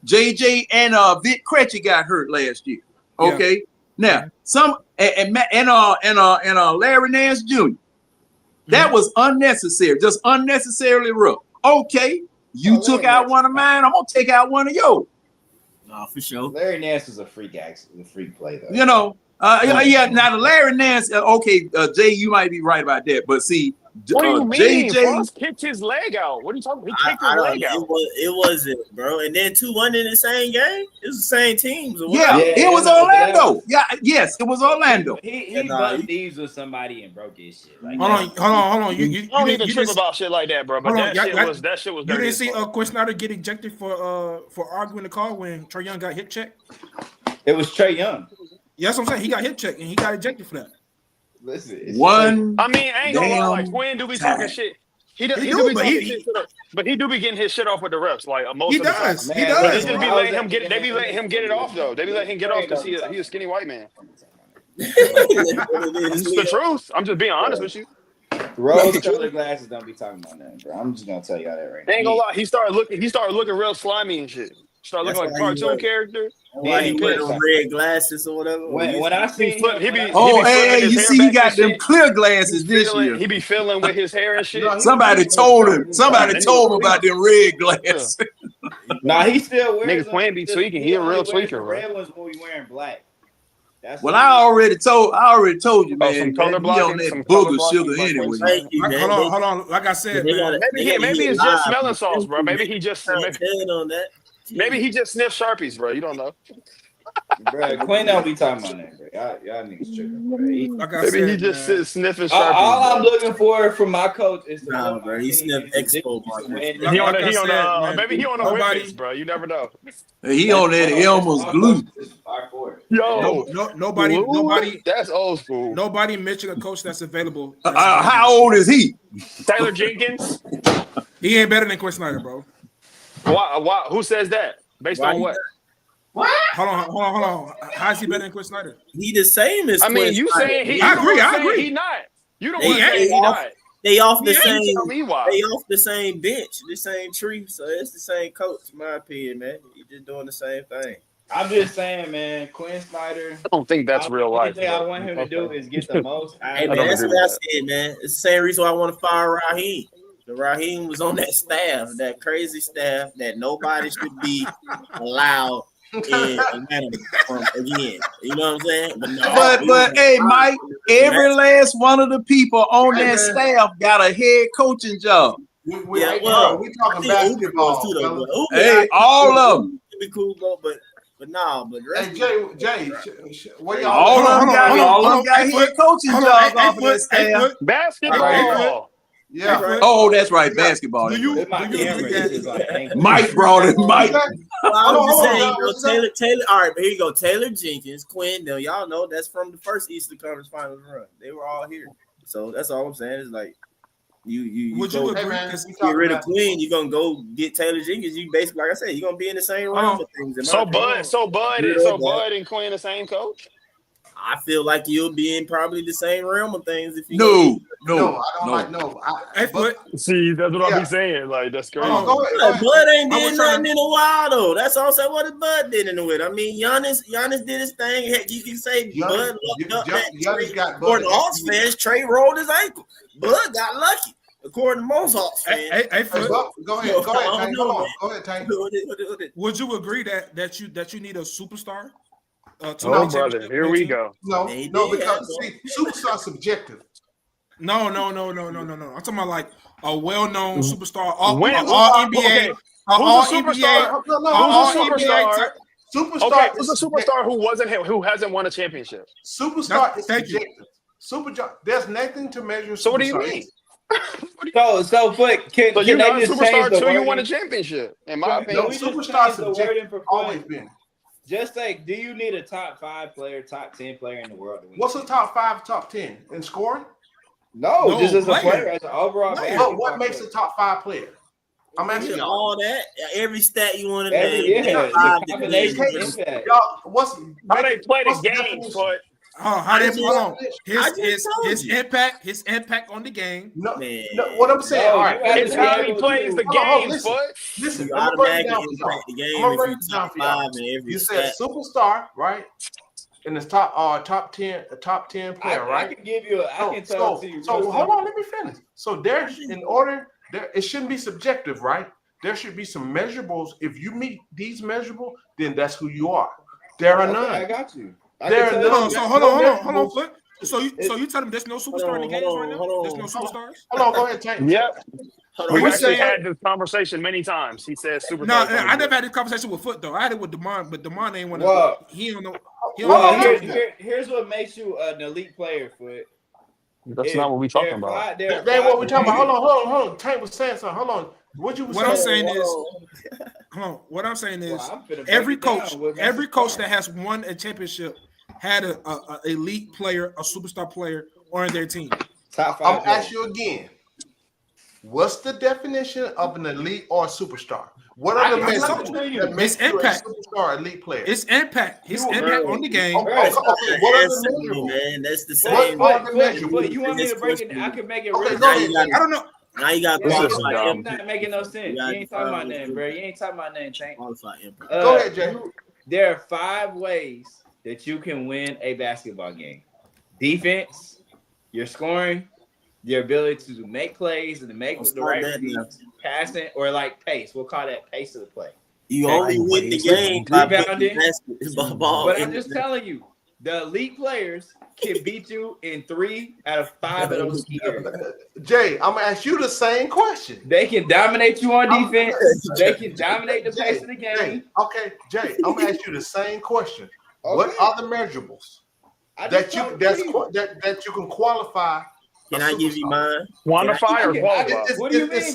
JJ and Vic Krejci got hurt last year. Okay, now some and Larry Nance Jr. That was unnecessary, just unnecessarily rough. Okay, you took out one of mine, I'm gonna take out one of yours. No, for sure. Larry Nance was a freak play though. Now the Larry Nance, Jay, you might be right about that, but see, what do you mean? JJ Frost kicked his leg out. What are you talking about? He kicked his leg out. It wasn't, bro. And then 2-1 in the same game. It was the same teams. It was Orlando. Yes, it was Orlando. He bumped knees with somebody and broke his shit. Like, hold on. You don't need to trip about shit like that, bro. But that shit was. You didn't see Quinn Snyder get ejected for arguing the call when Trey Young got hip checked? It was Trey Young. Yeah, that's what I'm saying. He got hip checked and he got ejected for that. Listen, I ain't gonna lie. Like Quinn do be talking shit. He do be talking shit, but he do be getting his shit off with the refs. Like most of the time. He does. But they just be letting him get. They be letting him get it off though. They be letting him get off because he a skinny white man. It's the truth. I'm just being honest with you. Rose-colored glasses don't be talking about that, bro. I'm just gonna tell y'all that right now. I ain't gonna lie. He started looking real slimy and shit. Started looking like a cartoon character. Why he wearing red glasses or whatever? When I see him, you see, he got them clear glasses this year. He be fiddling with his hair and shit. Somebody told him about them red glasses. Nah, he still wears. Nigga Quinn be tweaking. He a real tweaker, bro. Red ones will be wearing black. Well, I already told you, man. Some color blocking, that booger sugar anyway. Thank you, man. Hold on. Like I said, man. Maybe it's just smelling sauce, bro. Maybe he just on that. Maybe he just sniffed Sharpies, bro. You don't know. Bro, Quinn don't be talking about that, bro. Y'all niggas tripping, bro. Maybe he just sniffing Sharpies. All I'm looking for from my coach is bro. He sniffed Expo. Maybe he on a Olympics, bro. You never know. He on that Elmer's glue. Yo, nobody. That's old school. Nobody mentioned a coach that's available. How old is he? Taylor Jenkins. He ain't better than Quinn Snyder, bro. Why? Who says that? Based on what? What? Hold on. How is he better than Quinn Snyder? He the same as. I mean, you saying he? I agree. He not. You don't want to say he not. They off the same. Tell me why. They off the same bench, the same tree. So it's the same coach, in my opinion, man. He just doing the same thing. I'm just saying, man. Quinn Snyder. I don't think that's real life. The only thing I want him to do is get the most. Hey man, that's what I said, man. It's the same reason why I want to fire Raheem. Raheem was on that staff, that crazy staff that nobody should be allowed in Atlanta from again. You know what I'm saying? But hey, Mike, every last one of the people on that staff got a head coaching job. We talking basketball too, though. Hey, all of them. It'd be cool, but hey, Jay, all of them got head coaching jobs off of that staff. Basketball. Yeah. Oh, that's right. Basketball. Mike brought it. Mike. I'm just saying, Taylor. All right, but here you go. Taylor Jenkins, Quinn. Y'all know that's from the first Eastern Conference Finals run. They were all here. So that's all I'm saying. Is like Would go you agree? man, Because we get talking rid of about Quinn, you're gonna go get Taylor Jenkins. You basically, like I said, you're gonna be in the same realm of things. In my So opinion. Bud and Quinn the same coach? I feel like you'll be in probably the same realm of things if you No, I don't like See, that's what I Yeah. be saying. Like that's crazy. Go ahead. Bud ain't I was did trying nothing in a while though. That's all I'm saying. What did Bud did in the with? I mean, Giannis did his thing. Heck, you can say Bud lucked up that Giannis got Bud. According to Hawks fans, Trey rolled his ankle. Bud got lucky. According to most Hawks fans. Hey, Foot. Go ahead, Tank. Hold on. Go ahead, Tank. Would you agree that you need a superstar? To Oh, win brother, championship here on your we team? go. No, because see, superstar subjective. No. I'm talking about like a well-known superstar, all When- NBA, okay. all Who's a NBA, superstar? all Who's a NBA. superstar? Superstar Okay, is who's a superstar who hasn't won a championship? Superstar is subjective. There's nothing to measure. So what do you superstar. mean? So Foot, can So you're they not a just change superstar the till you wording? won a championship, in my Can opinion. we just Superstar change the wording subjective. for Always Foot? been. Just say, do you need a top 5 player, top 10 player in the world to win? What's the top 5, top 10 in scoring? No, just as a player, as an overall player. But what makes a top 5 player? I'm asking y'all. All that, every stat you want to Every- name. yeah, the combination of impact. Y'all, what's How they play the what's game, definition? Foot? How they hold on. I just told His you. impact on the game. No, what I'm saying. No, all right, you have It's to how be he able plays to- the Hold on, game, listen. Foot. Listen, You I'm gonna break it automatically down for y'all. impact the game I'm gonna if break you it down top for y'all. 5 in every You said stat. superstar, right? And it's top 10 player, I right? can give you. I can talk to you. So real hold simple. on, let me finish. So there's it shouldn't be subjective, right? There should be some measurables. If you meet these measurables, then that's who you are. There are Okay, none. I got you. There are none. Hold on, Foot. So you tell them there's no superstar in the games right now? There's no superstars? Hold on, go ahead, Tank. Yep. Are We've you actually saying? had this conversation many times. He says superstar. No, I never had this conversation with Foot though. I had it with Demond, but Demond ain't want to. Well- He don't know. Here's what makes you an elite player, Foot. That's not what we're talking about. That ain't what we're talking about. Hold on. Tank was saying something. Hold on. What I'm saying is, hold on. What I'm saying is, I'm finna break every it down coach, with my every coach that has won a championship had a elite player, a superstar player on their team. Top 5. I'm gonna ask you again. What's the definition of an elite or a superstar? What are the measures that makes you a impact. superstar elite player? It's impact. His impact on the game. Okay, what are the measurables? Man, that's the What same. are the measurables? But you want me to break it? I can make it. Okay, real go simple. ahead. I don't know. Now you got You're qualified. not making no sense. You ain't talking about nothing, bro. You ain't talking about nothing, Tank. Qualified impact. Go ahead, Jay. There are 5 ways that you can win a basketball game: defense, your scoring, your ability to make plays and to make the right reads, passing, or like pace. We'll call that pace of the play. You only win the game by Rebounding. basketball. But I'm just telling you, the elite players can beat you in 3 out of 5 of those years. Jay, I'm gonna ask you the same question. They can dominate you on defense. They can dominate the pace of the game. Jay, I'm gonna ask you the same question. Okay. What are the measurables that you can qualify? Can I give you mine? Quantify or qualify? What do you mean?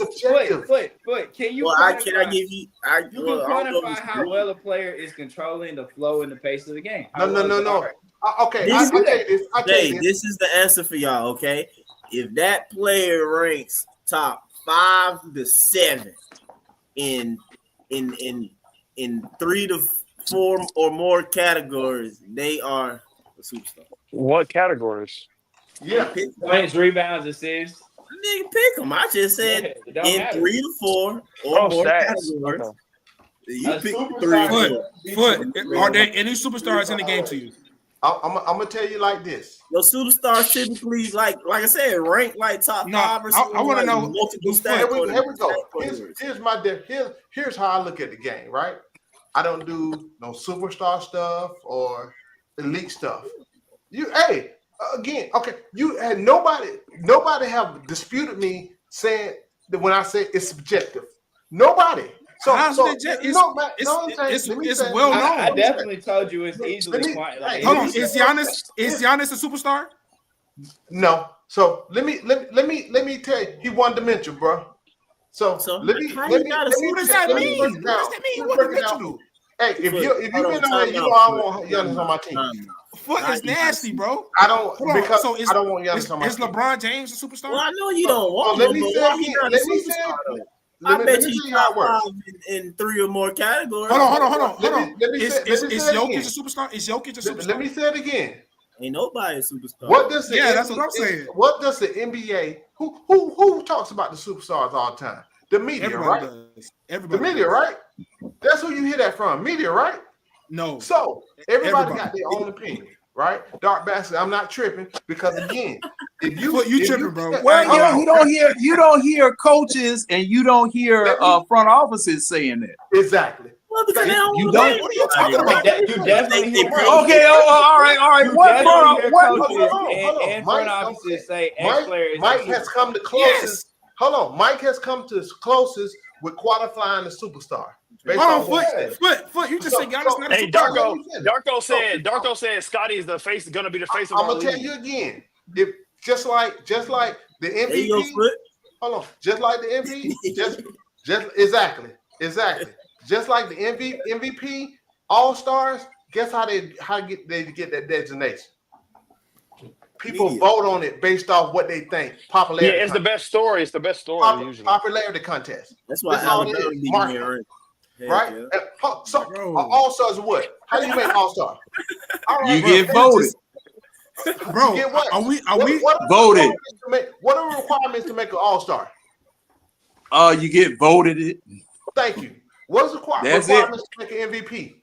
But can you? Can I give you? You can quantify how well a player is controlling the flow and the pace of the game. No. Okay, I'll tell you this. This is the answer for y'all. Okay, if that player ranks top 5 to 7 in 3 to 4 or more categories, they are a superstar. What categories? Yeah, points, rebounds, assists. Nigga, pick them. I just said Yeah, in 3 to 4 or more categories. You pick 3 or 4. Are there any superstars in the game to you? I'm gonna tell you like this. Your superstars typically, like I said, rank like top 5 or something. I want to know. Multiple Here we go. Here's Here's how I look at the game. Right, I don't do no superstar stuff or elite stuff. Again, okay. You had nobody have disputed me saying that when I say it's subjective. Nobody. How's it it's well known. I definitely told you it's easily quite. Like, hold on, is Giannis a superstar? No. So let me tell you, he one dimensional, bro. So let me what does that mean? What does that mean? What dimensional? Hey, if you've been on here, you know I want Giannis on my team. Foot is nasty, bro. I don't Hold on. because So I don't want y'all to is talk about LeBron James a superstar? Well, I know you don't want let him, me but say why it he again. not a Let me say superstar, it. though? Let I me bet say you how it top works. 5 in 3 or more categories. Hold on. Let me Is say it Jokic again. a superstar? Is Jokic a superstar? Let me say it again. Ain't nobody a superstar. What does the that's what I'm saying. What does the NBA? Who talks about the superstars all the time? The media, Everybody right? does. Everybody the media, does. right? That's who you hear that from. Media, right? No. So everybody got their own opinion, right? Dark bastard. I'm not tripping because again, if you tripping, bro. Well, you don't hear coaches and you don't hear front offices saying that. Exactly. Well, because they don't You want to don't. pay What are you talking anybody. about? You definitely hear Okay, all right. You What definitely hear front? coaches Hold on. and front offices say Mike, X player is Mike a has come the closest. Hold on. Mike has come to his closest with qualifying the superstar. Based Hold on, on what he said. Foot. You just said Giannis not a Hey, superstar. Darko said Scotty is gonna be the face of I'm our gonna tell league. you again. If just like the There you go, MVP. Foot. Hold on. Just like the MVP. just exactly. Just like the MVP All Stars. Guess how they get that designation? People vote on it based off what they think. Popularity. Yeah, it's the best story. It's the best story usually. Popularity contest. That's why Alabama be doing it right? So All Stars what? How do you make All Star? You get voted. Bro, you get what? Are we voted? What are the requirements to make an All Star? You get voted. Thank you. What is the requirements to make an MVP?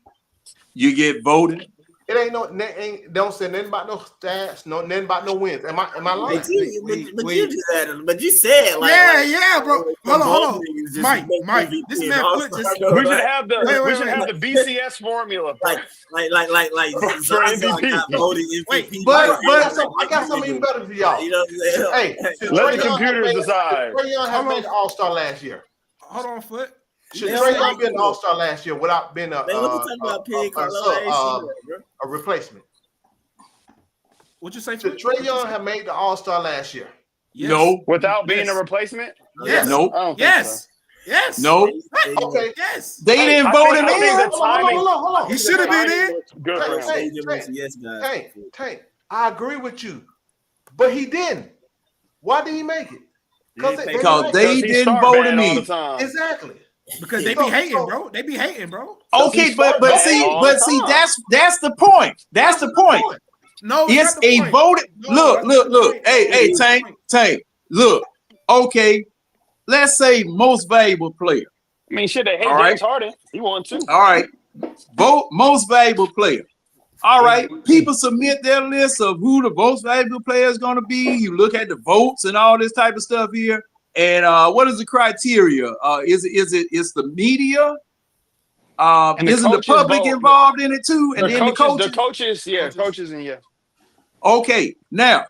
You get voted. It ain't don't say nothing about no stats, nothing about no wins. Am I lying? But you said like bro. Hold on. Mike, this man Foot just we should have the BCS formula like for MVP. I got something even better for y'all. You know what I'm saying? Hey, let the computers decide. Trey Young has made an All Star last year. Hold on, Foot. Should Trey Young be an All Star last year without being a replacement? What'd you say? Should Trey Young have made the All Star last year? Yes. No. Without being a replacement? Yes. No. Yes. Yes. No. Okay. Yes. They didn't vote him in. Hold on. He should have been in. Good for him. Tank. I agree with you, but he didn't. Why did he make it? Because they didn't vote him in. Exactly. Because they be hating, bro. They be hating, bro. Okay, but see, that's the point. That's the point. No, it's a voted. Look. Hey, Tank. Look. Okay, let's say most valuable player. I mean, shit, they hate James Harden. He won too. All right, vote most valuable player. All right, people submit their list of who the most valuable player is going to be. You look at the votes and all this type of stuff here. And what is the criteria? Is the media? Isn't the public involved in it too? And then the coaches. Coaches, and yeah. Okay, now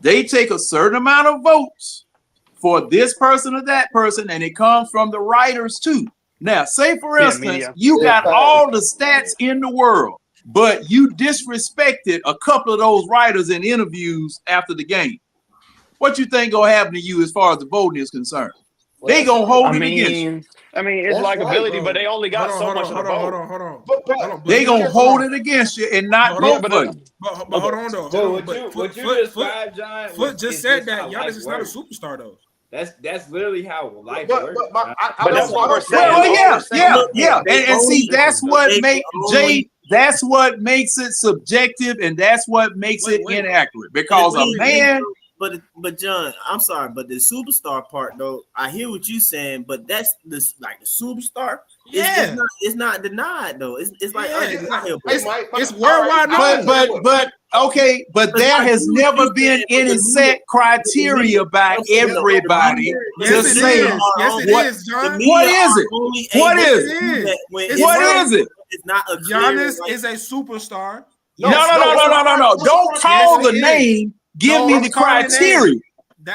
they take a certain amount of votes for this person or that person, and it comes from the writers too. Now, say for instance, you got all the stats in the world, but you disrespected a couple of those writers in interviews after the game. What you think gonna happen to you as far as the voting is concerned? They gonna hold it against you. I mean, it's likability, but they only got so much of the vote. Hold on. They gonna hold it against you and not vote for you. But hold on though. What you described, John? Foot just said that Giannis is not a superstar though. That's literally how life works. But that's what we're saying. Well, yeah. And see, that's what that's what makes it subjective, and that's what makes it inaccurate. Because a man. But John, I'm sorry, but the superstar part though, I hear what you're saying, but that's the superstar. Yeah, it's not denied though. It's like it's worldwide knowledge. But okay, but there has never been any set criteria by everybody to say yes, it is, John. What is it? What is it? What is it? It's not a Giannis is a superstar. No. Don't call the name. Give me the criteria.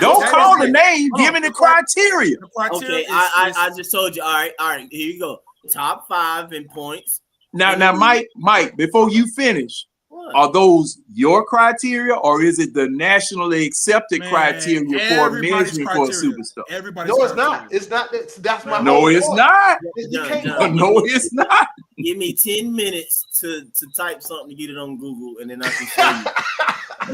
Don't call the name. Give me the criteria. Okay, I just told you. All right. Here you go. Top 5 in points. Now, Mike. Before you finish, are those your criteria, or is it the nationally accepted criteria for measuring for a superstar? No, it's not. It's not. That's my. No, it's not. You can't. No, it's not. Give me 10 minutes to type something to get it on Google, and then I can show you.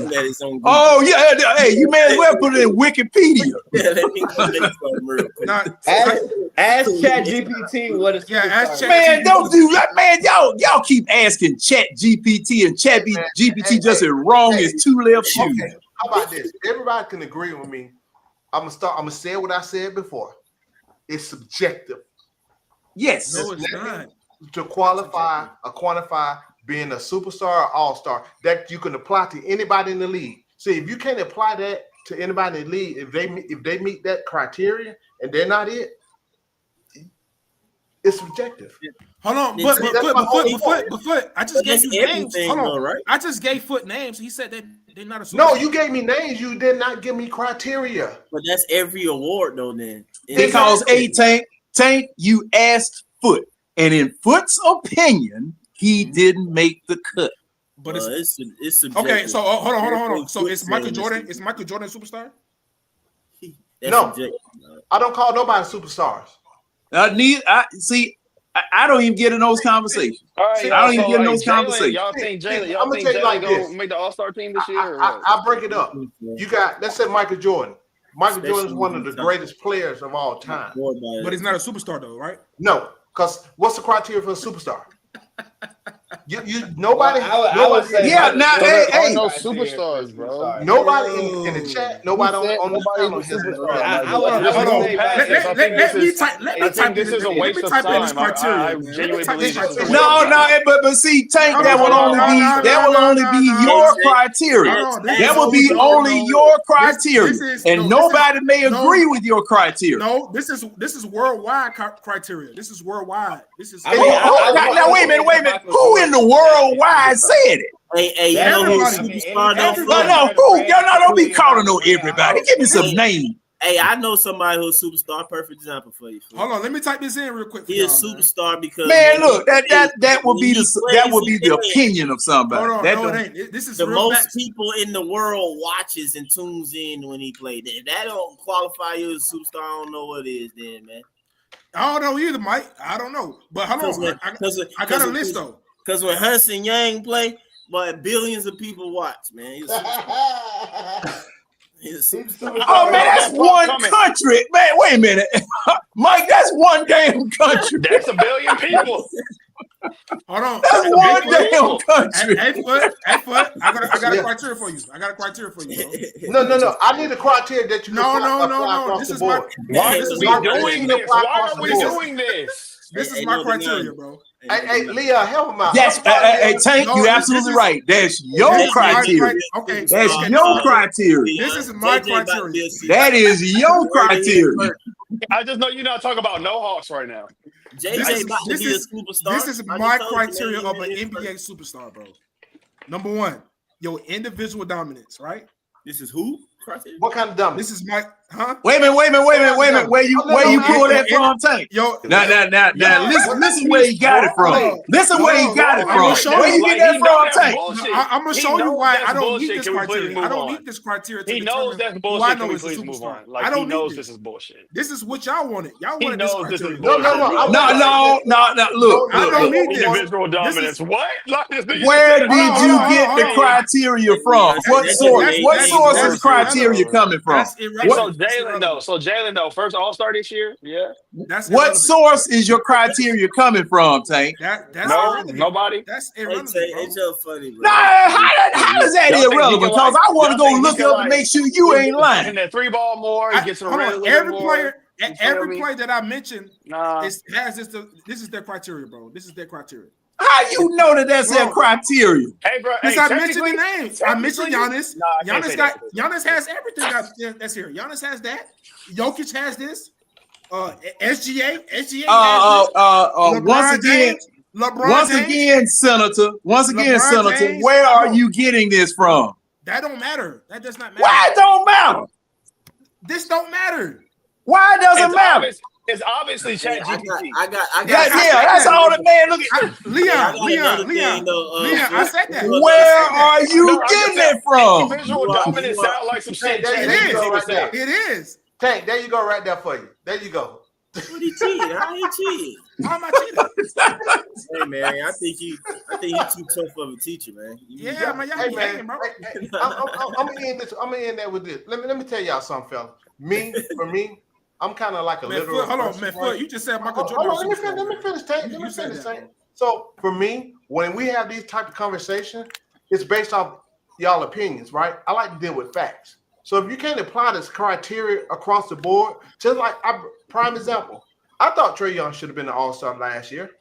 That it's on Google. Oh yeah, hey, you may as well put it in Wikipedia. Yeah, let me make something real quick. Ask ChatGPT what is Man, don't do that, man. Y'all keep asking ChatGPT, and ChatGPT just as wrong as two left shoes. Okay, how about this? Everybody can agree with me. I'm gonna say what I said before. It's subjective. Yes. No, it's not. To quantify being a superstar or all-star that you can apply to anybody in the league. See, if you can't apply that to anybody in the league, if they meet that criteria and they're not it, it's subjective. Hold on, but I just gave you names. Hold on, right? I just gave Foot names. He said that they're not a superstar. No, you gave me names. You did not give me criteria. But that's every award, though. Then Because Tank, you asked Foot, and in Foot's opinion, he didn't make the cut. But it's subjective. Okay. So hold on. So is Michael Jordan? Is Michael Jordan a superstar? No, I don't call nobody superstars. I don't even get in those conversations. All right, I don't even get in those conversations. Y'all think Jalen I'm gonna tell you like gonna this. make the All-Star team this year? I'll break it up. You got, let's say Michael Jordan. Michael Jordan is one of the greatest players of all time. But he's not a superstar, though, right? No, because what's the criteria for a superstar? Nobody. I would say yeah, now hey, no superstars, bro. Nobody in the chat. Nobody on the panel has I think this is a waste of time. I genuinely believe this is a waste No, of time. but see, Tank, that will only be your criteria. That will be only your criteria, and nobody may agree with your criteria. No, this is worldwide criteria. This is worldwide. This is. Now wait a minute. Who in the worldwide said it? Hey, Don't be calling no everybody. Give me some names. Hey, I know somebody who's a superstar. Perfect example for you. Hold on, let me type this in real quick. He's a superstar because look, that would be the opinion of somebody. Hold on, it ain't. This is the real most facts. people in the world watches and tunes in when he played. If that don't qualify you as a superstar, I don't know what it is, then, man. I don't know either, Mike. I don't know, but hold on. I got a list though. Because when Hudson Yang play, but billions of people watch, man. He's a superstar. Oh man, that's one country. Man, wait a minute, Mike. That's one damn country. That's a billion people. Hold on. That's one damn country. Hey, Foot. I got a criteria for you. Bro. No. I need a criteria that you. No. This is my. Why are we doing this? Why are we doing this? This is my criteria, bro. Hey, Leah, help him out. Yes, Tank, you're absolutely right. That's your criteria. Okay, that's your criteria. This is my criteria. That is your criteria. I just know you're not talking about no Hawks right now. This is my criteria of an NBA superstar, bro. Number one, your individual dominance, right? This is who? What kind of dominance? This is my Wait a minute. Where you pull that from, Tank? Yo, now listen where you got it from. Listen where you got it from. Where you get that from, Tank? I'm gonna show you why I don't need this criteria. I don't need this criteria. He knows that's bullshit. Can we please move on? Like he knows this is bullshit. This is what y'all wanted. Y'all wanted this criteria. No. Look. I don't need this. Individual dominance. What? Where did you get the criteria from? What source? What source is criteria coming from? So Jalen though, first All-Star this year. Yeah. What source is your criteria coming from, Tank? Nobody. That's irrelevant. It's just funny, bro. Nah, how is that irrelevant? Because I want to go look it up and make sure you ain't lying. And that 3-ball more, he gets around every player that I mentioned has this. This is their criteria, bro. This is their criteria. How you know that's their criteria? Hey, bro. Because I mentioned the names. I mentioned Giannis. Giannis has everything that's here. Giannis has that. Jokic has this. SGA has this. Once again, Senator. Where are you getting this from? That don't matter. That does not matter. Why it don't matter? This don't matter. Why it doesn't matter? It's obviously ChatGPT. I got. That's all the man. Look at Leon. I said that. Where are you getting it from? Visual dominance sound like some shit. It is. Tank, there you go, right there for you. There you go. What he cheated? How he cheated? How am I cheating? Hey man, I think you too tough of a teacher, man. Yeah, man, y'all be hating, bro. I'm gonna end this. I'm gonna end that with this. Let me tell y'all something, fella. For me, I'm kind of like a literal. Hold on, man. Right? You just said Michael Hold Jordan. on, let me finish, Tank. Let me finish, Tank. So for me, when we have these type of conversations, it's based off y'all opinions, right? I like to deal with facts. So if you can't apply this criteria across the board, just like prime example, I thought Trey Young should have been an All-Star last year,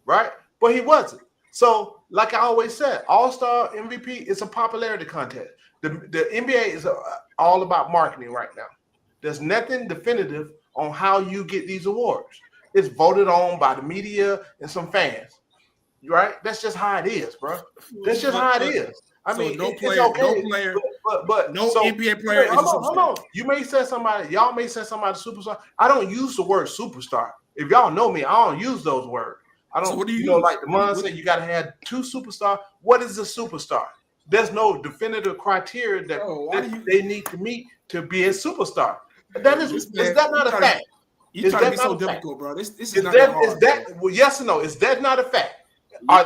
right? But he wasn't. So like I always said, All-Star MVP is a popularity contest. The NBA is all about marketing right now. There's nothing definitive on how you get these awards. It's voted on by the media and some fans, right? That's just how it is, bro. That's just how it is. I mean, no it's player, okay, no player, but no so, NBA player. Hold on. You may say somebody, y'all may say somebody superstar. I don't use the word superstar. If y'all know me, I don't use those words. I don't. So what do you you know, use? like the man said, you got to have 2 superstars. What is a superstar? There's no definitive criteria that they need to meet to be a superstar. Is that not a fact? You trying to be so difficult, bro. This is not that hard. Is that well, yes or no? Is that not a fact?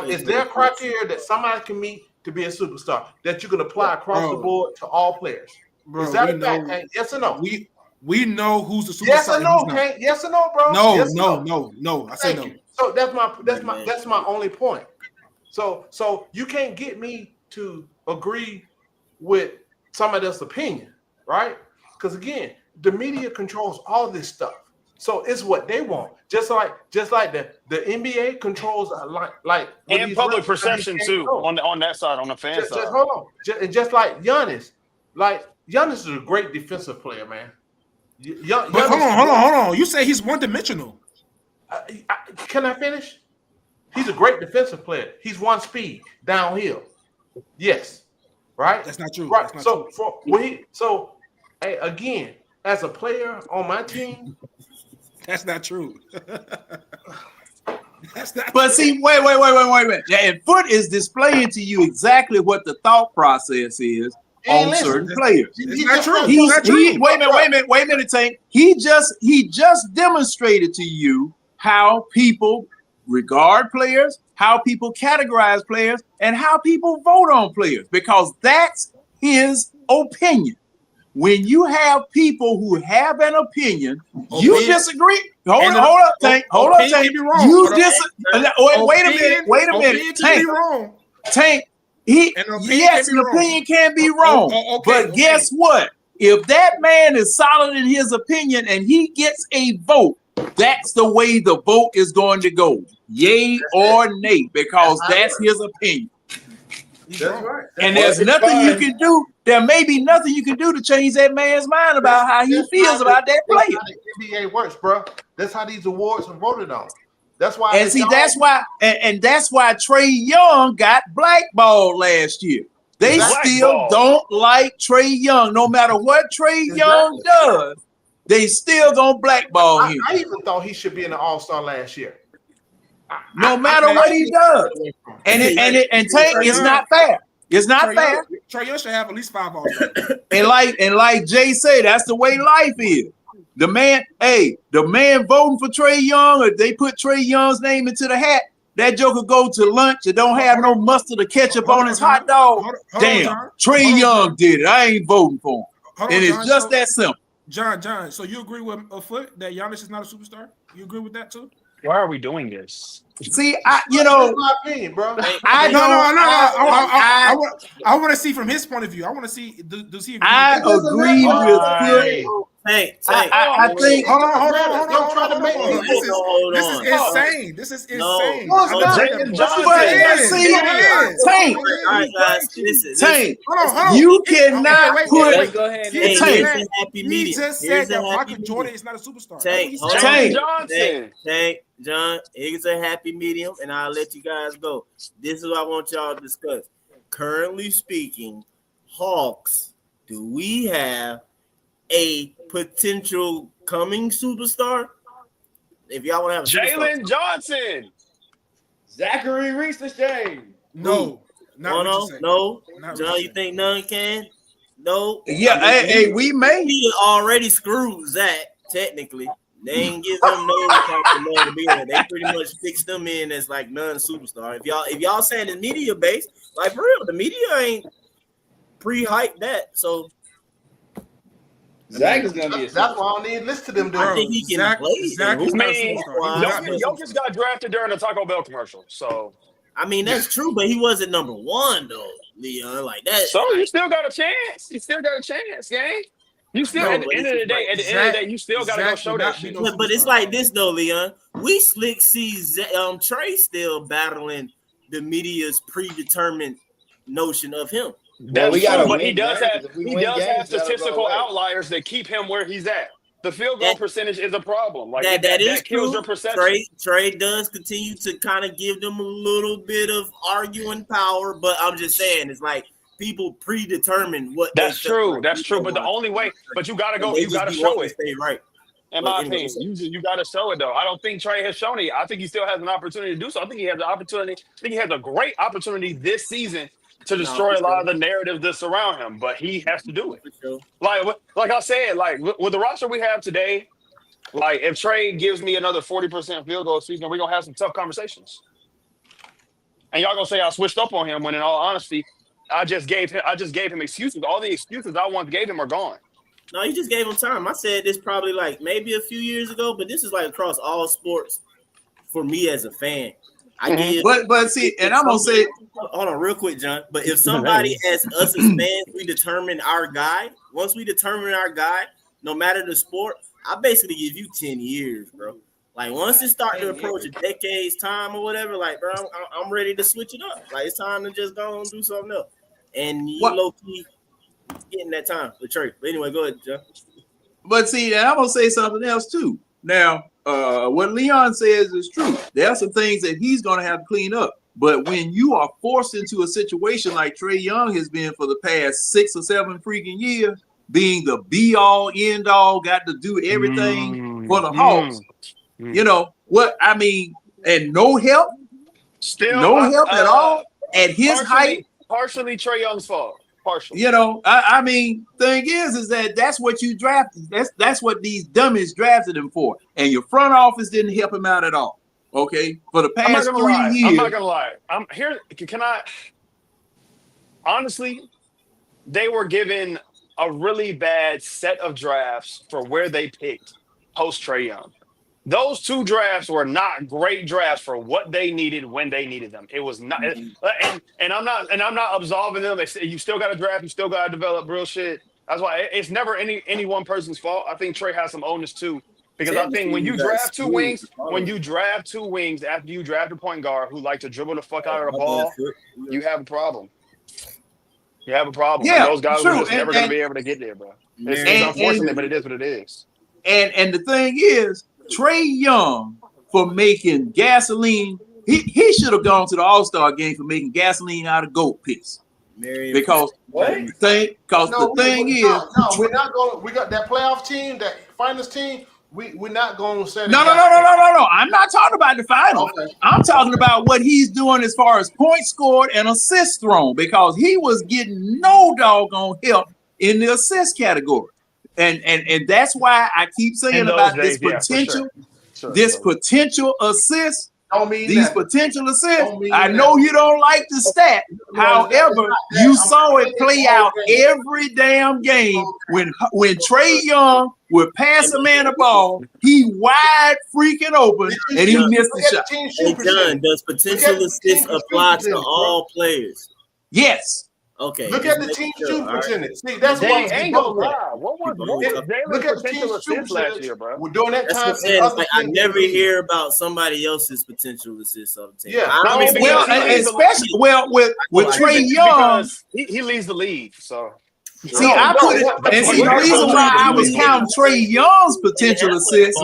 Is there a criteria that somebody can meet to be a superstar that you can apply across the board to all players? Bro, is that a fact, Hank? Yes or no? We know who's the superstar. Yes or no, Hank? Yes or no, bro? No, yes no. I say no. So that's my only point. So you can't get me to agree with somebody else's opinion, right? Because again, the media controls all this stuff. So it's what they want. Just like the NBA controls like and public perception too on that side, on the fan side. Just hold on. Just like Giannis. Like Giannis is a great defensive player, man. But hold on. You say he's one-dimensional. Can I finish? He's a great defensive player. He's one speed downhill. Yes. Right? That's not true. Right. That's not true. Hey, again, as a player on my team, that's not true. That's not. But see, wait a minute. And Foot is displaying to you exactly what the thought process is on certain players. It's not true. Wait a minute, Tank. He just demonstrated to you how people regard players, how people categorize players, and how people vote on players, because that's his opinion. When you have people who have an opinion, you disagree. Hold up, Tank. Wait a minute. Tank. An opinion can be wrong. But guess what? If that man is solid in his opinion and he gets a vote, that's the way the vote is going to go. Yay or nay, because that's his opinion. That's right. And there's nothing you can do. There may be nothing you can do to change that man's mind about how he feels about that player. That's how the NBA works, bro. That's how these awards are voted on. That's why. And see, that's why Trey Young got blackballed last year. They still don't like Trey Young, no matter what Trey Young does. They still gonna blackball him. I even thought he should be in the All-Star last year. No matter what he does, and Tank, it's not fair. It's not fair. Trey Young should have at least 5 All-Stars. And like Jay said, that's the way life is. The man voting for Trey Young, or they put Trey Young's name into the hat, that joker go to lunch and don't have no mustard or ketchup on his hot dog. Damn, Trey Young did it. I ain't voting for him. And it's just that simple. John, so you agree with Foot that Giannis is not a superstar? You agree with that too? Why are we doing this? See, that's my opinion, bro. I want to see from his point of view. I want to see does he agree? I agree with Foot. I think. Hold on. Don't try to make me. This is insane. This is insane. Tank, you cannot put. He just said that Michael Jordan is not a superstar. John, it's a happy medium, and I'll let you guys go. This is what I want y'all to discuss. Currently speaking, Hawks, do we have a potential coming superstar? If y'all want to have Jalen Johnson, Zachary Reese-Shane. No. John, you think none can? No. Yeah, hey, we may. He already screwed Zach, technically. They ain't give him no type of love to be there. They pretty much fixed them in as like non-superstar. If y'all saying the media base, like for real, the media ain't pre-hyped that. So Zach is gonna be a that's why I don't need to listen to them. I think he can play. I mean, Jokic got drafted during the Taco Bell commercial, so I mean that's true, but he wasn't number one though, Leon. Like that. So you still got a chance. You still got a chance, gang. You still at the end of the day, you still gotta go show that shit. But it's like this though, Leon. We slick see Trey still battling the media's predetermined notion of him. That's true, but he does have statistical outliers that keep him where he's at. The field goal percentage is a problem. Like that is kills true. your perception. Trey does continue to kind of give them a little bit of arguing power, but I'm just saying it's like people predetermine what. That's true. That's true. But the only way, but you gotta go. You gotta show it. Stay right. In my opinion, you got to show it though. I don't think Trey has shown it. I think he still has an opportunity to do so. I think he has the opportunity. I think he has a great opportunity this season to destroy a lot of the narratives that surround him. But he has to do it. Like I said, like with the roster we have today, like if Trey gives me another 40% field goal season, we're gonna have some tough conversations. And y'all gonna say I switched up on him when, in all honesty, I just gave him excuses. All the excuses I once gave him are gone. No, you just gave him time. I said this probably like maybe a few years ago, but this is like across all sports for me as a fan. But see, and I'm gonna say, hold on, real quick, John. But if somebody as us as fans, we determine our guy. Once we determine our guy, no matter the sport, I basically give you 10 years, bro. Like once it start to approach a decade's time or whatever, like bro, I'm ready to switch it up. Like it's time to just go and do something else. And you low key getting that time with Trey. But anyway, go ahead, John. but see, and I'm gonna say something else too. Now, what Leon says is true. There are some things that he's gonna have to clean up. But when you are forced into a situation like Trey Young has been for the past 6 or 7 freaking years, being the be all end all, got to do everything for the Hawks. You know what I mean? And no help, no help at all at his height. Partially Trey Young's fault. Partially. You know, I mean, thing is that that's what you drafted. That's what these dummies drafted him for. And your front office didn't help him out at all. Okay, for the past 3 years. I'm not gonna lie. I'm here. Can I? Honestly, they were given a really bad set of drafts for where they picked post Trey Young. Those 2 drafts were not great drafts for what they needed when they needed them. It was not, and I'm not absolving them. You still got to draft. You still got to develop real shit. That's why it's never any one person's fault. I think Trey has some onus too, because I think when you draft 2 wings, after you draft a point guard who like to dribble the fuck out of the ball, you have a problem. You have a problem. Yeah, and those guys are just never going to be able to get there, bro. It's unfortunate, but it is what it is. And the thing is, Trey Young, for making gasoline, he should have gone to the All-Star game for making gasoline out of goat piss. Because the thing is, we're not going. We got that playoff team, that finals team. We're not going to set. No. I'm not talking about the final. Okay. I'm talking about what he's doing as far as points scored and assists thrown, because he was getting no doggone help in the assist category. And that's why I keep saying about this potential, potential assist. These potential assists. I know you don't like the stat. However, you saw it play out every damn game when Trey Young would pass a man a ball, he wide freaking open and he missed the shot. Hey John, does potential assist apply to all players? Yes. Okay. Look at the team shoot percentage. See, that's what ain't gonna lie. What was look at the team shoot last year, bro? We're doing that time. Like, I never hear about somebody else's potential assist on the team. Yeah, especially with Trey Young, he leads the league. So see, I put it, and see the reason why I was counting Trey Young's potential assist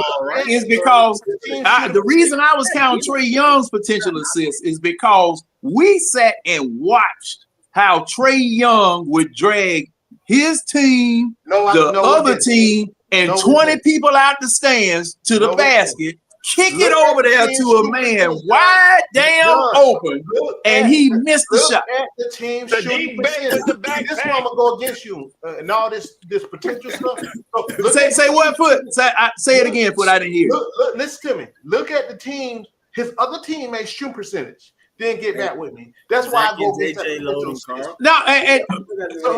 is because the reason I was counting Trey Young's potential assist is because we sat and watched how Trey Young would drag his team, the other team, and 20 people out the stands to the basket kick it over there to a man wide damn open, and he missed the shot. At the team The shooting deep bet with the backpack. This one will go against you and all this potential stuff. So Say what, Foot? Say it again, Foot. I didn't hear. Look, listen to me. Look at the team. His other teammates' shooting percentage. Then get back with me. That's why I go against that loading, Carl. No,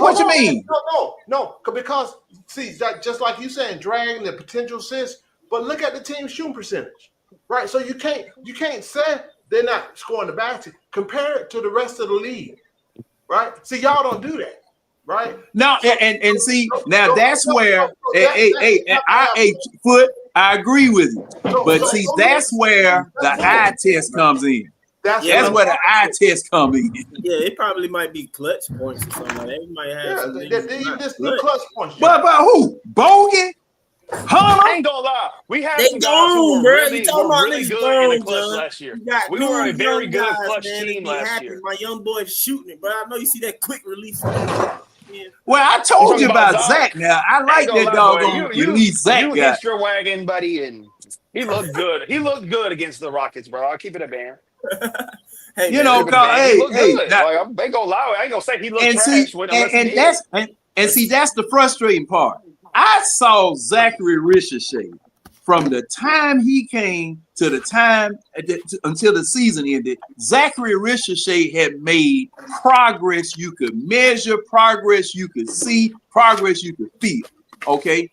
what you mean? No, because see, just like you saying, dragging the potential assists, but look at the team's shooting percentage, right? So you can't say they're not scoring the basket. Compare it to the rest of the league, right? See, y'all don't do that, right? No, and see, now that's where Foot, I agree with you. But see, that's where the eye test comes in. That's where the eye test comes in. Yeah, it probably might be clutch points or something. They might have some the clutch points. But who? Bogan? I ain't gonna lie. We had some guys who were really good in the clutch last year. We were a very good clutch team last year. My young boy shooting it, bro. I know you see that quick release. Well, I told you about Zach. Now I like that doggone release Zach You guy. hitched your wagon, buddy, and he looked good. He looked good against the Rockets, bro. I'll keep it a band. Hey, you know, he looked good. Like, they gonna allow it. I ain't gonna say he looked trash. And see, that's the frustrating part. I saw Zachary Ricochet from the time he came to the time until the season ended. Zachary Ricochet had made progress you could measure, progress you could see, progress you could feel. Okay.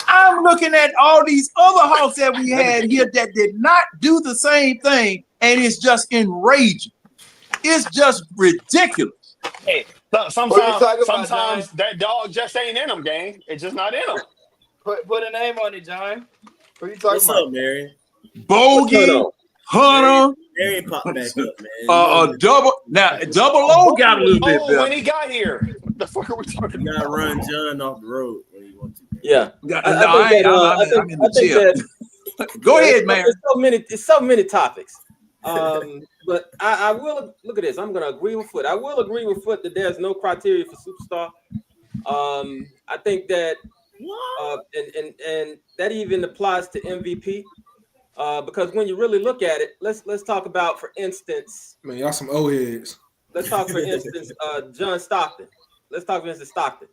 I'm looking at all these other Hawks that we had here that did not do the same thing, and it's just enraging. It's just ridiculous. Hey, sometimes that dog just ain't in them, gang. It's just not in them. Put a name on it, John. What are you talking What's about? up, Mary? Bogey, Hunter, Mary popped back up, man. Double O got a little bit better. When he got here, what the fuck are we talking about? about? Run John off the road when he wants to. Yeah. I'm in the chair. Go ahead, man. It's so many topics. But I will look at this. I'm going to agree with Foot. I will agree with Foot that there's no criteria for superstar. I think that, and that even applies to MVP. Because when you really look at it, let's talk about, for instance, man, y'all some old heads. Let's talk, for instance, John Stockton. Let's talk, for instance, Stockton.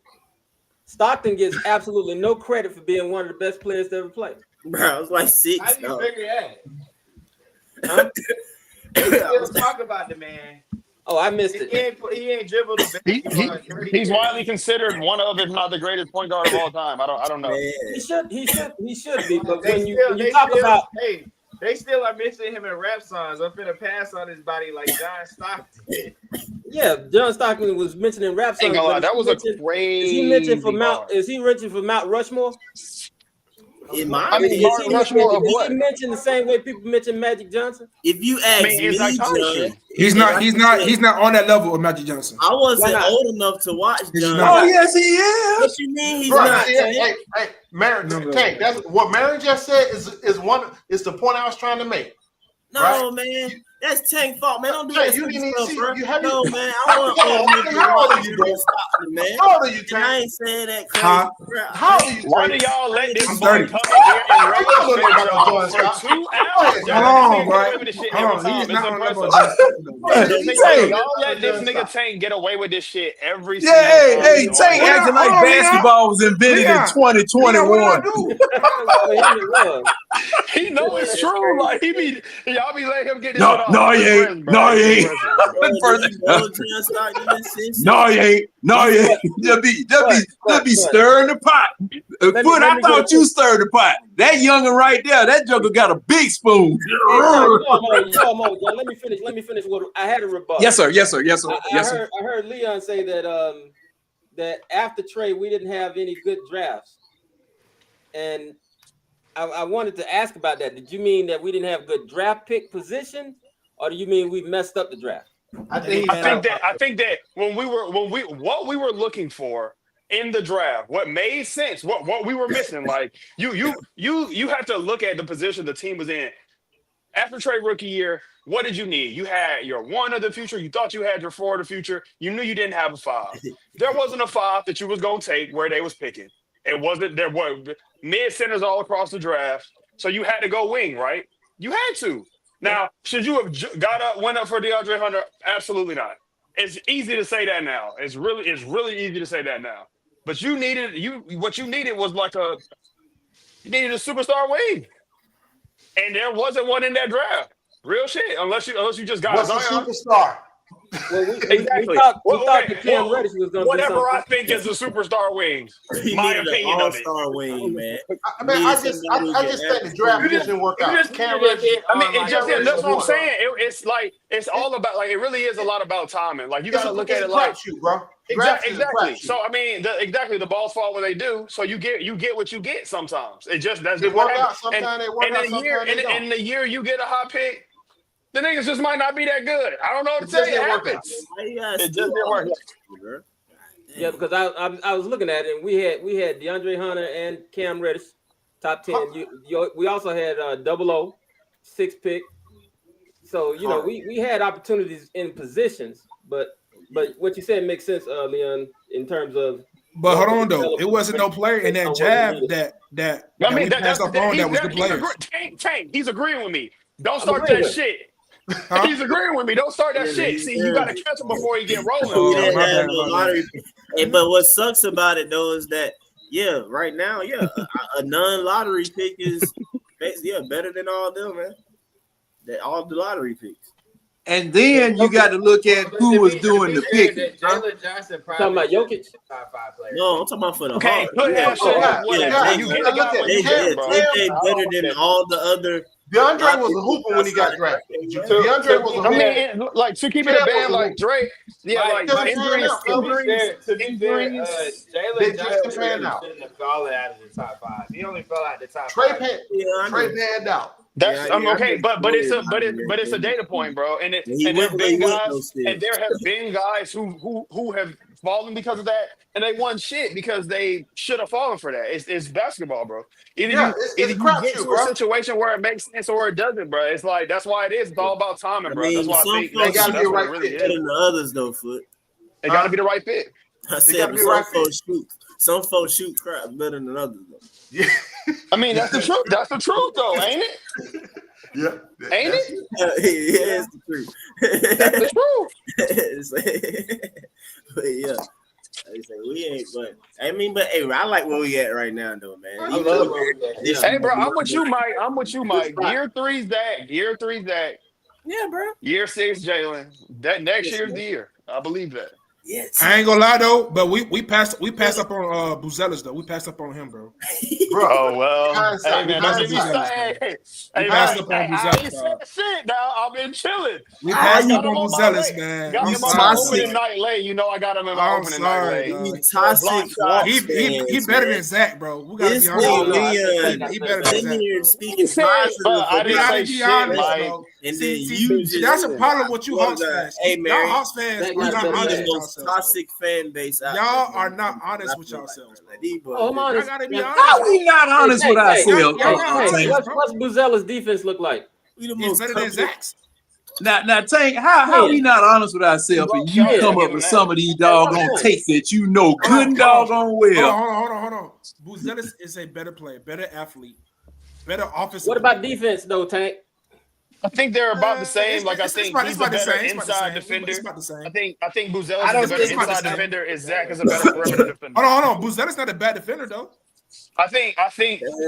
Stockton gets absolutely no credit for being one of the best players to ever play. Bro, I was like 6. How do you figure that? Huh? Let's talk about the man. Oh, I missed it. He ain't dribbled the He's widely considered one of, if not the greatest point guard of all time. I don't know. He should be. But when you talk about, hey, they still are missing him in rap songs. I'm finna pass on his body like John Stockton. Yeah, John Stockton was mentioned in rap songs. That was a crazy. Is he mentioned for Mount Rushmore? In my I mean, opinion, is he mentioned the same way people mention Magic Johnson? If you ask me, John, he's not on that level of Magic Johnson. I wasn't old enough to watch John. Oh yes, he is. What you mean he's Right. not? Hey, Mary, Tank, that's what Mary just said is the point I was trying to make. No, right? Man. That's Tank's fault, man. Don't do Tank, that you didn't stuff, see, bro. you No, man. I want How old are you, bro? man. How old are you, Tank? I ain't saying that crazy. Huh? How old are you, Why do Tank? y'all let this I'm boy 30. come in here and rage don't know about y'all John for 2 hours? Hold on, right? Hold on. He's not on that level. Y'all let this nigga Tank get away with this shit every Yeah, single time. hey, Tank acting like basketball was invented in 2021. He know it's true. Like y'all be letting him get this shit No, off. no, he ain't. No, he ain't. No, he ain't. No, he ain't. They'll be stirring the pot. Foot, I thought you stirred the pot. That youngin' right there, that joker got a big spoon. Let me finish. What I had a rebuttal. Yes, sir. I heard Leon say that that after Trey we didn't have any good drafts, and I wanted to ask about that. Did you mean that we didn't have good draft pick position, or do you mean we messed up the draft? I think that what we were looking for in the draft, what made sense, what we were missing, like you have to look at the position the team was in. After Trey rookie year, what did you need? You had your 1 of the future. You thought you had your 4 of the future. You knew you didn't have a 5. There wasn't a 5 that you was gonna take where they was picking. It wasn't. There were mid centers all across the draft. So you had to go wing, right? You had to. Now, should you have went up for DeAndre Hunter? Absolutely not. It's easy to say that now. It's really easy to say that now. But what you needed was you needed a superstar wing. And there wasn't one in that draft. Real shit. Unless you just got What's a Zion. superstar? Well, Exactly. we thought that Cam Reddish was going to do whatever something. I think is a superstar wing. He My needed opinion an of it. all-star wing, man. I just think the draft didn't work out. Cam Reddish, It just Reddish that's what I'm was saying. It's all about it really is a lot about timing. Like you got to look at it like crapshoot, bro. Exactly. So I mean, the balls fall when they do. So you get what you get sometimes. That's just what happens. Sometimes they work out. Sometimes they don't. And the year you get a hot pick, the niggas just might not be that good. I don't know what to tell you. It happens. It just didn't work out. Yeah, because I was looking at it, and we had DeAndre Hunter and Cam Reddish, top 10. We also had 00, 6 pick. So we had opportunities in positions, but what you said makes sense, Leon, in terms of. But hold on though, it wasn't no player in that jab that we passed up on that was the player. Tank, he's agreeing with me. Don't start that shit. He's agreeing with me. Don't start that shit. See, you got to catch him before he get rolling. Hey, but what sucks about it though is that right now, a non-lottery pick is better than all them, man. All the lottery picks. And then you got to look at who was doing the picking. Jalen Johnson probably talking about Jokic, top 5 player. No, I'm talking about for the Okay, they better than all the other. DeAndre was a hooper when he got drafted. DeAndre was a hooper. I mean, like to keep it a band, like Dre, injuries. Jalen Johnson shouldn't have fallen out of the top 5. He only fell out the top 5. Trey panned out. That's okay, but it's a data point, bro. And there have been guys who have fallen because of that, and they won shit because they should have fallen for that. It's basketball, bro. Either you get to a situation where it makes sense or it doesn't, bro. It's like that's why it is. It's all about timing, bro. That's why I think they got to be the right fit better than the others, though. Foot. They got to be the right fit. I said some folks shoot crap better than others, though. Yeah. I mean, that's the truth. That's the truth, though, ain't it? Yeah. Ain't it? Yeah, it's the truth. That's the truth. But yeah. I say we ain't, but hey, I like where we at right now, though, man. I love where we at. Hey, bro, I'm with you, Mike. Year 3's Zach. Yeah, bro. Year 6, Jalen. That next year's the year. I believe that. Yes. I ain't gonna lie though, but we passed up on Buzelis though. We passed up on him, bro. Oh well. Hey man, I ain't said shit now. I've been chilling. We passed up on Buzelis, man. Got him on my opening night late. You know I got him in my opening night late. He better than Zach, bro. We gotta be honest. He better than Zach. I didn't say shit, Mike. And then that's a problem with you Hawks fans. Hey, y'all Hawks fans are not honest with yourselves. Toxic fan base. Y'all are not honest with yourselves. I'm honest. I gotta be honest. How we not honest with ourselves? What's Buzella's defense look like? He's better than Zach's. Now, Tank, how we not honest with ourselves and you come up with some of these doggone takes that you know good and doggone well? Hold on. Buzelis is a better player, better athlete, better offensive. What about defense, though, Tank? I think they're about the same. I think he's a better inside defender. I think Buzelis is a better inside defender. Is Zach is a better perimeter defender. Hold on. Buzelis not a bad defender though. I think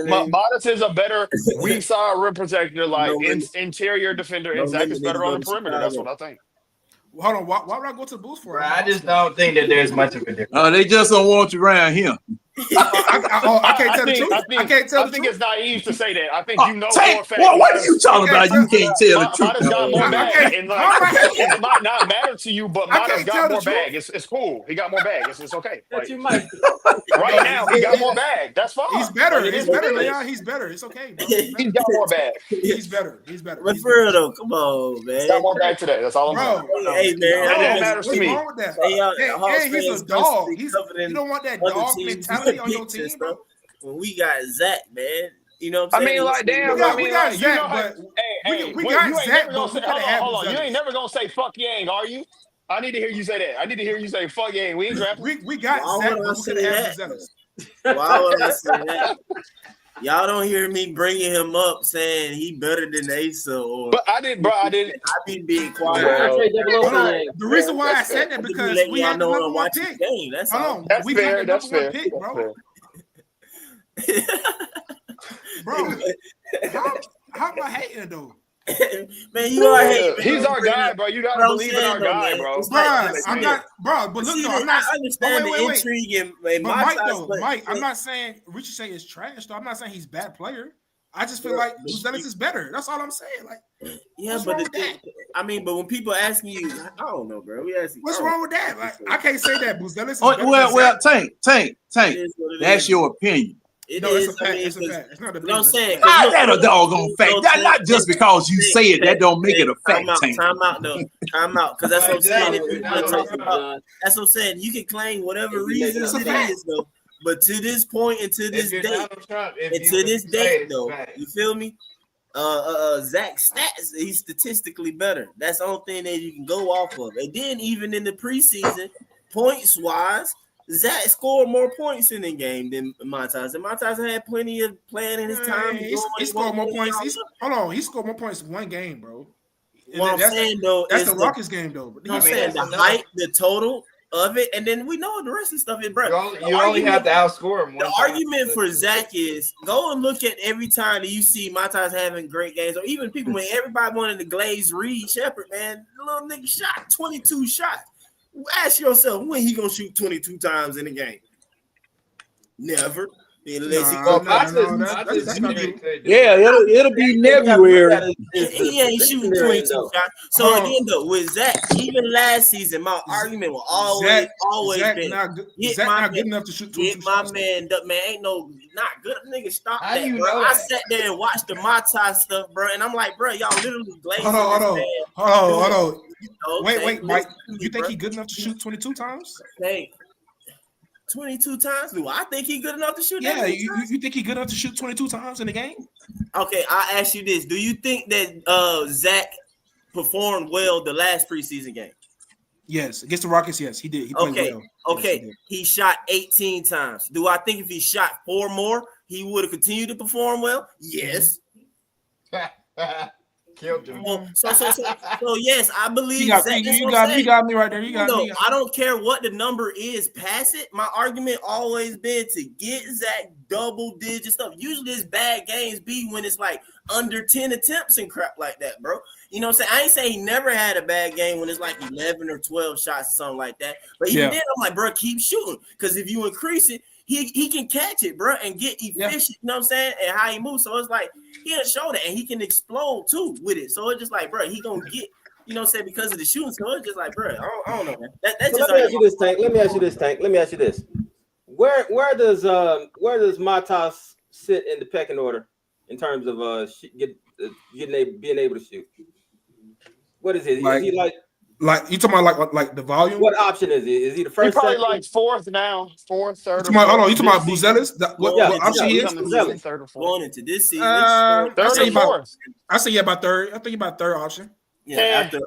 Modest is a better weak side rim protector, like interior defender, and Zach is better on the perimeter. That's what I think. Hold on, why would I go to the booth for? I just don't think that there's much of a difference. They just don't want you around here. I can't tell the truth. I can't tell the truth. I think it's naive to say that. I think you know Tank, for a fact. what are you talking about? You can't tell the truth. Modest got more bag. And it might not matter to you, but Modest got more bag. It's cool. He got more bag. It's okay. That you might. Right now, he got more bag. That's fine. He's better. He's better, Leon. He's better. It's okay. He's got more bag. He's better. But for real though, come on, man. He's got more bag today. That's all I'm saying. Hey, man. That matters to me. What's wrong with that? Hey, he's a dog. You don't want that dog mentality on your team, bro. When we got Zach, man, you know what I'm saying? I mean, like, damn. We got Zach, but we got Zach, but we gotta have hold on. You ain't never gonna say fuck Yang, are you? I need to hear you say that. I need to hear you say fuck Yang. We ain't drafting. We got Zach, but we could have Buzelis. Why would I say that? Y'all don't hear me bringing him up saying he better than Asa or. But I did, bro. I did. I be being quiet. The reason why I said that I just be because letting we y'all had the know number and one watch the pick. game. That's Hold all. on, That's we fair. got the That's number one fair. pick, That's bro. fair. Bro, how am I hating though? Man, you are hating. Yeah, he's our guy, bro. You gotta Bro, I'm believe in saying our though, guy, man, bro. it's like, Bruh, see I'm it. not, bro. But look, See though, this, I'm not. I understand wait, the wait. intrigue in But my Mike, side, though, but Mike, I'm not saying Richie say is trash. Though I'm not saying he's a bad player. I just feel like Dennis is better. That's all I'm saying. Like, yeah, what's but wrong the with thing, that? I mean, but when people asking you, I don't know, bro. We asking, What's wrong with that? Like, I can't say that Dennis is Oh, better well, than Zach. Tank. It is what it That's is. your opinion. It No, is. it's a fact. It's a fact. It's not a You know what I'm opinion. saying? Ah, that a doggone fact. That not just because you say it, that don't make it a fact, Tank. Time out, though. Time out, because that's what I'm saying. If you want to talk about, John. that's what I'm saying. You can claim whatever If you make it reasons a it fact. is, though. But to this point and to this If you're date, Donald Trump, if and you to this say date, it's though, fact. you feel me? Zach's stats, he's statistically better. That's the only thing that you can go off of. And then even in the preseason, points wise, Zach scored more points in the game than Montas. And Montas had plenty of playing in his time. He scored more points. Hold on, he scored more points in one game, bro. What I'm saying though that's is the Rockets game though. No, I'm saying the height, the total of it, and then we know the rest of the stuff is, bro. You only have to outscore him. The argument for Zach is go and look at every time that you see Montas having great games, or even people when everybody wanted to glaze Reed Shepherd, man, the little nigga shot 22 shots. Ask yourself when he gonna shoot 22 times in a game. Never. Unless that's not Yeah, it'll be February. He ain't shooting 22 shots. So again, though, with Zach, even last season, my argument will always been Zach not good enough to shoot 22 shots. Man, ain't no not good nigga. Stop How that, you bro. know I that? sat there and watched the Mata stuff, bro, and I'm like, bro, y'all literally glazing. Hold on. Wait, Wait, Mike. You think he good enough to shoot 22 times? Hey, 22 times? Do I think he good enough to shoot? Yeah, you think he good enough to shoot 22 times in the game? Okay, I'll ask you this: do you think that Zach performed well the last preseason game? Yes, against the Rockets. Yes, he did. He played well. Okay. Yes, he shot 18 times. Do I think if he shot 4 more, he would have continued to perform well? Yes. Killed him. So yes, I believe you got me right there. You got me. I don't care what the number is, pass it. My argument always been to get Zach double digit stuff. Usually his bad games be when it's like under 10 attempts and crap like that, bro. You know what I'm saying? I ain't saying he never had a bad game when it's like 11 or 12 shots or something like that. But even then, I'm like, bro, keep shooting. Because if you increase it, he can catch it, bro, and get efficient, you know what I'm saying? And how he moves. So it's like he didn't show that, and he can explode too with it. So it's just like, bro, he gonna get, you know what I'm saying, because of the shooting. So it's just like, bro, I don't know, man. That's So just let me ask you this, Tank. Where does Matas sit in the pecking order in terms of being able to shoot? What is it? Is he like you talking about like the volume? What option is he? Is he the first? He's probably second? like fourth now, fourth, third. Hold on, you talking about Buzelis? What option he is? Third or fourth. Going into this season, I say fourth. I say about third. I think about third option. Yeah, after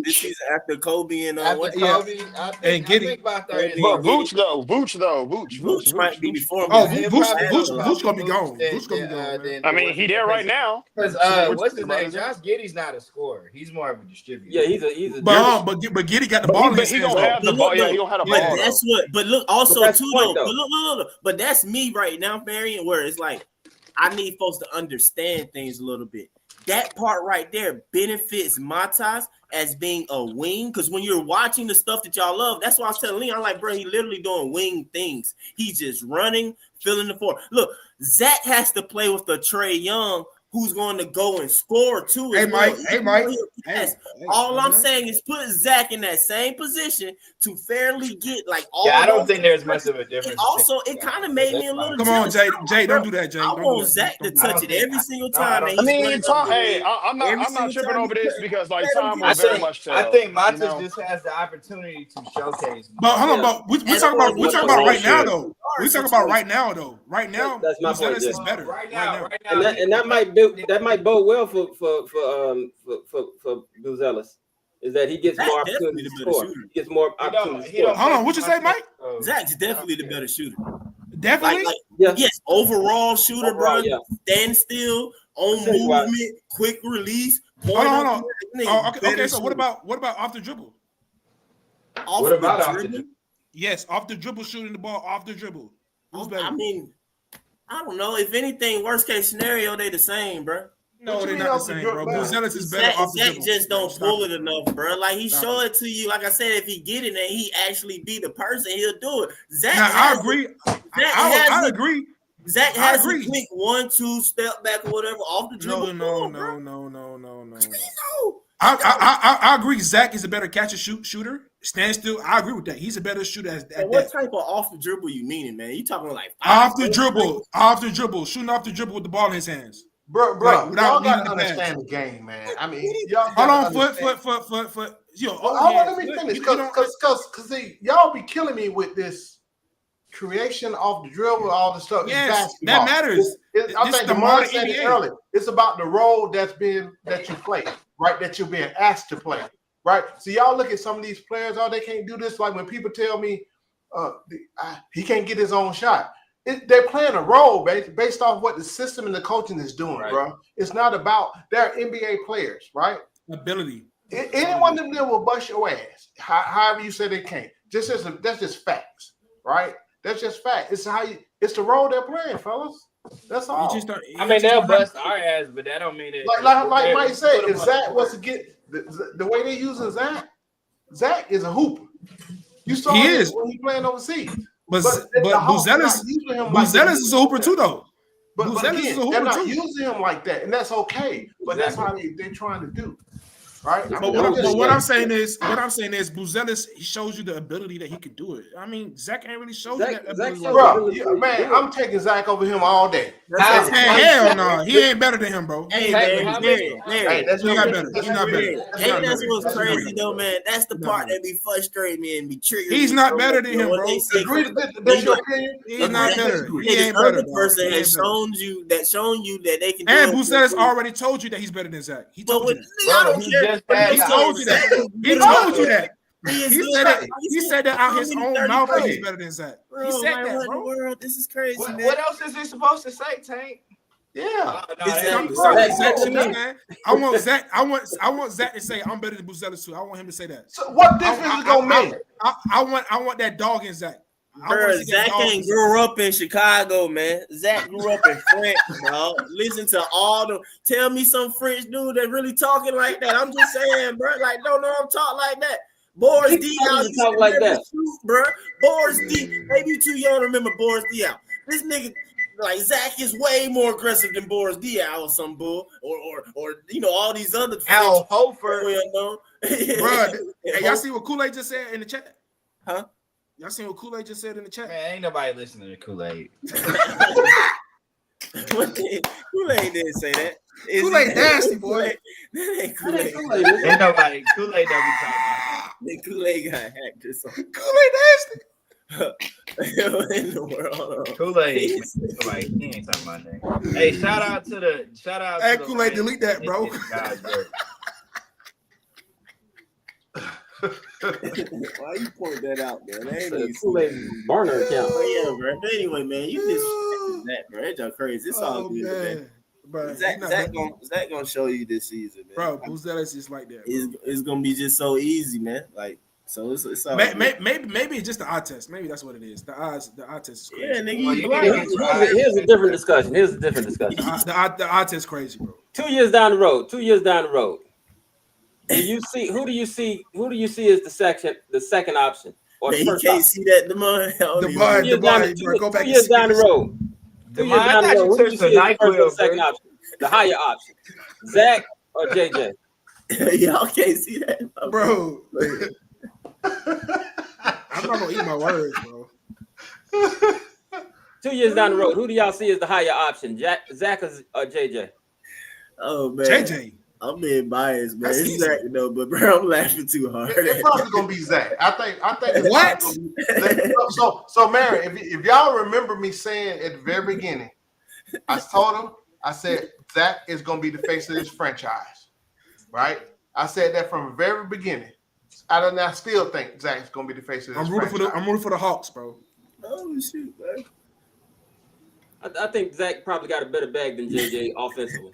this season, after Kobe and After Kobe, I think about 30. But Vooch might be before him. Oh, Vooch gonna be gone. Vooch gonna be gone. Man. I mean, he there right now. Because what's his name? Josh Giddey's not a scorer. He's more of a distributor. Yeah, he's a. But Giddey got the ball. He don't have the ball. Yeah, he don't have the ball. But that's what. But look, also too though. But look. But that's me right now, Marion. Where it's like, I need folks to understand things a little bit. That part right there benefits Matas as being a wing, because when you're watching the stuff that y'all love, that's why I was telling Lee, I'm like, bro, he literally doing wing things. He's just running, filling the floor. Look, Zach has to play with the Trey Young, who's going to go and score too. Hey, Mike. All I'm saying is put Zach in that same position to fairly get like all. Yeah, I don't think there's much of a difference. Also, it kind of made me a little. Come on, Jay, don't do that, Jay. I want Zach to touch it every single time. I mean, Tom. Hey, I'm not tripping over this because like Tom will very much tell. I think Matas just has the opportunity to showcase. But hold on, but we talking about right now though. We talking about right now though. Right now, that's my point. Is better. Right now. And that might bode well for Buzelis, is that he gets more opportunities to score. He gets more opportunities. Hold on, what you say, Mike? Zach's definitely the better shooter. Definitely. Yes, overall shooter, Overall, bro. Stand still, on Percentage-wise. movement, quick release. Hold on. Nigga, Oh, okay. better So what about off the dribble? Off What the about off the dribble? dribble? Yes, off the dribble, shooting the ball off the dribble. Who's better? I mean, I don't know. If anything, worst case scenario, they the same, bro. No, they're not the same, bro. Buzelis is better off the Zach dribble. just don't pull it enough, bro. Like he Stop show it to you. Like I said, if he get it and he actually be the person, he'll do it. Zach, Now, I agree. I agree. Zach I has a agree. quick 1-2 step back or whatever off the dribble. No. I agree. Zach is a better catch and shooter. Stand still. I agree with that. He's a better shooter at What that. type of off the dribble you meaning, man? You talking like Off the dribble, shooting off the dribble with the ball in his hands. Bro, Like, y'all needing gotta the understand pass. the game, man. I mean, y'all Hold on, gotta foot. Yo, let me finish because see, y'all be killing me with this creation off the dribble, all the stuff. Yes, it's basketball. that matters. I This think the DeMar modern said it NBA. earlier. It's about the role that you play, right? That you're being asked to play, right? So y'all look at some of these players, they can't do this. Like when people tell me he can't get his own shot. They're playing a role based off what the system and the coaching is doing, bro. It's not about they're NBA players, right? Ability. Any one of them will bust your ass. However you say they can't. That's just facts, right? That's just fact. It's the role they're playing, fellas. That's all. I mean, they'll bust our ass, but that don't mean it. Like Mike said, if Zach was to get the way they using Zach is a hooper. You saw him when he playing overseas. But Buzelis is a hooper too, though. But Buzelis is a again, they're hooper not too. using him like that, and that's okay. But that's how they're trying to do, right? But what I'm saying is, Buzelis, he shows you the ability that he could do it. I mean, Zach ain't really showed you that ability. Bro, man, I'm taking Zach over him all day. Hell no, he ain't better than him, bro. Hey, man, that's He's not better. He's not better. Hey, that's what's crazy though, man. That's the part that be frustrating me and be triggering. He's not better than him, bro. That's your opinion. He's not better. He This ain't better. other person has shown you that they can. And Buzelis already told you that he's better than Zach. He told you that. I don't care. He told you that. He told you that. He said that out his own mouth that he's better than Zach. He said that, bro. World, this is crazy, man. What else is he supposed to say, Tank? Yeah. I want Zach to say I'm better than Buzelis too. I want him to say that. So what difference is it gonna make? I want that dog in Zach. Bro, Zach ain't grew up in Chicago, man. Zach grew up in France, bro. Listen to all the. Tell me some French dude that really talking like that. I'm just saying, bro. Like, don't know I'm talking like that. Boris D out talk like that, bro. Boris D. Maybe you too young to remember Boris D out. This nigga, like Zach, is way more aggressive than Boris D out or some bull, or all these other. Al Hofer, bro. Hey, y'all see what Kool-Aid just said in the chat? Huh? Y'all seen what Kool-Aid just said in the chat? Man, ain't nobody listening to Kool-Aid. Kool-Aid didn't say that. Kool-Aid nasty, boy. That ain't Kool-Aid. Ain't nobody. Kool-Aid don't be talking about that. Kool-Aid got hacked or something. Kool-Aid nasty. In the world. Kool-Aid. Nobody, he ain't talking about that. Hey, shout out to the. Hey, Kool-Aid, delete that, bro. Why you point that out, man? That ain't The Kool-Aid burner account. Yeah, bro. But anyway, man, you just that, bro. It's just crazy. It's all good, man. Bro, Zach gonna show you this season, man. Bro, Buzelis is like that. Bro. It's gonna be just so easy, man. Like, so it's all maybe it's just the eye test. Maybe that's what it is. The eye test is crazy. Yeah, nigga. Here's a different discussion. The eye test is crazy, bro. 2 years down the road. Do you see who do you see as the second option or the first you can't option? see that the bud. Go back 2 years down the road. 2 years down the road. Who do you see as the first or second option? The higher option. Zach or JJ? Y'all can't see that, bro. I'm not gonna eat my words, bro. 2 years down the road, who do y'all see as the higher option? Zach or JJ? Oh man, JJ. I'm being biased, man. It's Zach, though, but bro, I'm laughing too hard. It's probably gonna be Zach. I think. It's what? So, Mary, if y'all remember me saying at the very beginning, I told him, I said Zach is gonna be the face of this franchise, right? I said that from the very beginning. I still think Zach's gonna be the face of this franchise. I'm rooting for the Hawks, bro. Oh shoot, man. I think Zach probably got a better bag than JJ offensively.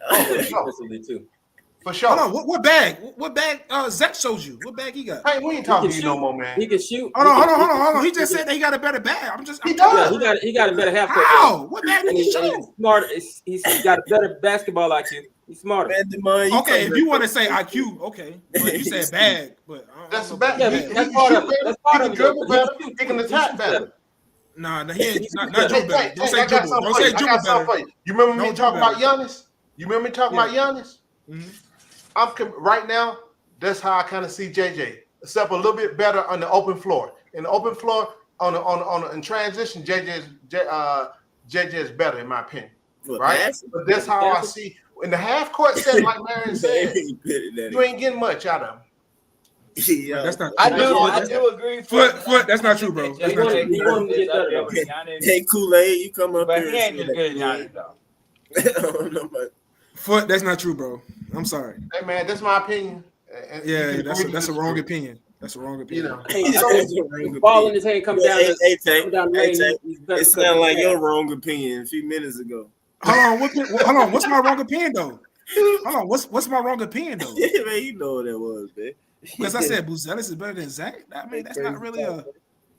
Offensively too. For sure. Hold on, what bag? What bag? Zach showed you. What bag he got? Hey, we ain't talking to you no more, man. He can shoot. Hold on. He just said that he got a better bag. He does. He got a better half court. How? What bag did he show? He's smarter. He's got a better basketball IQ. He's smarter. Okay, if you want to say IQ, okay. But you said bag, but that's bad. Yeah, that's part of it. That's part of it. Dribble better. He can attack better. Nah, he ain't not dribble better. Don't say I got dribble. something Don't for say you. I dribble got something for better. you. You remember me Don't talking dribble about Giannis? You remember me talking about Giannis? Right now, that's how I kind of see JJ. Except a little bit better on the open floor. In the open floor, in transition, JJ is better in my opinion. Right? But that's how I see in the half court set, like Marion said, you ain't getting much out of him. Yeah, that's not. I do agree. Foot. That's not true, bro. That's not true. You want him to get better. Hey, Kool-Aid, you come up But here. he ain't as good as Giannis, though. Foot. That's not true, bro. I'm sorry. Hey man, that's my opinion. Yeah, that's a wrong opinion. That's a wrong opinion. Ball in his hand comes down. It sounded like your wrong opinion a few minutes ago. Hold on. What's my wrong opinion though? Hold on. What's my wrong opinion though? Yeah, man, you know what that was, man. Because I said Buzelis is better than Zach. I mean, that's not really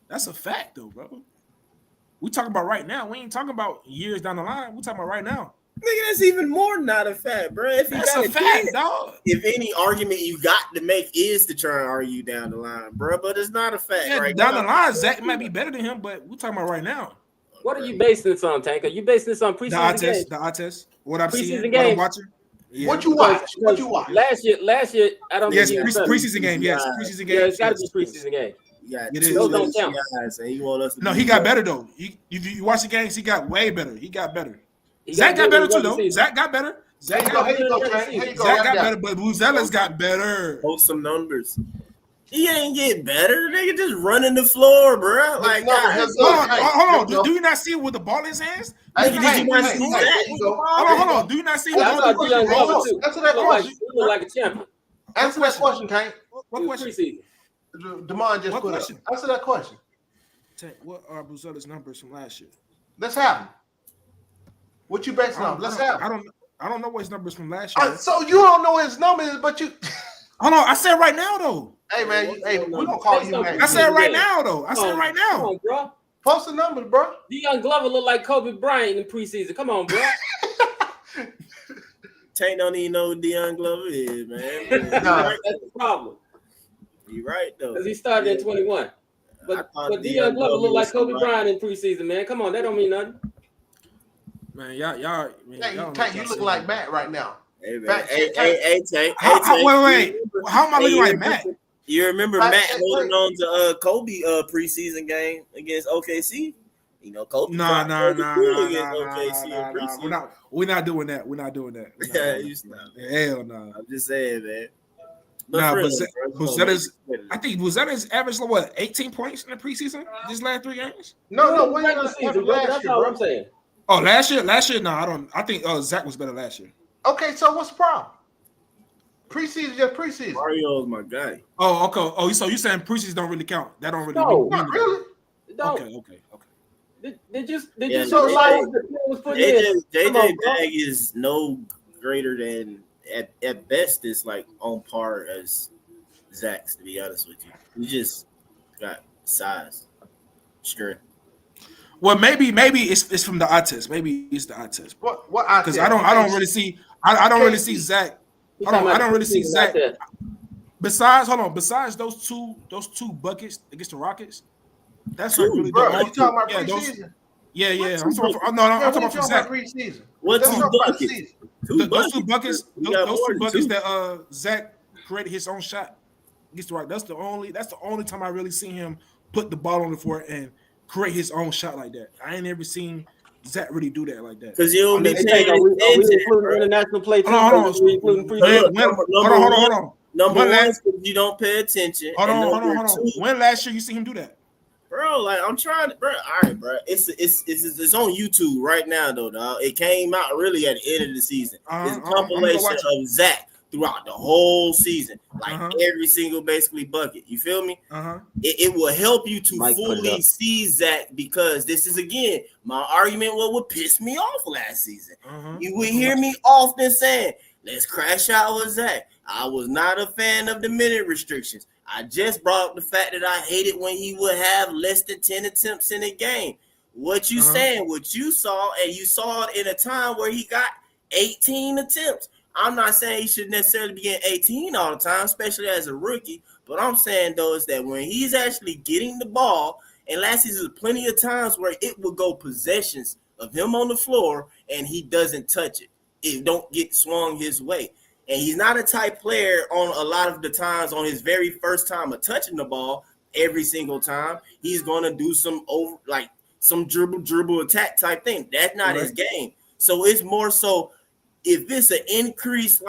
that's a fact though, bro. We talking about right now. We ain't talking about years down the line. We talking about right now. Nigga, that's even more not a fact, bro. If that's a fact, dog. If any argument you got to make is to try and argue down the line, bro, but it's not a fact. Yeah, right down now. the line, Zach might be better than him, but we're talking about right now. What are you basing this on, Tank? Are you basing this on preseason games? The eye test. What I'm seeing, Preseason what I'm games. watching. Yeah. What you watch? What you watch? Last year, I don't. Yes, think he was better. preseason game. Yes, preseason game. Yeah, it's got to be preseason game. Yeah, it is. Those don't count. No, he got better though. You watch the games, he got way better. He got better. Zach got better too though. Zach got better. Zach got better, but Buzelis got better. Post some numbers. He ain't getting better. Nigga just running the floor, bro. Like, hold on. Do you not see it with the ball in his hands? Hold on. Do you not see it? Answer that question. He look like a champion. Answer that question, Tank. What question? Demond just put up. Answer that question. What are Buzelis' numbers from last year? Let's have them. What you basing on? Let's have them. I don't know what his numbers from last year. So you don't know his numbers, but you. Hold on. I said right now though. Hey man, we gonna call you man. I said right now though. I said right now. Come on, bro. Post the numbers, bro. Deion Glover look like Kobe Bryant in preseason. Come on, bro. Tank don't even know who Deion Glover is, man. That's the problem. You right though. Because he started at 21. But Deion Glover look like Kobe Bryant in preseason, man. Come on, that don't mean nothing. Man, y'all. Tank, you look like Matt right now. Hey, man. Hey, Tank. Wait. How am I looking like Matt? You remember Matt holding on to Kobe preseason game against OKC? You know, Kobe. Nah. OKC We're not doing that. We're not doing that. You stop. Hell no. I'm just saying, man. Buzelis. I think Buzelis averaged what 18 points in the preseason. These last 3 games. No. When last year, that's all I'm saying. Oh, last year. No, I don't. I think Zach was better last year. Okay, so what's the problem? Preseason, just preseason. Mario's my guy. Oh, okay. Oh, so you saying preseason don't really count? That don't really. No, not really. Okay. Did you JJ bag is no greater than at best is like on par as Zach's, to be honest with you. We just got size, strength. Well, maybe it's from the eye test. Maybe it's the eye test. What eye test? Because I don't really see. I don't really see Zach. I don't really see Zach. Besides those two buckets against the Rockets, that's two, like really bro. the You talking about preseason? Yeah. I'm talking about Zach. Preseason. What two buckets? Those two buckets that Zach created his own shot against the Rockets. That's the only time I really seen him put the ball on the floor and create his own shot like that. I ain't never seen Zach really do that like that. Because you don't be including international play too. Hold on. Number one, you don't pay attention. Hold on. When last year you see him do that? Bro, like I'm trying to, bro. All right, bro. It's on YouTube right now, though, dog. It came out really at the end of the season. It's a compilation of Zach throughout the whole season, like every single basically bucket. You feel me? It will help you to Mike put it fully up. see Zach, because this is again my argument. What would piss me off last season? You would hear me often saying, "Let's crash out with Zach." I was not a fan of the minute restrictions. I just brought up the fact that I hated when he would have less than 10 attempts in a game. What you saying? What you saw, and you saw it in a time where he got 18 attempts. I'm not saying he should necessarily be getting 18 all the time, especially as a rookie. But I'm saying, though, is that when he's actually getting the ball, and last season there's plenty of times where it will go possessions of him on the floor and he doesn't touch it. It don't get swung his way. And he's not a type player on a lot of the times on his very first time of touching the ball every single time. He's going to do some some dribble attack type thing. That's not his game. So it's more so if it's an increase,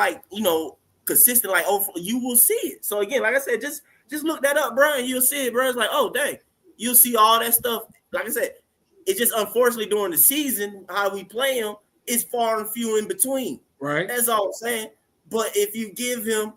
consistent, you will see it. So again, like I said, just look that up, bro, and you'll see it, bro. It's like, oh, dang, you'll see all that stuff. Like I said, it's just unfortunately during the season, how we play him is far and few in between. Right. That's all I'm saying. But if you give him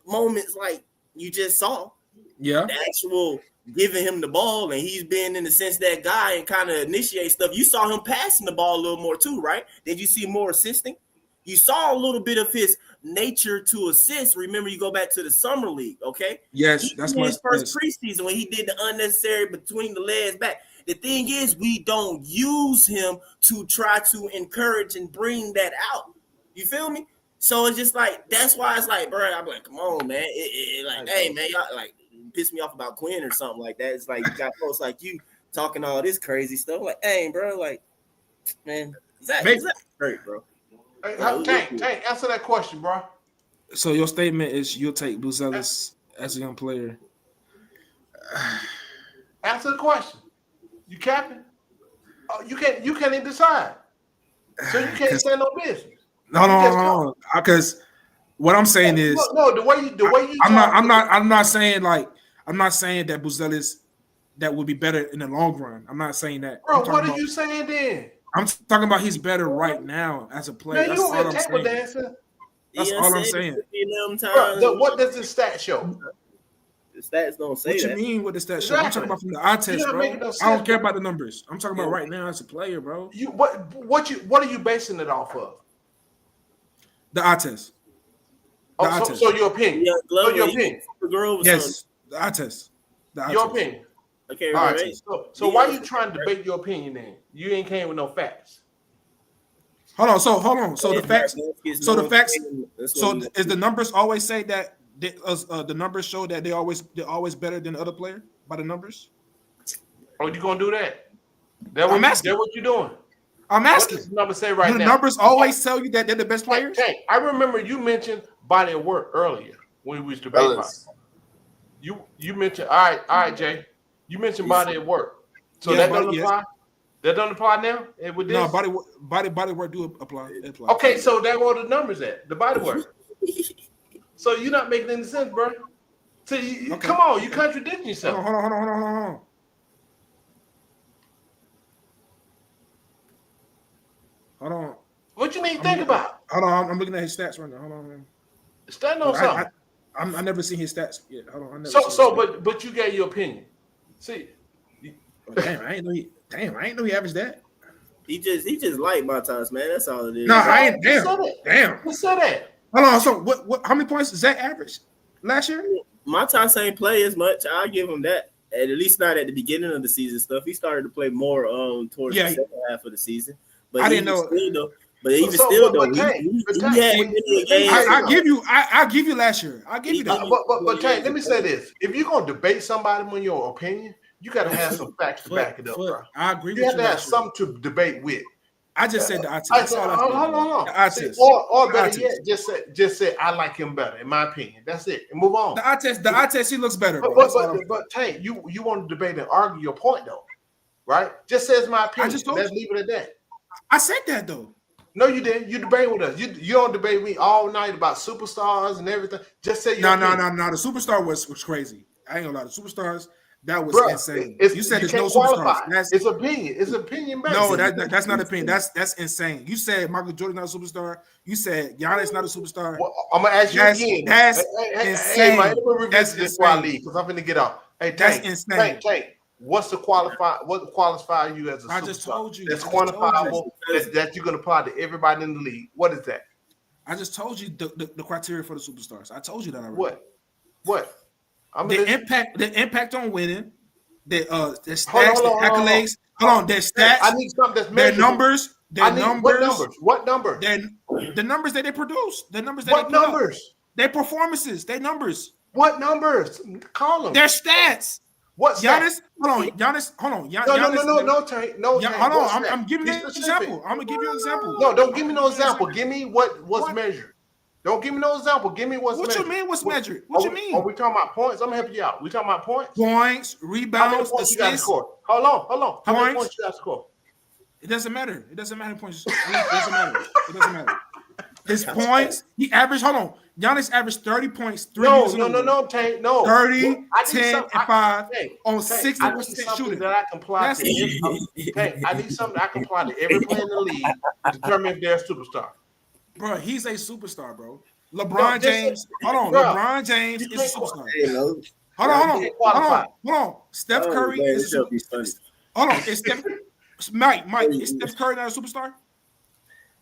moments like you just saw, the actual giving him the ball, and he's been in the sense that guy and kind of initiate stuff. You saw him passing the ball a little more too, right? Did you see more assisting? You saw a little bit of his nature to assist. Remember, you go back to the summer league, okay? Yes, that's his first preseason when he did the unnecessary between the legs back. The thing is, we don't use him to try to encourage and bring that out. You feel me? So it's just like, that's why it's like, bro, I'm like, come on, man. Hey, man, y'all like piss me off about Quinn or something like that. It's like you got folks like you talking all this crazy stuff. Like, hey, bro, like, man, Zach great, bro. Hey, Tank, answer that question, bro. So your statement is you'll take Buzelis as a young player. Answer the question. You capping? Oh, you can't even decide. So you can't say no business. No. Because what I'm saying is the way you. I'm not saying that Buzelis that would be better in the long run. I'm not saying that. Bro, what are you saying then? I'm talking about he's better right now as a player. Man, That's all I'm saying. Dancer. That's all I'm saying. Bro, what does the stat show? The stats don't say what that. You mean what the stats show? I'm talking about from the eye test, bro. I don't care about the numbers. I'm talking about right now as a player, bro. What are you basing it off of? The eye test. So your opinion. Your opinion. Yes, the eye test. Your opinion. Okay, all right. So why are you trying to debate your opinion then? You ain't came with no facts. Hold on. So the facts. So is the numbers always say that the numbers show that they're always better than the other player by the numbers? Oh, you gonna do that? That's what you're doing. I'm asking. What does the number say right now? The numbers always tell you that they're the best players. Hey, I remember you mentioned body of work earlier when we was debating about it. You mentioned all right, Jay. You mentioned body of work. So that doesn't apply? That doesn't apply now? With this? No, body work do apply. Okay, so that's where the numbers at, the body work. So you're not making any sense, bro. So come on, you contradicting yourself. Hold on. Hold on. What you mean think about? Hold on, I'm looking at his stats right now. Hold on, man. Stand on something. I never seen his stats yet. Hold on. But you gave your opinion. See. Damn, I ain't know he averaged that. He just like my times, man. That's all it is. No, I ain't. Damn. Who said that? Hold on. So what? How many points does Zach average last year? My times ain't play as much. I'll give him that. At least not at the beginning of the season stuff. He started to play more towards the second half of the season. But I didn't know. He I give you last year. I give you that. But Tank, let me say this: if you're gonna debate somebody on your opinion, you got to have some facts to back it up, bro. I agree. You have to have something to debate with. I just said the eye test. Hold on. The eye test. Or better yet, just say I like him better, in my opinion. That's it, and move on. The eye test, he looks better. But Tank, you want to debate and argue your point though, right? Just says my opinion. Let's leave it at that. I said that though. No, you didn't. You debate with us. You don't debate me all night about superstars and everything. Just say no. The superstar was crazy. I ain't gonna lie. The superstars, That was Bruh, insane. it's, You said you there's no can't superstars. qualify. That's It's opinion. It's opinion based. no, that's not opinion. That's insane. You said Michael Jordan not a superstar. You said Giannis not a superstar. Well, I'm gonna ask you again. That's Hey, insane. man, let me revisit That's this before I insane. leave because I'm gonna get off. Hey, That's Tank, insane. Tank, what's the qualify? What qualifies you as a superstar? I just told you. That's I just told quantifiable. you. That you can apply to everybody in the league. What is that? I just told you the criteria for the superstars. I told you that already. What? The impact on winning, the stats, Hold on, the accolades. Hold on, their stats. I need something that's their measurable. numbers. What numbers? What numbers? The numbers that they produce. The numbers that What they put up. numbers? Their performances. Their numbers. What numbers? Call them. Their stats. What Giannis? Hold on. Giannis. Hold on. No, Tank. Hold on. I'm giving you an example. I'm gonna give you an example. No, don't give me no example. Give me what's measured. Don't give me no example. Give me what's measured. What you mean? What's measured? What you mean? Are we talking about points? I'm gonna help you out. We talking about points? Points, How many rebounds, points you got to assists. score? Hold on. How many Points. points you got to score? It doesn't matter. It doesn't matter points. It doesn't matter. It doesn't matter. His points, he averaged, hold on. Giannis averaged 30 points, 3 years in a row. Tank, no. 30, I need 10, some- and 5 on I need 60% something shooting. that I can apply to I need something I can apply to every player in the league to determine if they're a superstar. Bro, he's a superstar, bro. LeBron James, hold on. Bro, LeBron James is a superstar. Hold qualify. on. Steph Curry is a superstar. Hold on. Is Steph, Mike, is Steph Curry not a superstar?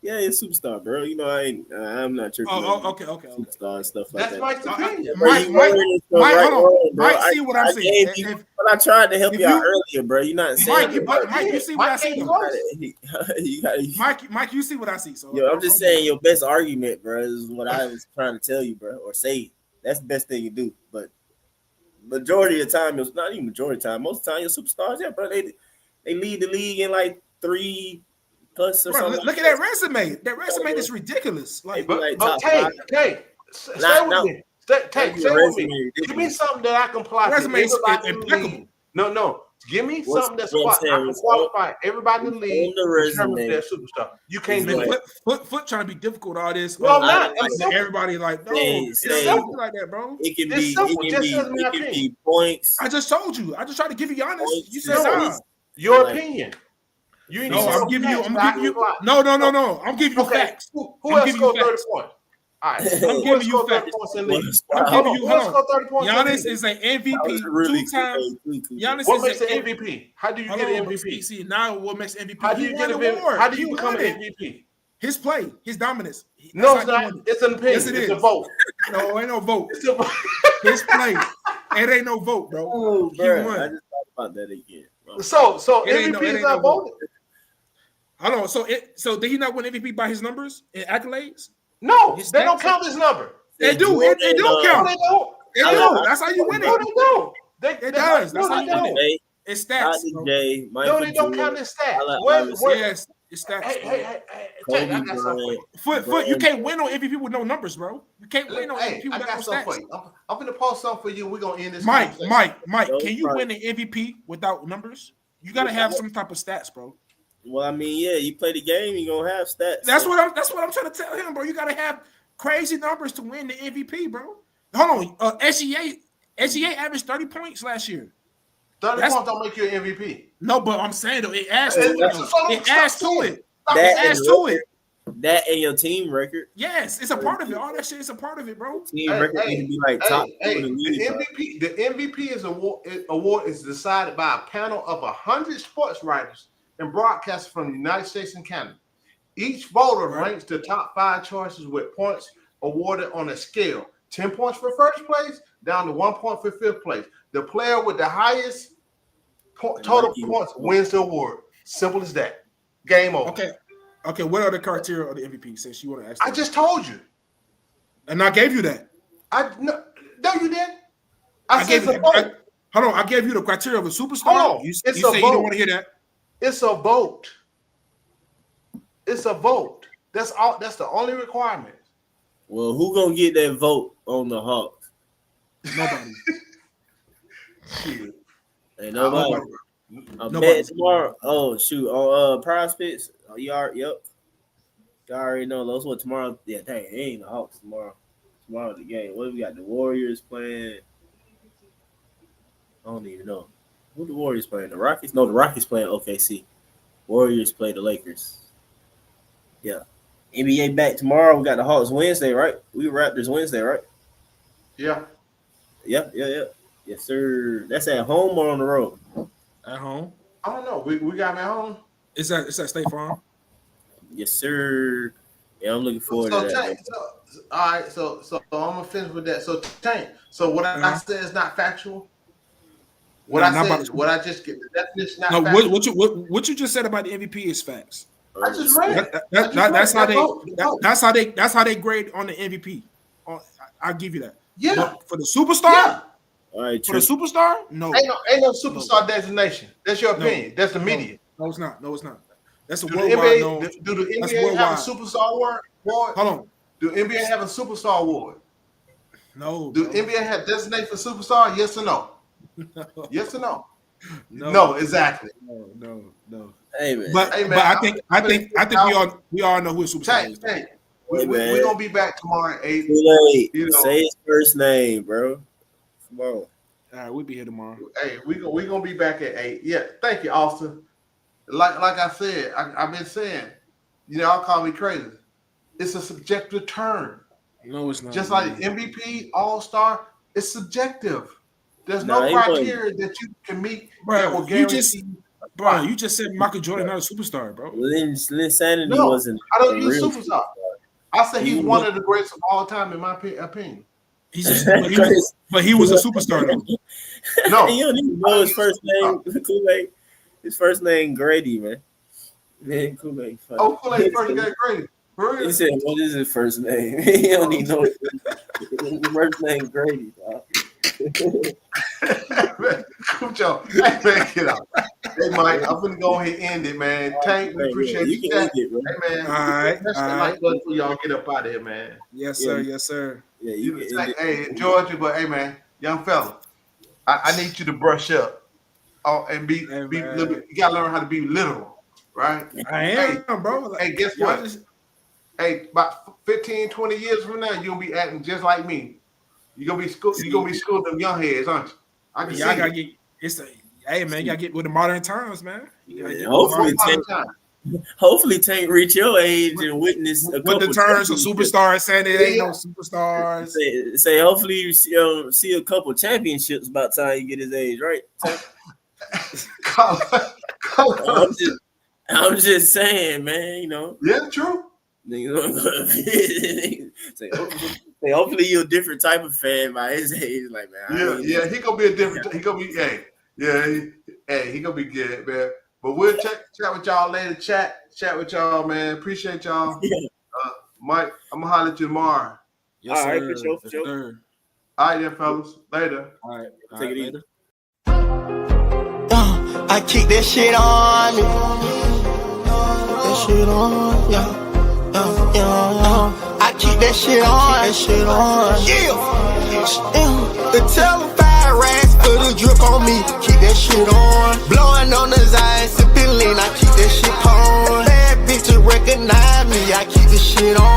Yeah, he's a superstar, bro. You know, I'm not tripping. Okay. Superstar and stuff like That's that. Mike's opinion. Mike, hold on. Mike, see what I'm saying. But I tried to help you out earlier, bro. You're not saying it. Mike, you see what I see, though. You gotta, Mike, you see what I see. So yo, I'm just saying your best argument, bro, is what I was trying to tell you, bro, or say. That's the best thing you do. But majority of the time, it's not even majority of the time. Most of the time, your superstars, yeah, bro, they lead the league in like 3+ or something. Look at that resume. That resume is ridiculous. Like, Tank, stay with me. Stay with me. Give me something that I can apply to Resume is everybody in the league. No. Give me something that's I can qualify everybody in the league to determine if they're a superstar. You can't do it. Foot trying to be difficult. All this. No, I'm not. Everybody like, no, it's simple like that, bro. It can be points. I just told you. I just tried to give you honest. You said nah. Your opinion. I'm giving you. No. I'm giving you facts. Who else scored 30 points? All right. I'm giving you facts. I'm giving you. Hold on. Giannis is an MVP really 2 times. Giannis what makes an MVP? How do you get an MVP? See, now what makes MVP? How do you get an MVP? How do you become an MVP? His play, his dominance. No, it's not. It's an opinion. Yes, it is. It's a vote. No, ain't no vote. It's a vote. His play. It ain't no vote, bro. Oh, bro. I just thought about that again. Bro. So MVP is not voted. Hold on. So did he not win MVP by his numbers and accolades? No, they don't count his number. They do. It don't count. No, they don't. It don't. That's how you win it. No, they don't. It does. That's how you win it. It's stats. No, they don't count his stats. Yes, it's stats. Hey, I got something for you. Foot, you can't win on MVP with no numbers, bro. You can't win on MVP with no stats. I'm gonna post something for you. We're gonna end this. Mike, can you win an MVP without numbers? You gotta have some type of stats, bro. Well, I mean, yeah, you play the game, you're gonna have stats. That's what I'm trying to tell him, bro. You gotta have crazy numbers to win the MVP, bro. Hold on. SGA averaged 30 points last year. 30 points don't make you an MVP. No, but I'm saying though, it adds to it. It adds to it. That and your team record. Yes, it's a part of it. All that shit is a part of it, bro. Team record need to be like top. The MVP is award is decided by a panel of 100 sports writers and broadcasters from the United States and Canada. Each voter ranks the top 5 choices with points awarded on a scale. 10 points for first place, down to 1 point for fifth place. The player with the highest total points wins the award. Simple as that. Game over. Okay. What are the criteria of the MVP? Since you want to ask, I just told you, and I gave you that. No, you didn't. I gave you. Hold on. I gave you the criteria of a superstar. You say you don't want to hear that. It's a vote. It's a vote. That's all. That's the only requirement. Well, who gonna get that vote on the Hawks? Nobody. Shit. Ain't nobody. I bet tomorrow. Oh shoot! On Prospects. Oh, yep. You already know those. What tomorrow? Yeah, dang, it ain't the Hawks tomorrow. Tomorrow the game. What we got? The Warriors playing. don't even know. Who the Warriors playing? The Rockets? No, the Rockets playing OKC. Warriors play the Lakers. Yeah. NBA back tomorrow. We got the Hawks Wednesday, right? We Raptors Wednesday, right? Yeah. Yeah. Yes, sir. That's at home or on the road? At home. I don't know. We got them at home. It's at State Farm. Yes, sir. Yeah, I'm looking forward to that. Tank, all right, so I'm gonna finish with that. So Tank, so what I said is not factual. What I said, what I just get the definition not factual. What you just said about the MVP is facts. I just read. That's how they grade on the MVP. I'll give you that. Yeah. But for the superstar, all right. For the superstar, no. Ain't no superstar designation. That's your opinion. That's the media. No, it's not. No, it's not. That's a Do worldwide known. Do the NBA have a superstar award? Hold on. Do NBA have a superstar award? No. Do NBA have designate for superstar? Yes or no? Yes or no? No, exactly. No. Hey man. But I think we all know who a superstar is. Hey, we're gonna be back tomorrow at 8. Say his first name, bro. Come on. All right, we'll be here tomorrow. Hey, we gonna be back at 8. Yeah, thank you, Austin. Like I said, I've been saying, y'all call me crazy. It's a subjective term. No, it's not. Just like MVP, All-Star, it's subjective. There's no criteria that you can meet. Bro, you just said Michael Jordan not a superstar, bro. Linsanity wasn't. I don't use superstar. I said he's one of the greatest of all time, in my opinion. But he was a superstar, though. No, you don't even know his first name, Kool-Aid. His first name Grady, man. Man, Kool-Aid. Oh, Kool-Aid first name Grady. He said, "What is his first name?" He don't even know his first name Grady, dog. Hey, man, get out. Hey, Mike, I'm gonna go ahead and end it, man. Tank, we appreciate you. Hey, man. All right. Like button for y'all get up out of here, man. Yes, sir. Yes, sir. Yeah, you can end it. Hey, enjoyed you, but hey, man, young fella, I need you to brush up. Oh, and be a little bit. You gotta learn how to be literal, right? I am, bro. Hey, guess what? Hey, about 15, 20 years from now, you'll be acting just like me. You're gonna be schooling them young heads, aren't you? I can see. Hey man, you gotta get with the modern times, man. Hopefully Tank reach your age and witness a couple with the terms of superstars saying it ain't no superstars. Say hopefully you see a couple championships about time you get his age, right? I'm just saying, man, Yeah, true. Say hopefully you're a different type of fan by his age, like man. Yeah, he gonna be a different. He gonna be he gonna be good, man. But we'll chat with y'all later. Chat with y'all, man. Appreciate y'all. Yeah. Mike, I'm gonna holler at you tomorrow. Yes, all right, sir. for sure. All right, then, fellas. Later. All right, take it easy. I keep that shit on me. That shit on, yeah. I keep that shit on. Yeah. The telephone racks put a drip on me. Keep that shit on. Blowing on the Zion, sipping lean. I keep that shit on. Bad bitch to recognize me. I keep the shit on.